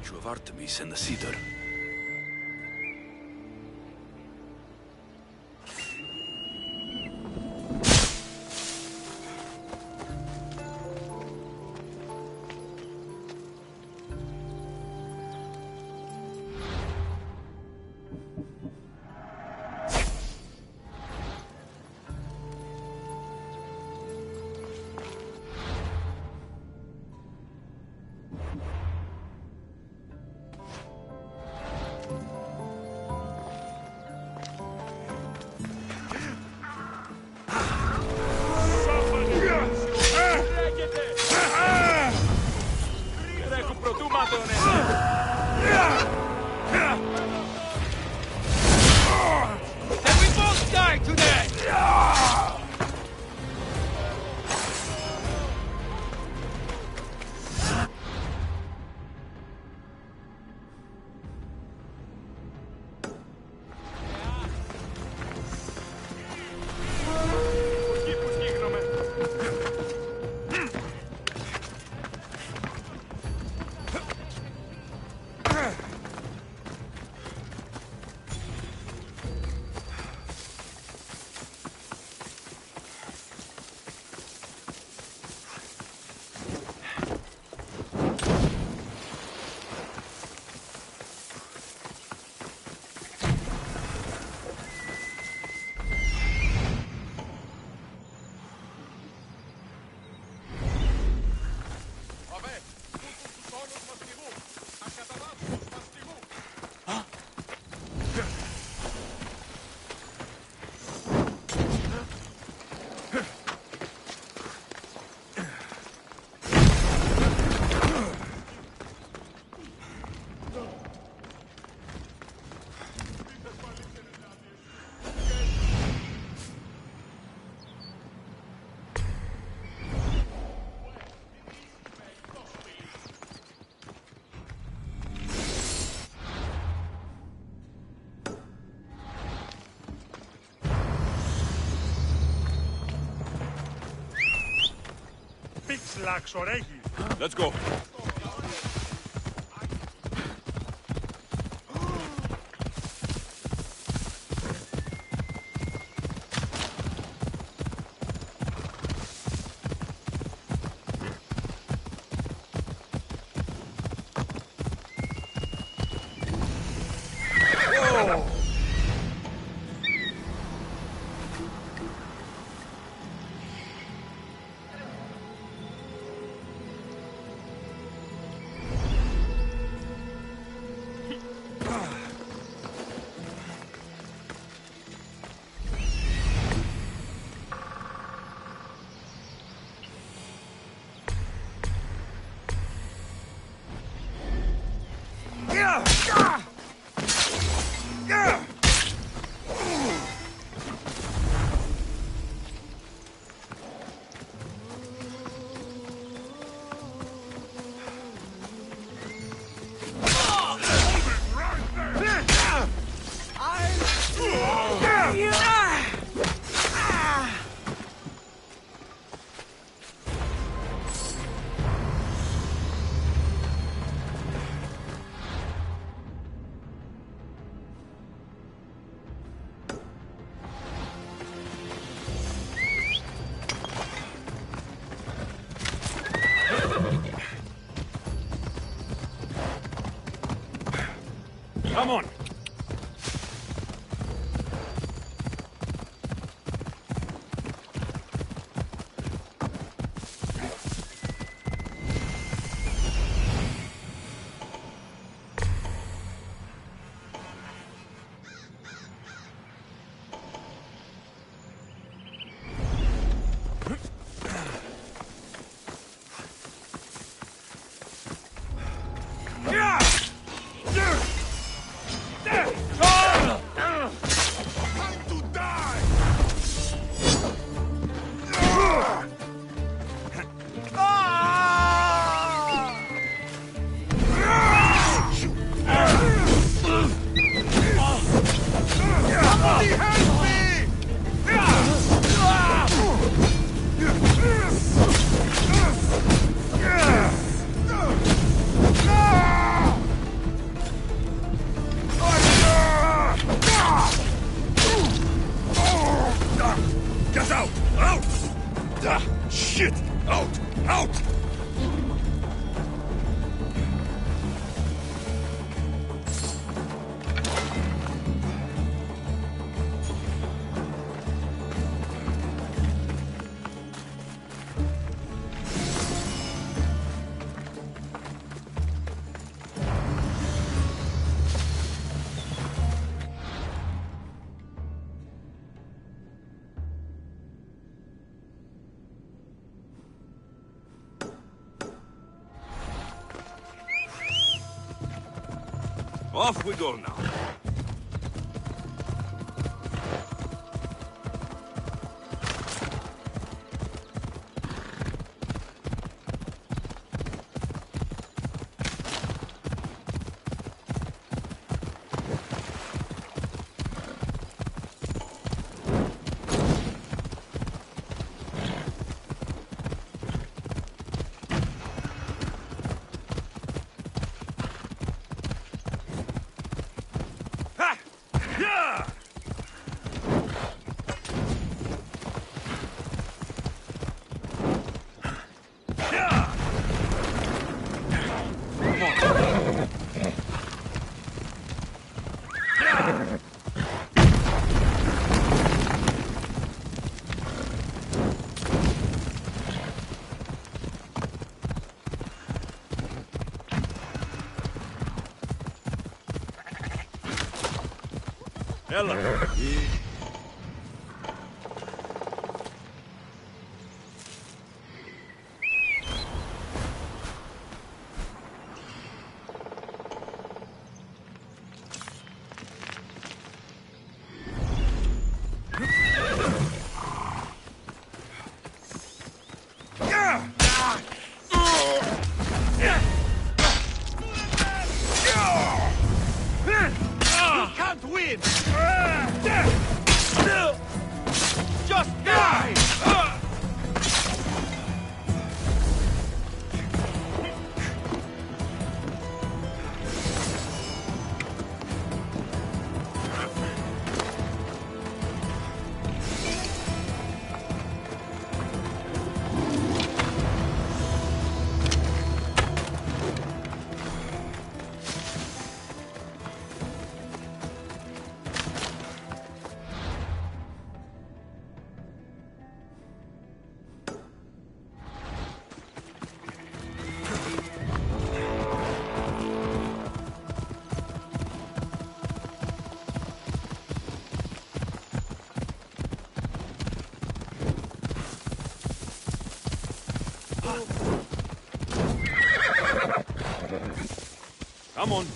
statue of Artemis and the cedar. Let's go. Off we go now. Ella. Come on.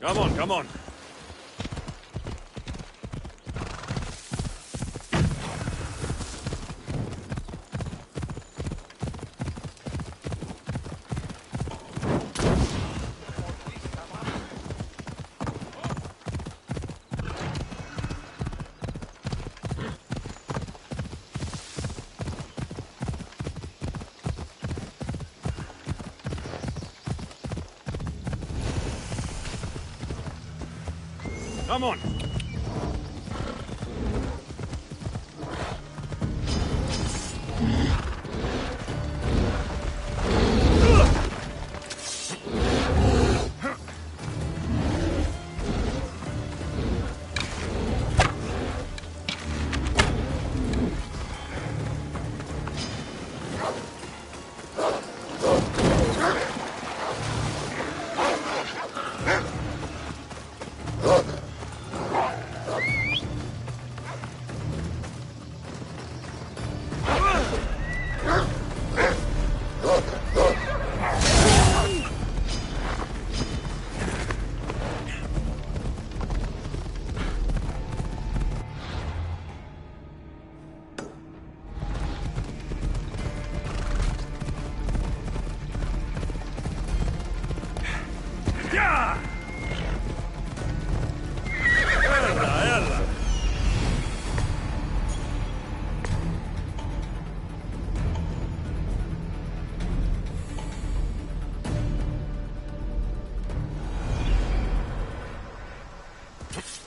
Come on, come on. Come on.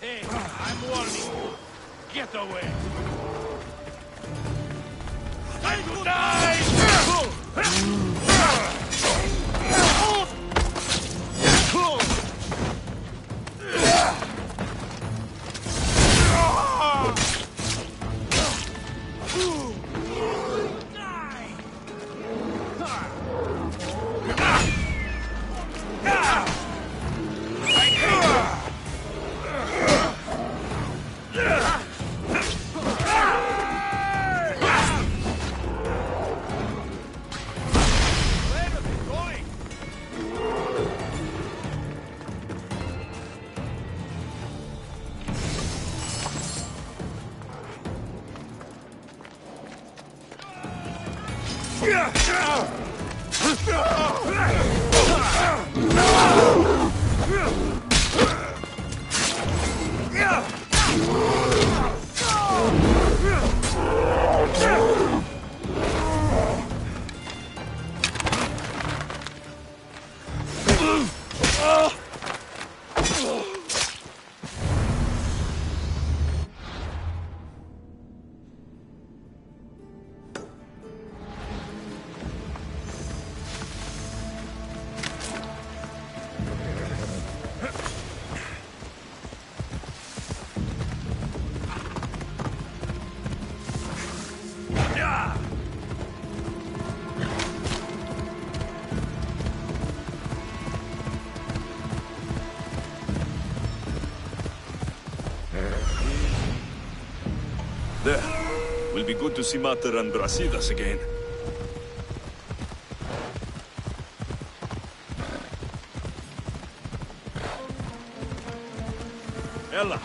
Hey, I'm warning you. Get away. Time to die! There. Will be good to see Mater and Brasidas again. Ella.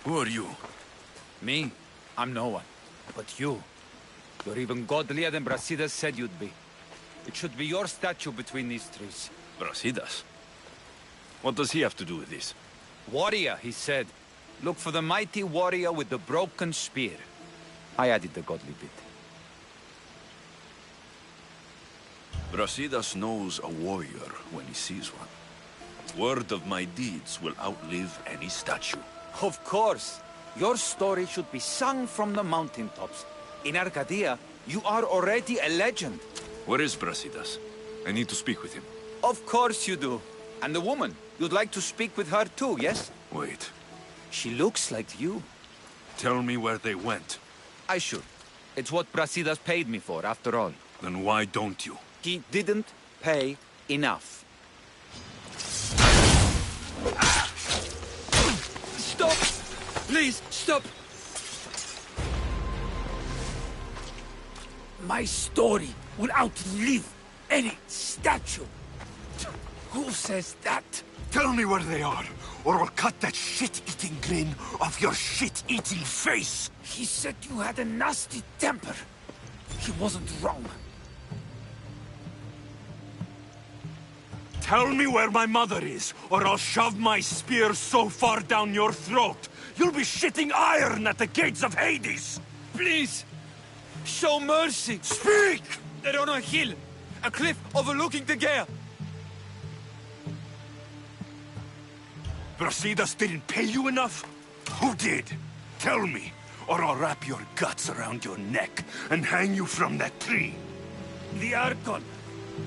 Who are you? Me? I'm no one. But you. You're even godlier than Brasidas said you'd be. It should be your statue between these trees. Brasidas? What does he have to do with this? Warrior, he said. Look for the mighty warrior with the broken spear. I added the godly bit. Brasidas knows a warrior when he sees one. Word of my deeds will outlive any statue. Of course. Your story should be sung from the mountaintops. In Arcadia, you are already a legend. Where is Brasidas? I need to speak with him. Of course you do. And the woman, you'd like to speak with her too, yes? Wait. She looks like you. Tell me where they went. I should. It's what Brasidas paid me for, after all. Then why don't you? He didn't pay enough. Stop! Please, stop! My story will outlive any statue. Who says that? Tell me where they are, or I'll cut that shit-eating grin off your shit-eating face! He said you had a nasty temper. He wasn't wrong. Tell me where my mother is, or I'll shove my spear so far down your throat, you'll be shitting iron at the gates of Hades! Please! Show mercy! Speak! They're on a hill! A cliff overlooking the Gaea! Brasidas didn't pay you enough? Who did? Tell me, or I'll wrap your guts around your neck and hang you from that tree. The Archon!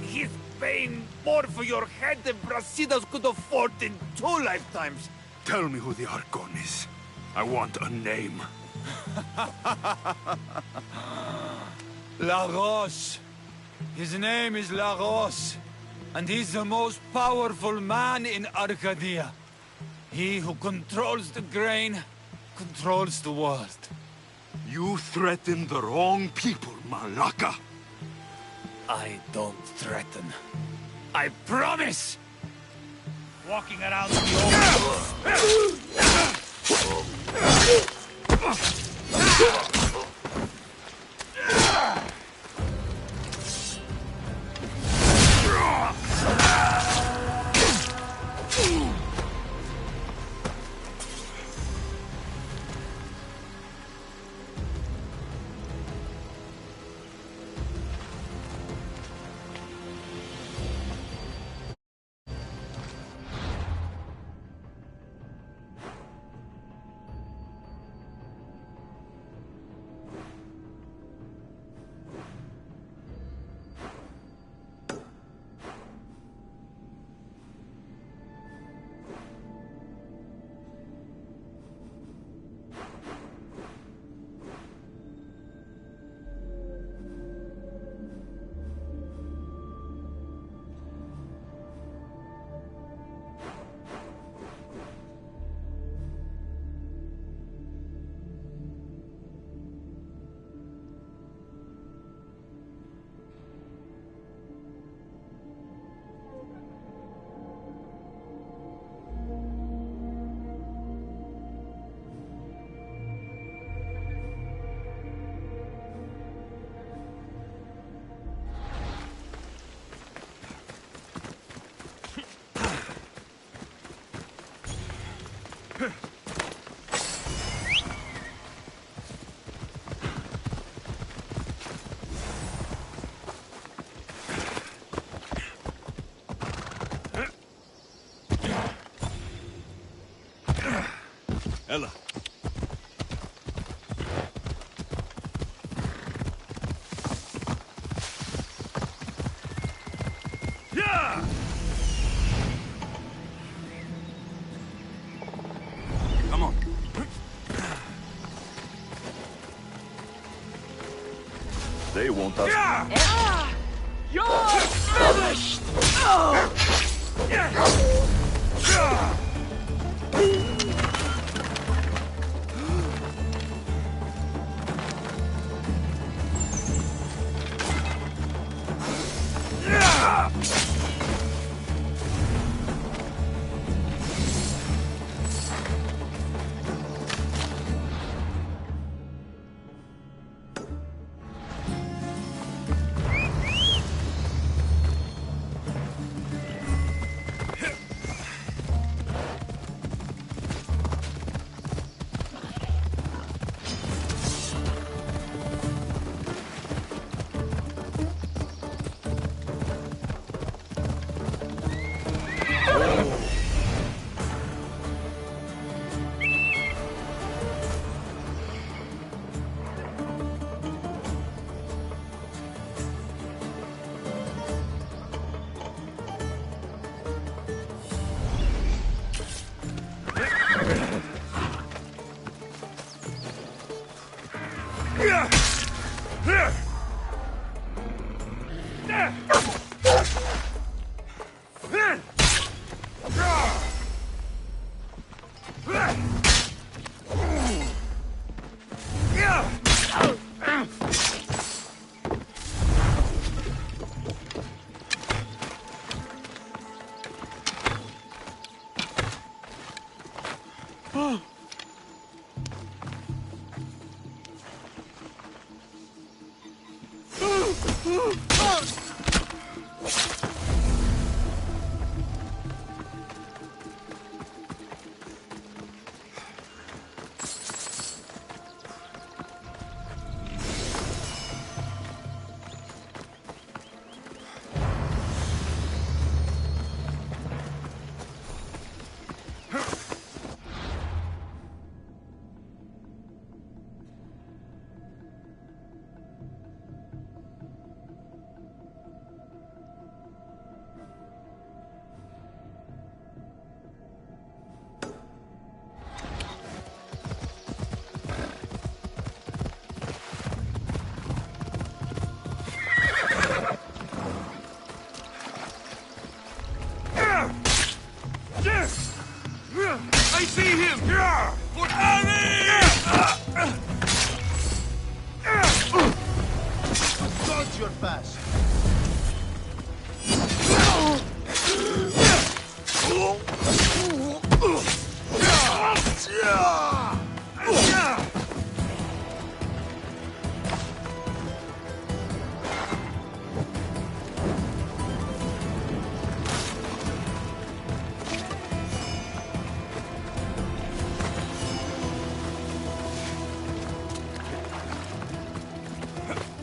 He's paying more for your head than Brasidas could afford in 2 lifetimes! Tell me who the Archon is. I want a name. Lagos. His name is Lagos. And he's the most powerful man in Arcadia. He who controls the grain, controls the world. You threaten the wrong people, Malaka. I don't threaten. I promise! Walking around Ella. Yeah! Come on. They won't us. Yeah! You're finished! I see him! For Dodge your pass.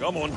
Come on.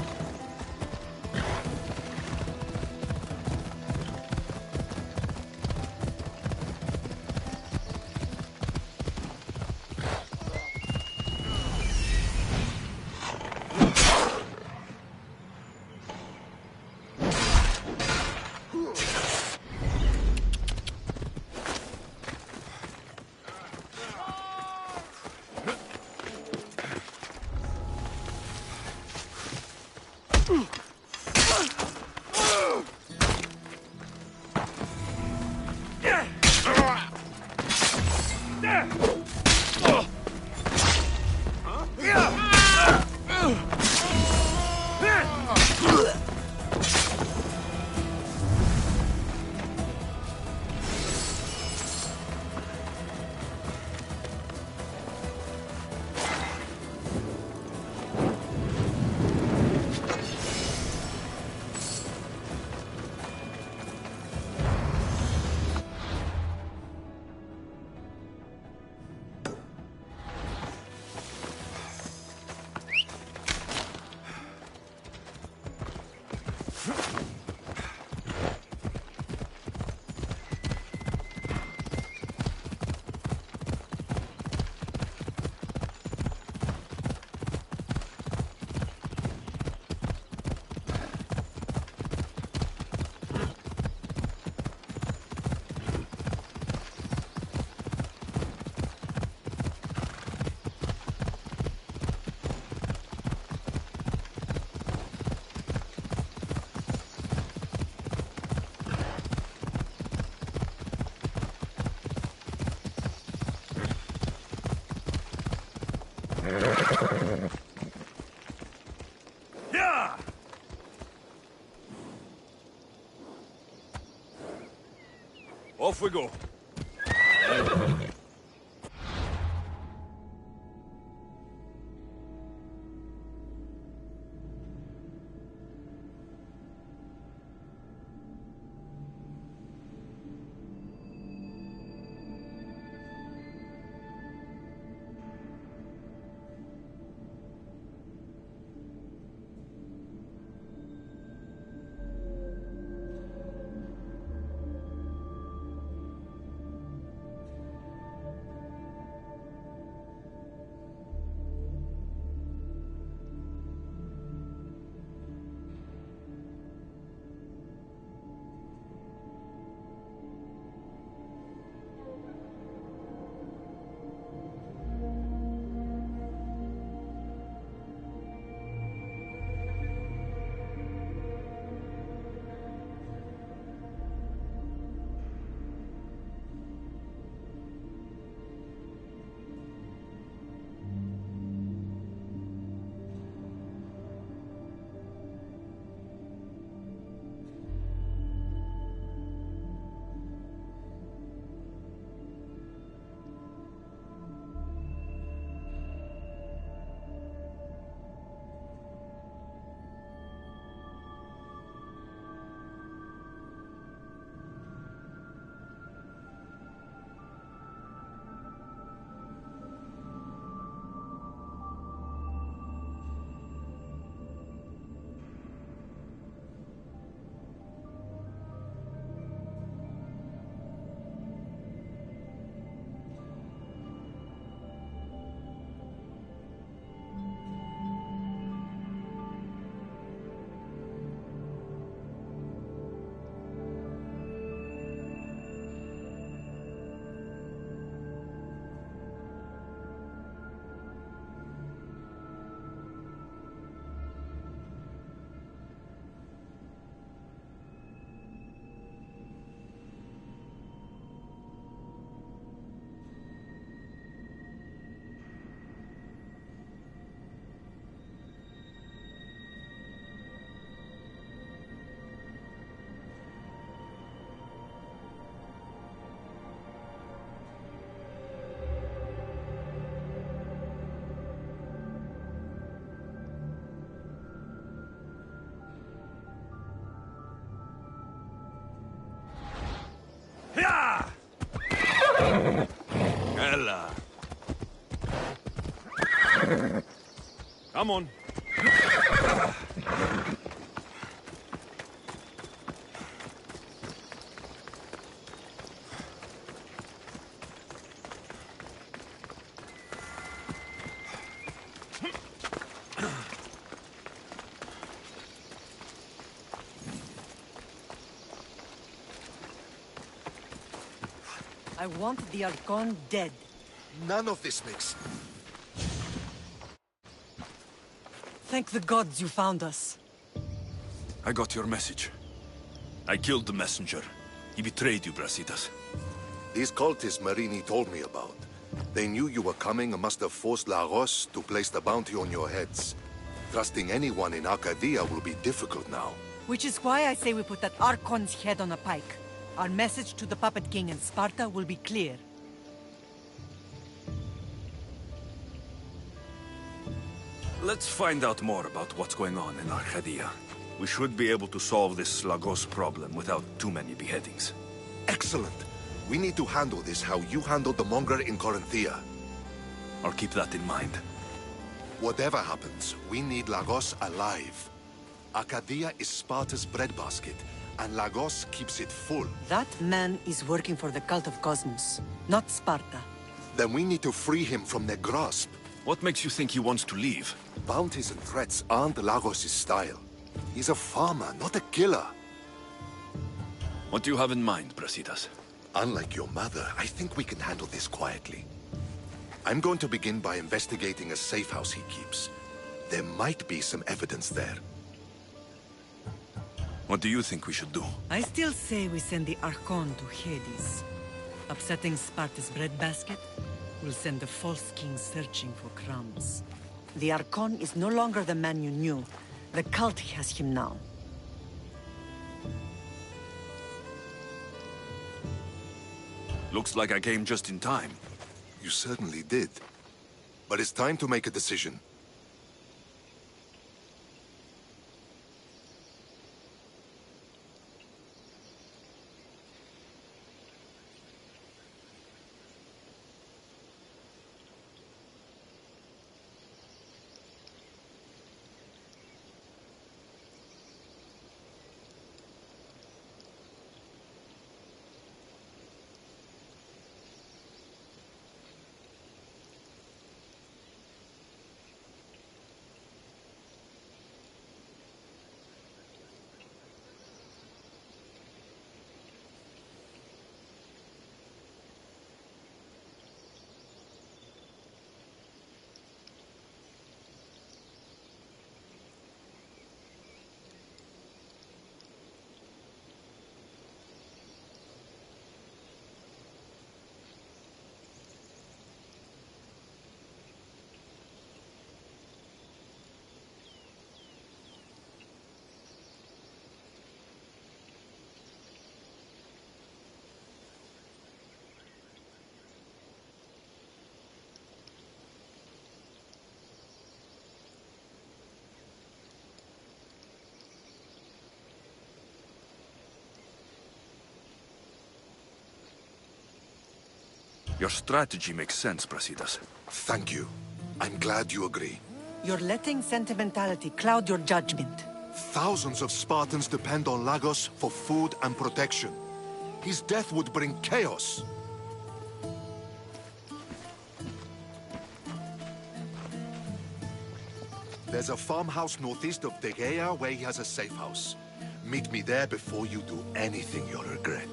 Yeah! Off we go. Ella. Come on. I want the Archon dead. None of this makes... Thank the gods you found us. I got your message. I killed the messenger. He betrayed you, Brasidas. These cultists Marini told me about. They knew you were coming and must have forced Lagos to place the bounty on your heads. Trusting anyone in Arcadia will be difficult now. Which is why I say we put that Archon's head on a pike. Our message to the Puppet King in Sparta will be clear. Let's find out more about what's going on in Arcadia. We should be able to solve this Lagos problem without too many beheadings. Excellent. We need to handle this how you handled the monger in Corinthia. I'll keep that in mind. Whatever happens, we need Lagos alive. Arcadia is Sparta's breadbasket, and Lagos keeps it full. That man is working for the Cult of Kosmos, not Sparta. Then we need to free him from their grasp. What makes you think he wants to leave? Bounties and threats aren't Lagos' style. He's a farmer, not a killer. What do you have in mind, Brasidas? Unlike your mother, I think we can handle this quietly. I'm going to begin by investigating a safe house he keeps. There might be some evidence there. What do you think we should do? I still say we send the Archon to Hades. Upsetting Sparta's breadbasket? will send the false king searching for crumbs. The Archon is no longer the man you knew. The cult has him now. Looks like I came just in time. You certainly did. But it's time to make a decision. Your strategy makes sense, Brasidas. Thank you. I'm glad you agree. You're letting sentimentality cloud your judgment. Thousands of Spartans depend on Lagos for food and protection. His death would bring chaos. There's a farmhouse northeast of Tegea where he has a safe house. Meet me there before you do anything you'll regret.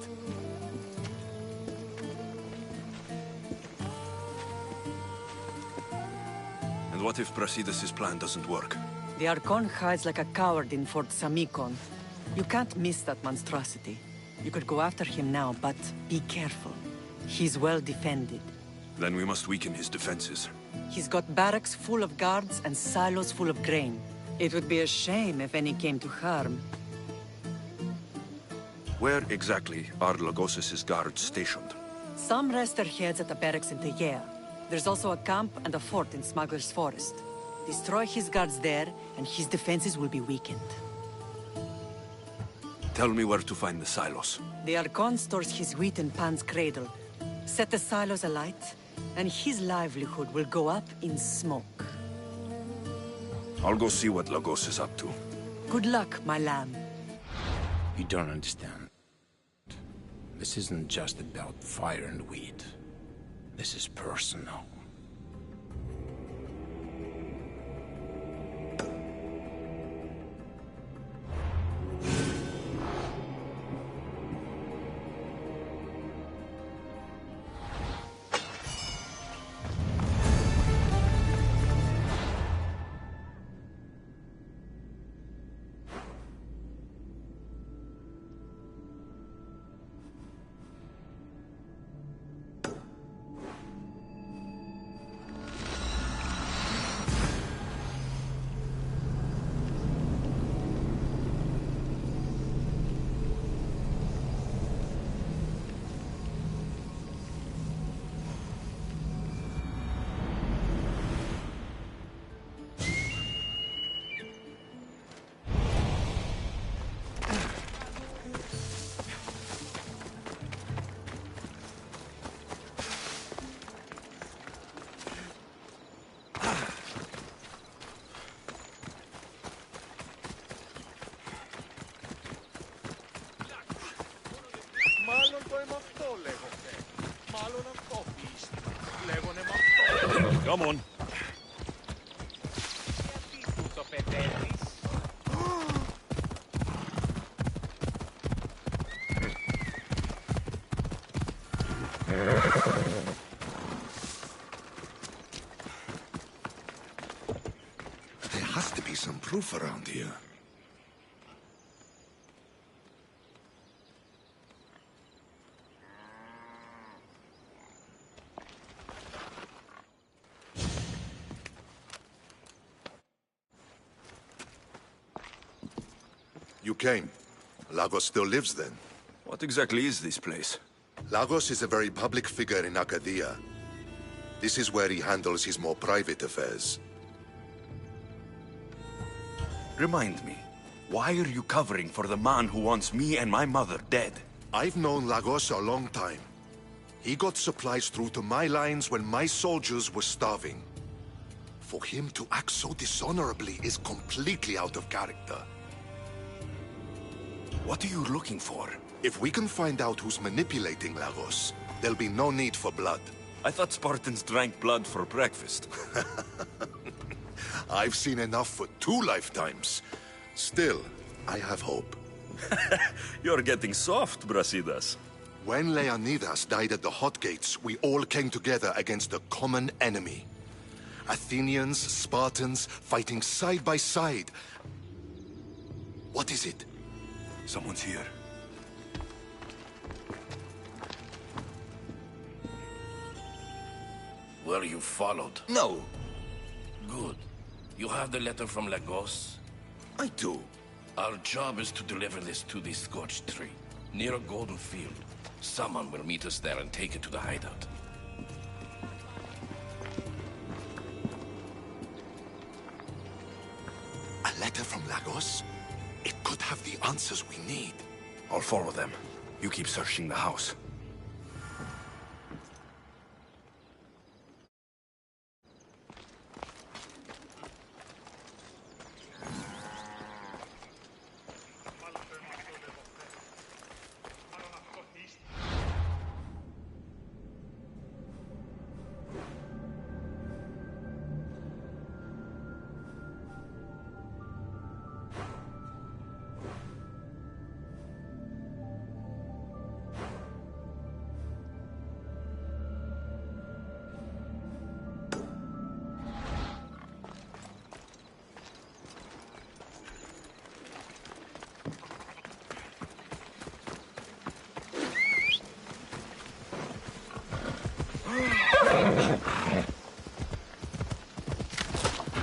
And what if Brasidas' plan doesn't work? The Archon hides like a coward in Fort Samikon. You can't miss that monstrosity. You could go after him now, but be careful. He's well defended. Then we must weaken his defenses. He's got barracks full of guards and silos full of grain. It would be a shame if any came to harm. Where exactly are Lagos' guards stationed? Some rest their heads at the barracks in Tegea. There's also a camp and a fort in Smuggler's Forest. Destroy his guards there, and his defenses will be weakened. Tell me where to find the silos. The Archon stores his wheat in Pan's cradle. Set the silos alight, and his livelihood will go up in smoke. I'll go see what Lagos is up to. Good luck, my lamb. You don't understand. This isn't just about fire and wheat. This is personal. Come on. There has to be some proof around here. You came. Lagos still lives then? What exactly is this place? Lagos is a very public figure in Arcadia. This is where he handles his more private affairs. Remind me, why are you covering for the man who wants me and my mother dead? I've known Lagos a long time. He got supplies through to my lines when my soldiers were starving. For him to act so dishonorably is completely out of character. What are you looking for? If we can find out who's manipulating Lagos, there'll be no need for blood. I thought Spartans drank blood for breakfast. I've seen enough for 2 lifetimes. Still, I have hope. You're getting soft, Brasidas. When Leonidas died at the Hot Gates, we all came together against a common enemy. Athenians, Spartans, fighting side by side. What is it? Someone's here. Were you followed? No. Good. You have the letter from Lagos? I do. Our job is to deliver this to the scorched tree, near a golden field. Someone will meet us there and take it to the hideout. A letter from Lagos? It could have the answers we need. I'll follow them. You keep searching the house.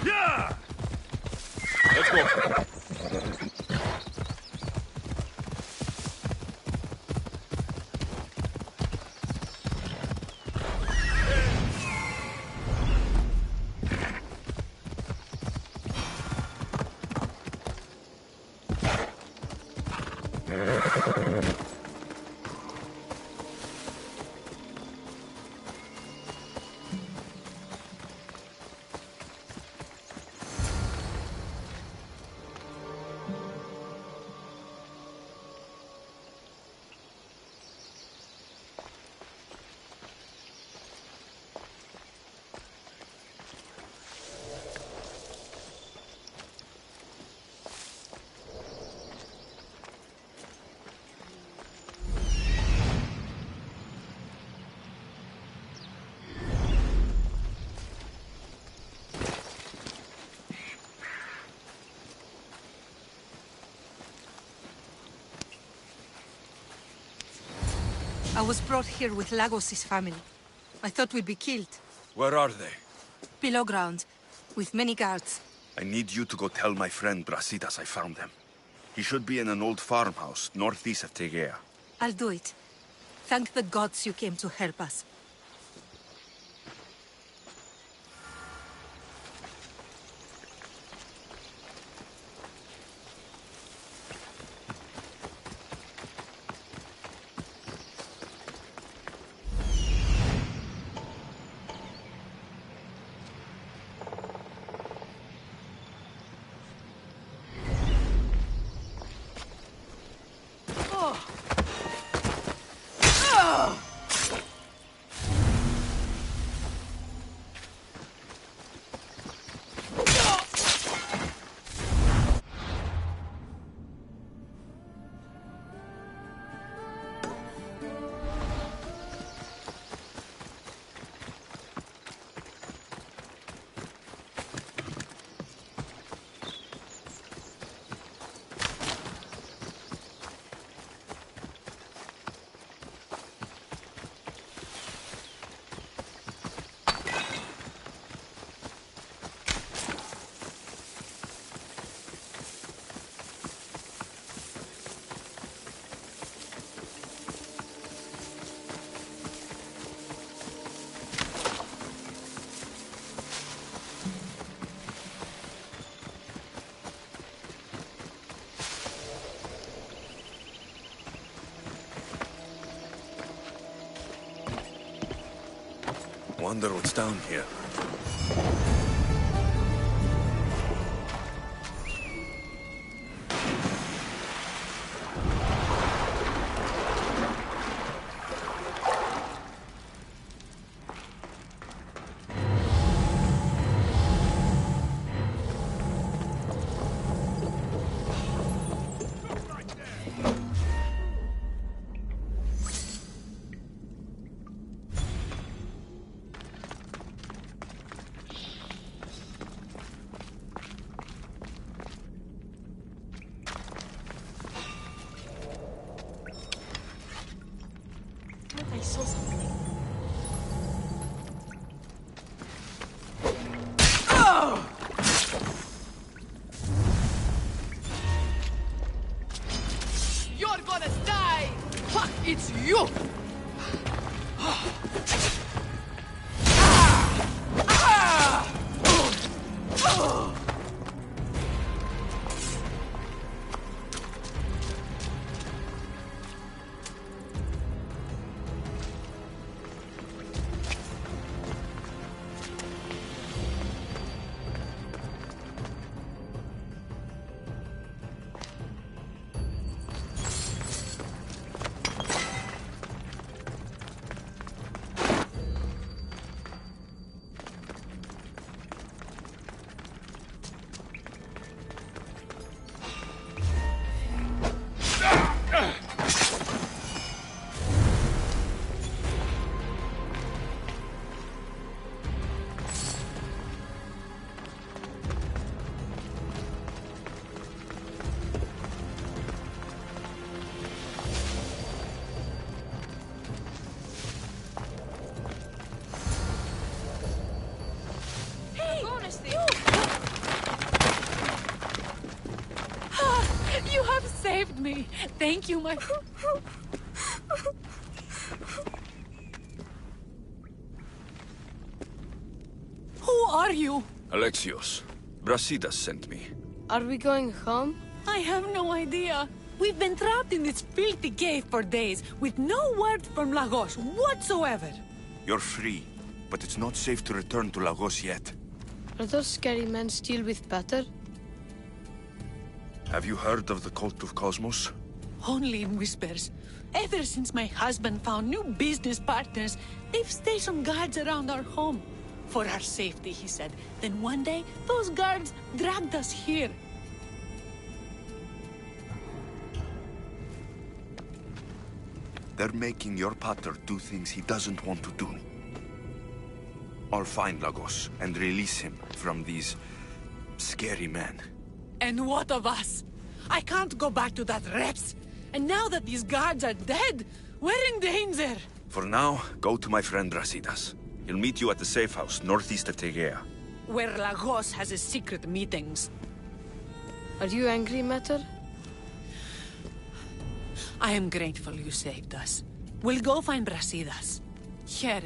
Yeah! Let's go. I was brought here with Lagos' family. I thought we'd be killed. Where are they? Below ground, with many guards. I need you to go tell my friend Brasidas I found them. He should be in an old farmhouse northeast of Tegea. I'll do it. Thank the gods you came to help us. wonder what's down here. I saw something. You're gonna die! Fuck, it's you! You have saved me. Thank you, my... Who are you? Alexios. Brasidas sent me. Are we going home? I have no idea. We've been trapped in this filthy cave for days, with no word from Lagos whatsoever. You're free, but it's not safe to return to Lagos yet. Are those scary men still with Peter? Have you heard of the Cult of Kosmos? Only in whispers. Ever since my husband found new business partners, they've stationed guards around our home. For our safety, he said. Then one day, those guards dragged us here. They're making your pater do things he doesn't want to do. I'll find Lagos and release him from these scary men. And what of us? I can't go back to that Reps. And now that these guards are dead, we're in danger. For now, go to my friend Brasidas. He'll meet you at the safe house northeast of Tegea. Where Lagos has his secret meetings. Are you angry, Mater? I am grateful you saved us. We'll go find Brasidas. Here.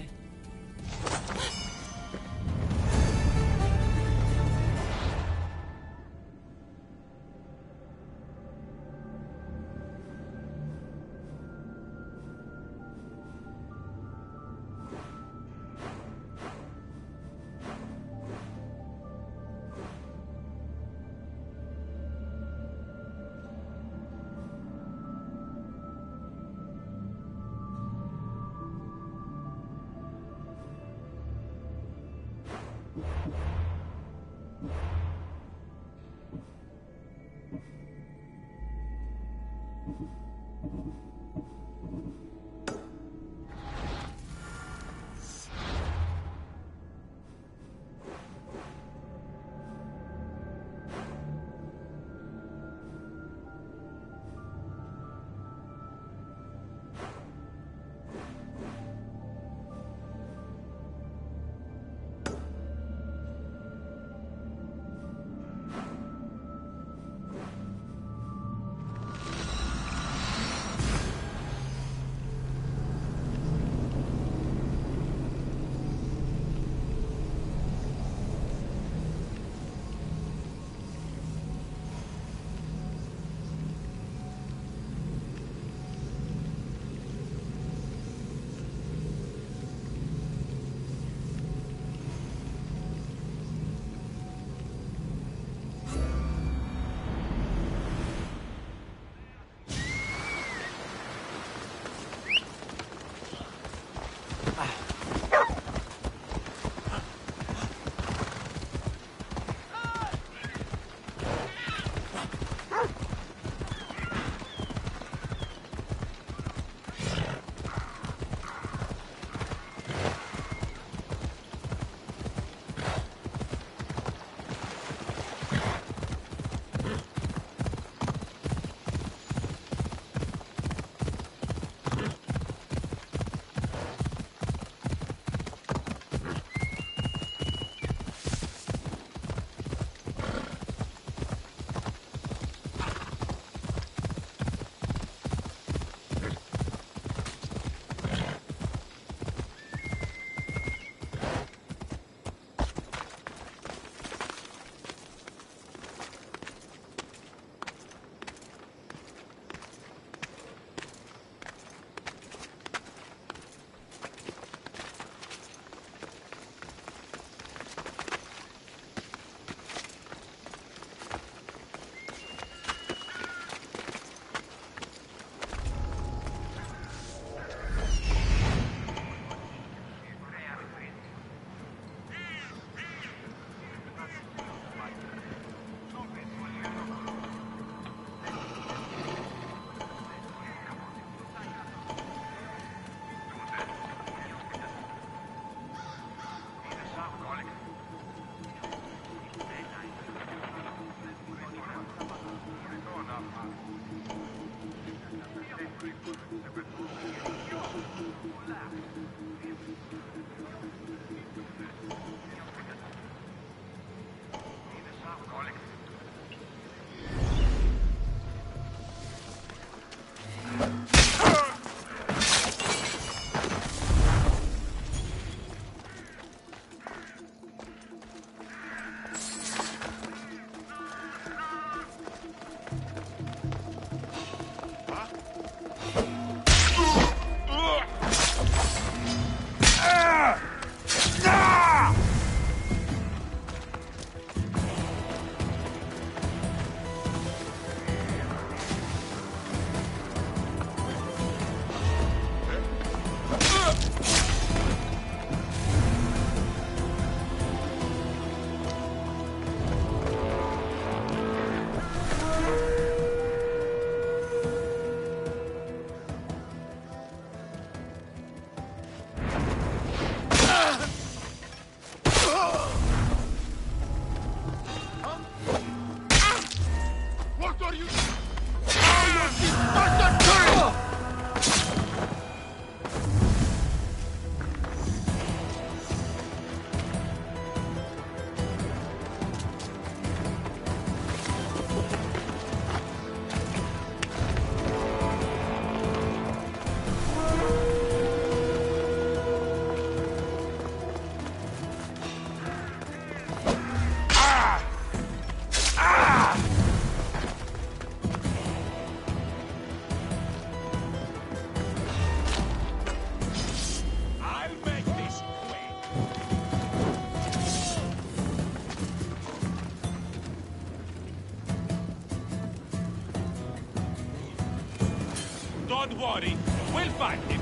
Don't worry. We'll find him.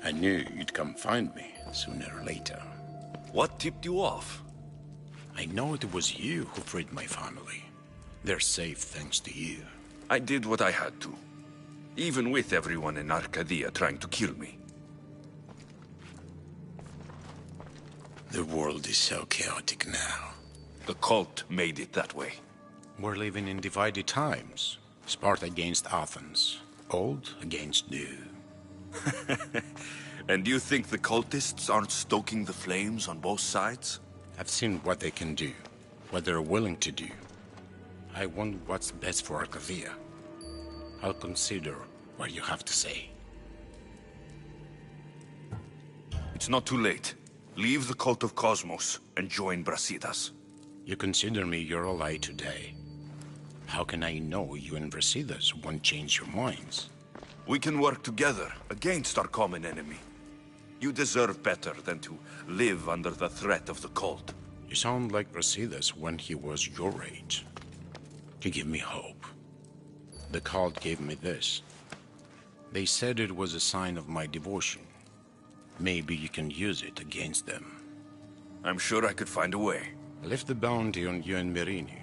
I knew you'd come find me, sooner or later. What tipped you off? I know it was you who freed my family. They're safe thanks to you. I did what I had to. Even with everyone in Arcadia trying to kill me. The world is so chaotic now. The cult made it that way. We're living in divided times. Sparta against Athens. Old against new. And you think the cultists aren't stoking the flames on both sides? I've seen what they can do, what they're willing to do. I want what's best for Arcadia. I'll consider what you have to say. It's not too late. Leave the Cult of Kosmos and join Brasidas. You consider me your ally today. How can I know you and Brasidas won't change your minds? We can work together against our common enemy. You deserve better than to live under the threat of the cult. You sound like Brasidas when he was your age. You give me hope. The cult gave me this. They said it was a sign of my devotion. Maybe you can use it against them. I'm sure I could find a way. I left the bounty on you and Merini,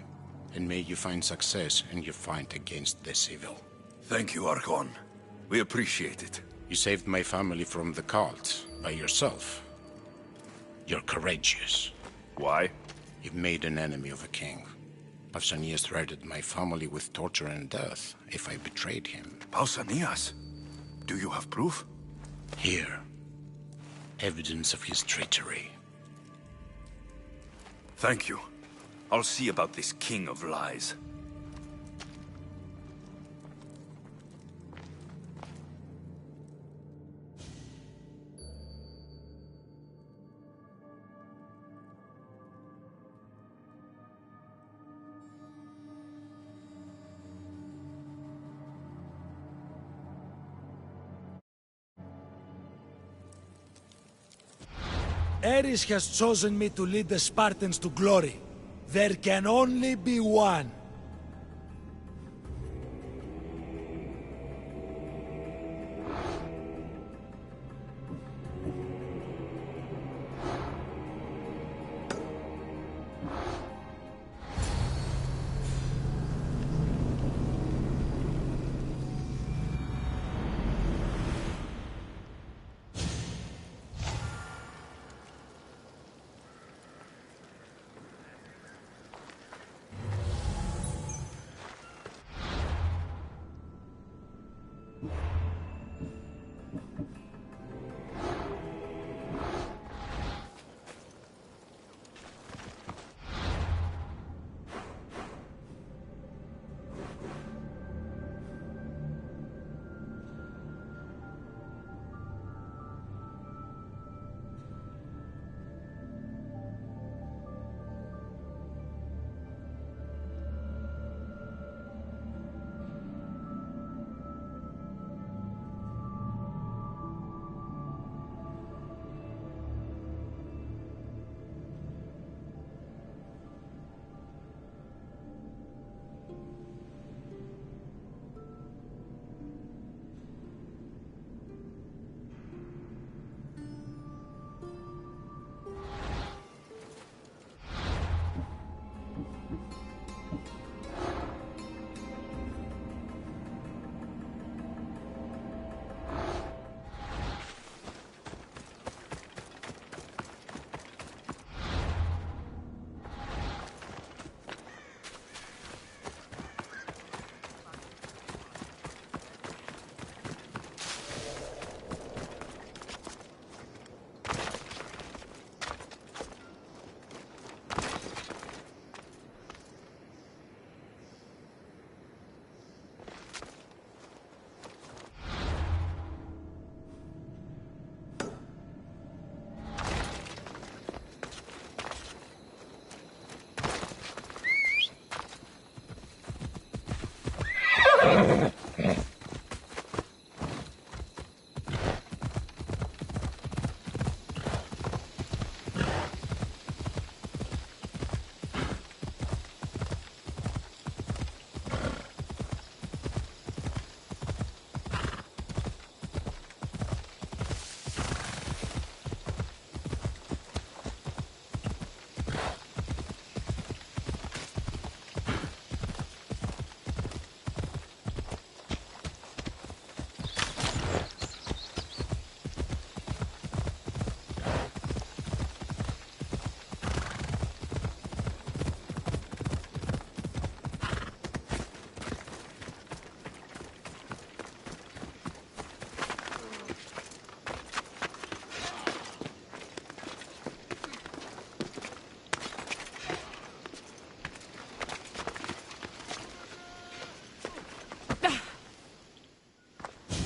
and may you find success in your fight against this evil. Thank you, Archon. We appreciate it. You saved my family from the cult by yourself. You're courageous. Why? You've made an enemy of a king. Pausanias threatened my family with torture and death if I betrayed him. Pausanias? Do you have proof? Here. Evidence of his treachery. Thank you. I'll see about this king of lies. Ares has chosen me to lead the Spartans to glory. There can only be one.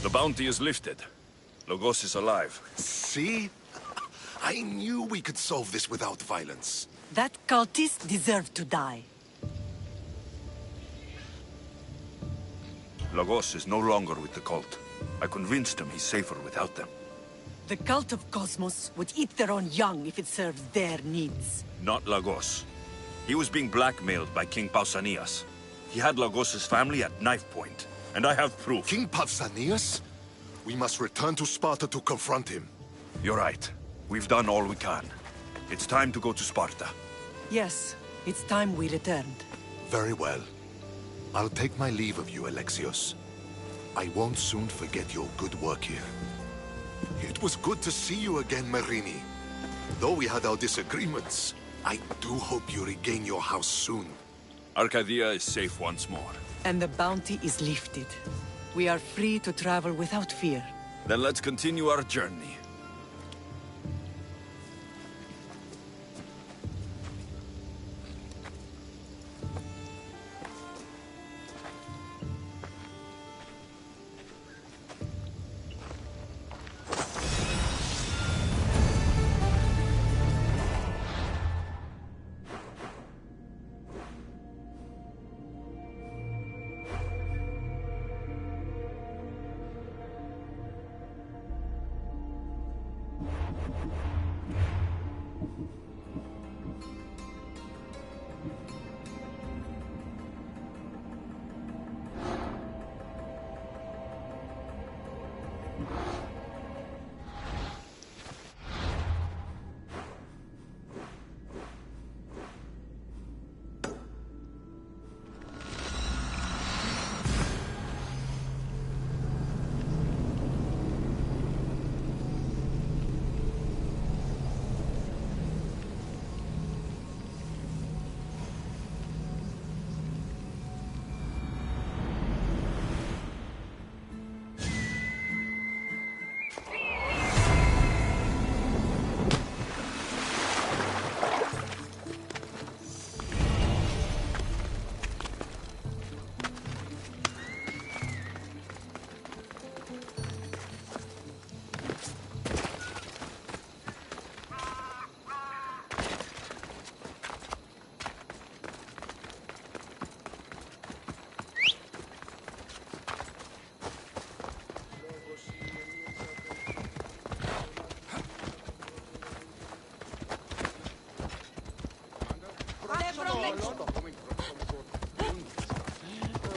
The bounty is lifted. Logos is alive. See? I knew we could solve this without violence. That cultist deserved to die. Logos is no longer with the cult. I convinced him he's safer without them. The Cult of Kosmos would eat their own young if it serves their needs. Not Lagos. He was being blackmailed by King Pausanias. He had Lagos's family at knife point, and I have proof. King Pausanias? We must return to Sparta to confront him. You're right. We've done all we can. It's time to go to Sparta. Yes, it's time we returned. Very well. I'll take my leave of you, Alexios. I won't soon forget your good work here. It was good to see you again, Marini. Though we had our disagreements, I do hope you regain your house soon. Arcadia is safe once more. And the bounty is lifted. We are free to travel without fear. Then let's continue our journey.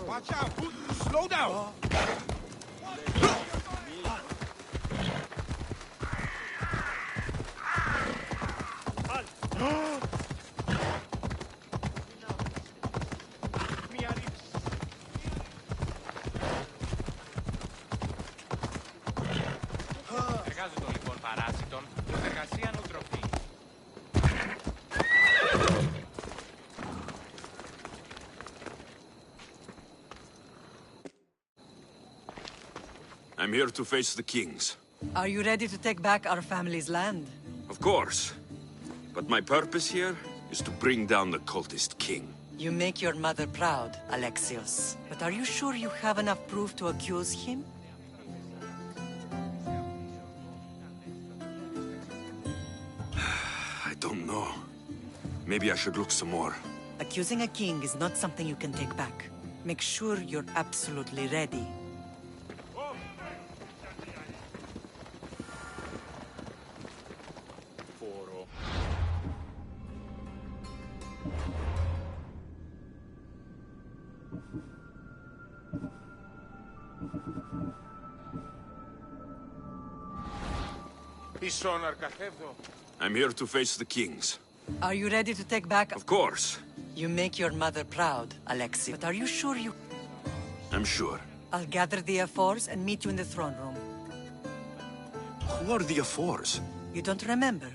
Watch out! Slow down! Εργάζονται λοιπόν παράσιτον, εργασία νοοτροπή. I'm here to face the kings. Are you ready to take back our family's land? Of course. But my purpose here is to bring down the cultist king. You make your mother proud, Alexios. But are you sure you have enough proof to accuse him? I don't know. Maybe I should look some more. Accusing a king is not something you can take back. Make sure you're absolutely ready. I'm here to face the kings. Are you ready to take back? Of course. You make your mother proud, Alexios. But are you sure you... I'm sure. I'll gather the F4s and meet you in the throne room. Who are the F4s? You don't remember?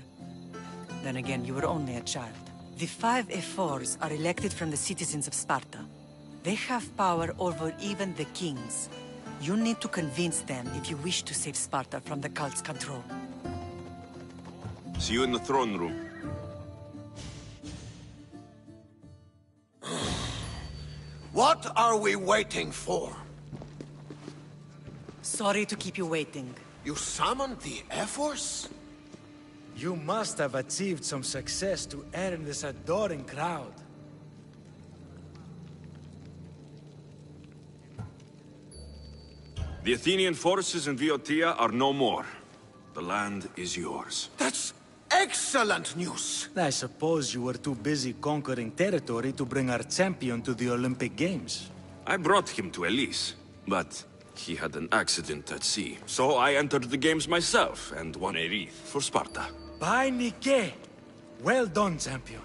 Then again, you were only a child. The 5 F4s are elected from the citizens of Sparta. They have power over even the kings. You need to convince them if you wish to save Sparta from the cult's control. See you in the throne room. What are we waiting for? Sorry to keep you waiting. You summoned the F-Force? You must have achieved some success to earn this adoring crowd. The Athenian forces in Viotia are no more. The land is yours. That's excellent news! I suppose you were too busy conquering territory to bring our champion to the Olympic Games. I brought him to Elise, but he had an accident at sea. So I entered the games myself and won a wreath for Sparta. By Nike! Well done, champion.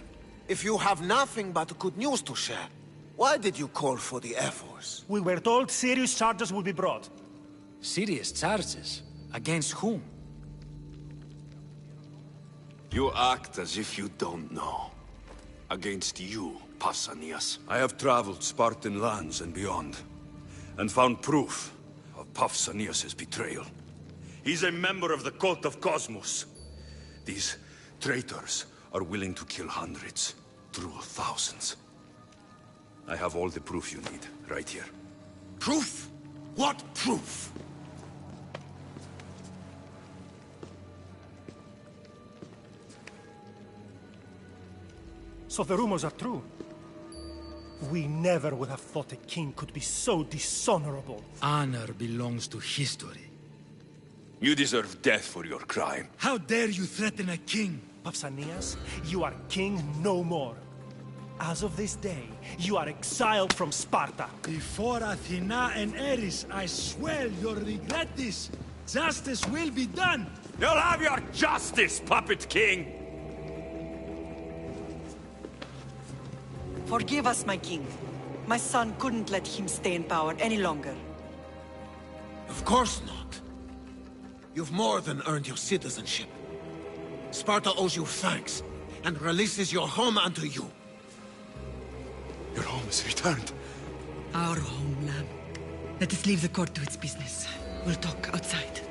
If you have nothing but good news to share, why did you call for the F-Force? We were told serious charges would be brought. Serious charges? Against whom? You act as if you don't know. Against you, Pausanias. I have traveled Spartan lands and beyond, and found proof of Pausanias' betrayal. He's a member of the Cult of Kosmos. These traitors are willing to kill hundreds, through thousands. I have all the proof you need, right here. Proof? What proof? So the rumors are true. We never would have thought a king could be so dishonorable. Honor belongs to history. You deserve death for your crime. How dare you threaten a king? Pausanias, you are king no more. As of this day, you are exiled from Sparta. Before Athena and Ares, I swear you'll regret this. Justice will be done. You'll have your justice, puppet king! Forgive us, my king. My son couldn't let him stay in power any longer. Of course not. You've more than earned your citizenship. Sparta owes you thanks, and releases your home unto you. Your home is returned. Our homeland. Let us leave the court to its business. We'll talk outside.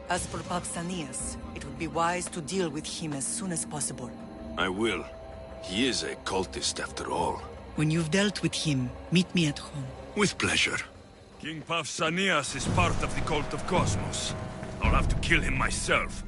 As for Pausanias, it would be wise to deal with him as soon as possible. I will. He is a cultist after all. When you've dealt with him, meet me at home. With pleasure. King Pausanias is part of the Cult of Kosmos. I'll have to kill him myself.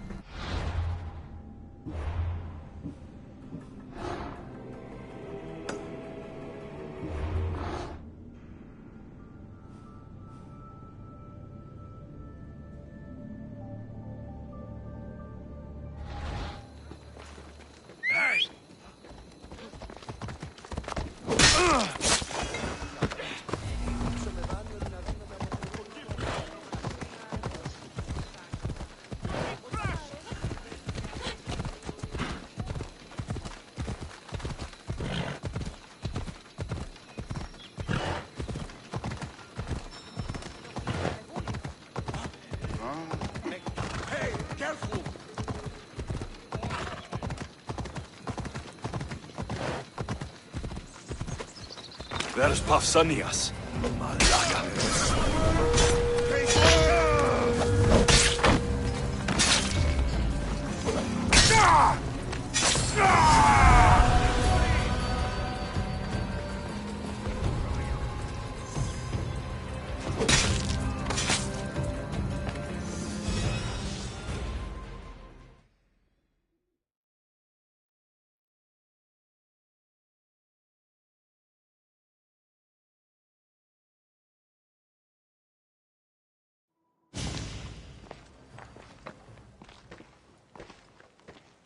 There's Pausanias. Malaka.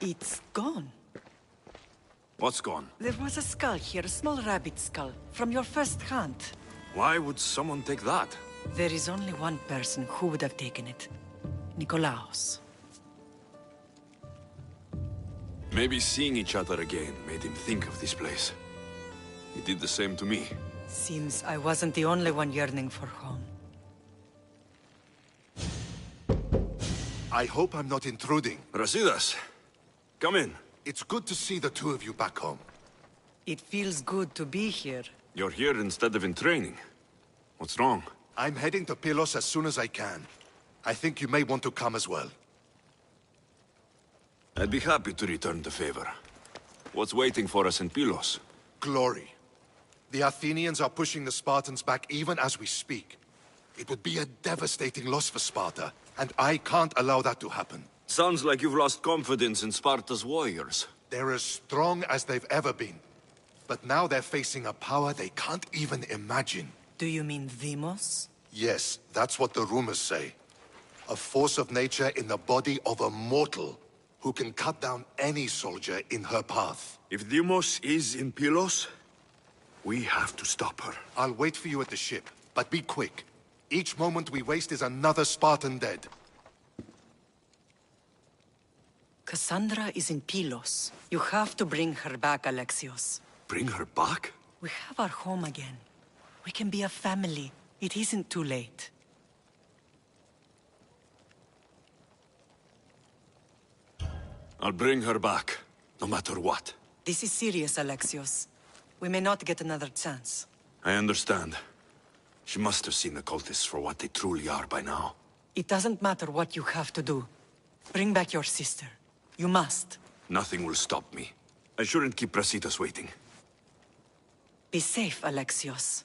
It's gone. What's gone? There was a skull here, a small rabbit skull, from your first hunt. Why would someone take that? There is only one person who would have taken it. Nikolaos. Maybe seeing each other again made him think of this place. He did the same to me. Seems I wasn't the only one yearning for home. I hope I'm not intruding. Brasidas, come in. It's good to see the two of you back home. It feels good to be here. You're here instead of in training. What's wrong? I'm heading to Pylos as soon as I can. I think you may want to come as well. I'd be happy to return the favor. What's waiting for us in Pylos? Glory. The Athenians are pushing the Spartans back even as we speak. It would be a devastating loss for Sparta, and I can't allow that to happen. Sounds like you've lost confidence in Sparta's warriors. They're as strong as they've ever been. But now they're facing a power they can't even imagine. Do you mean Demos? Yes, that's what the rumors say. A force of nature in the body of a mortal who can cut down any soldier in her path. If Demos is in Pylos, we have to stop her. I'll wait for you at the ship, but be quick. Each moment we waste is another Spartan dead. Kassandra is in Pylos. You have to bring her back, Alexios. Bring her back? We have our home again. We can be a family. It isn't too late. I'll bring her back, no matter what. This is serious, Alexios. We may not get another chance. I understand. She must have seen the cultists for what they truly are by now. It doesn't matter what you have to do. Bring back your sister. You must. Nothing will stop me. I shouldn't keep Brasidas waiting. Be safe, Alexios.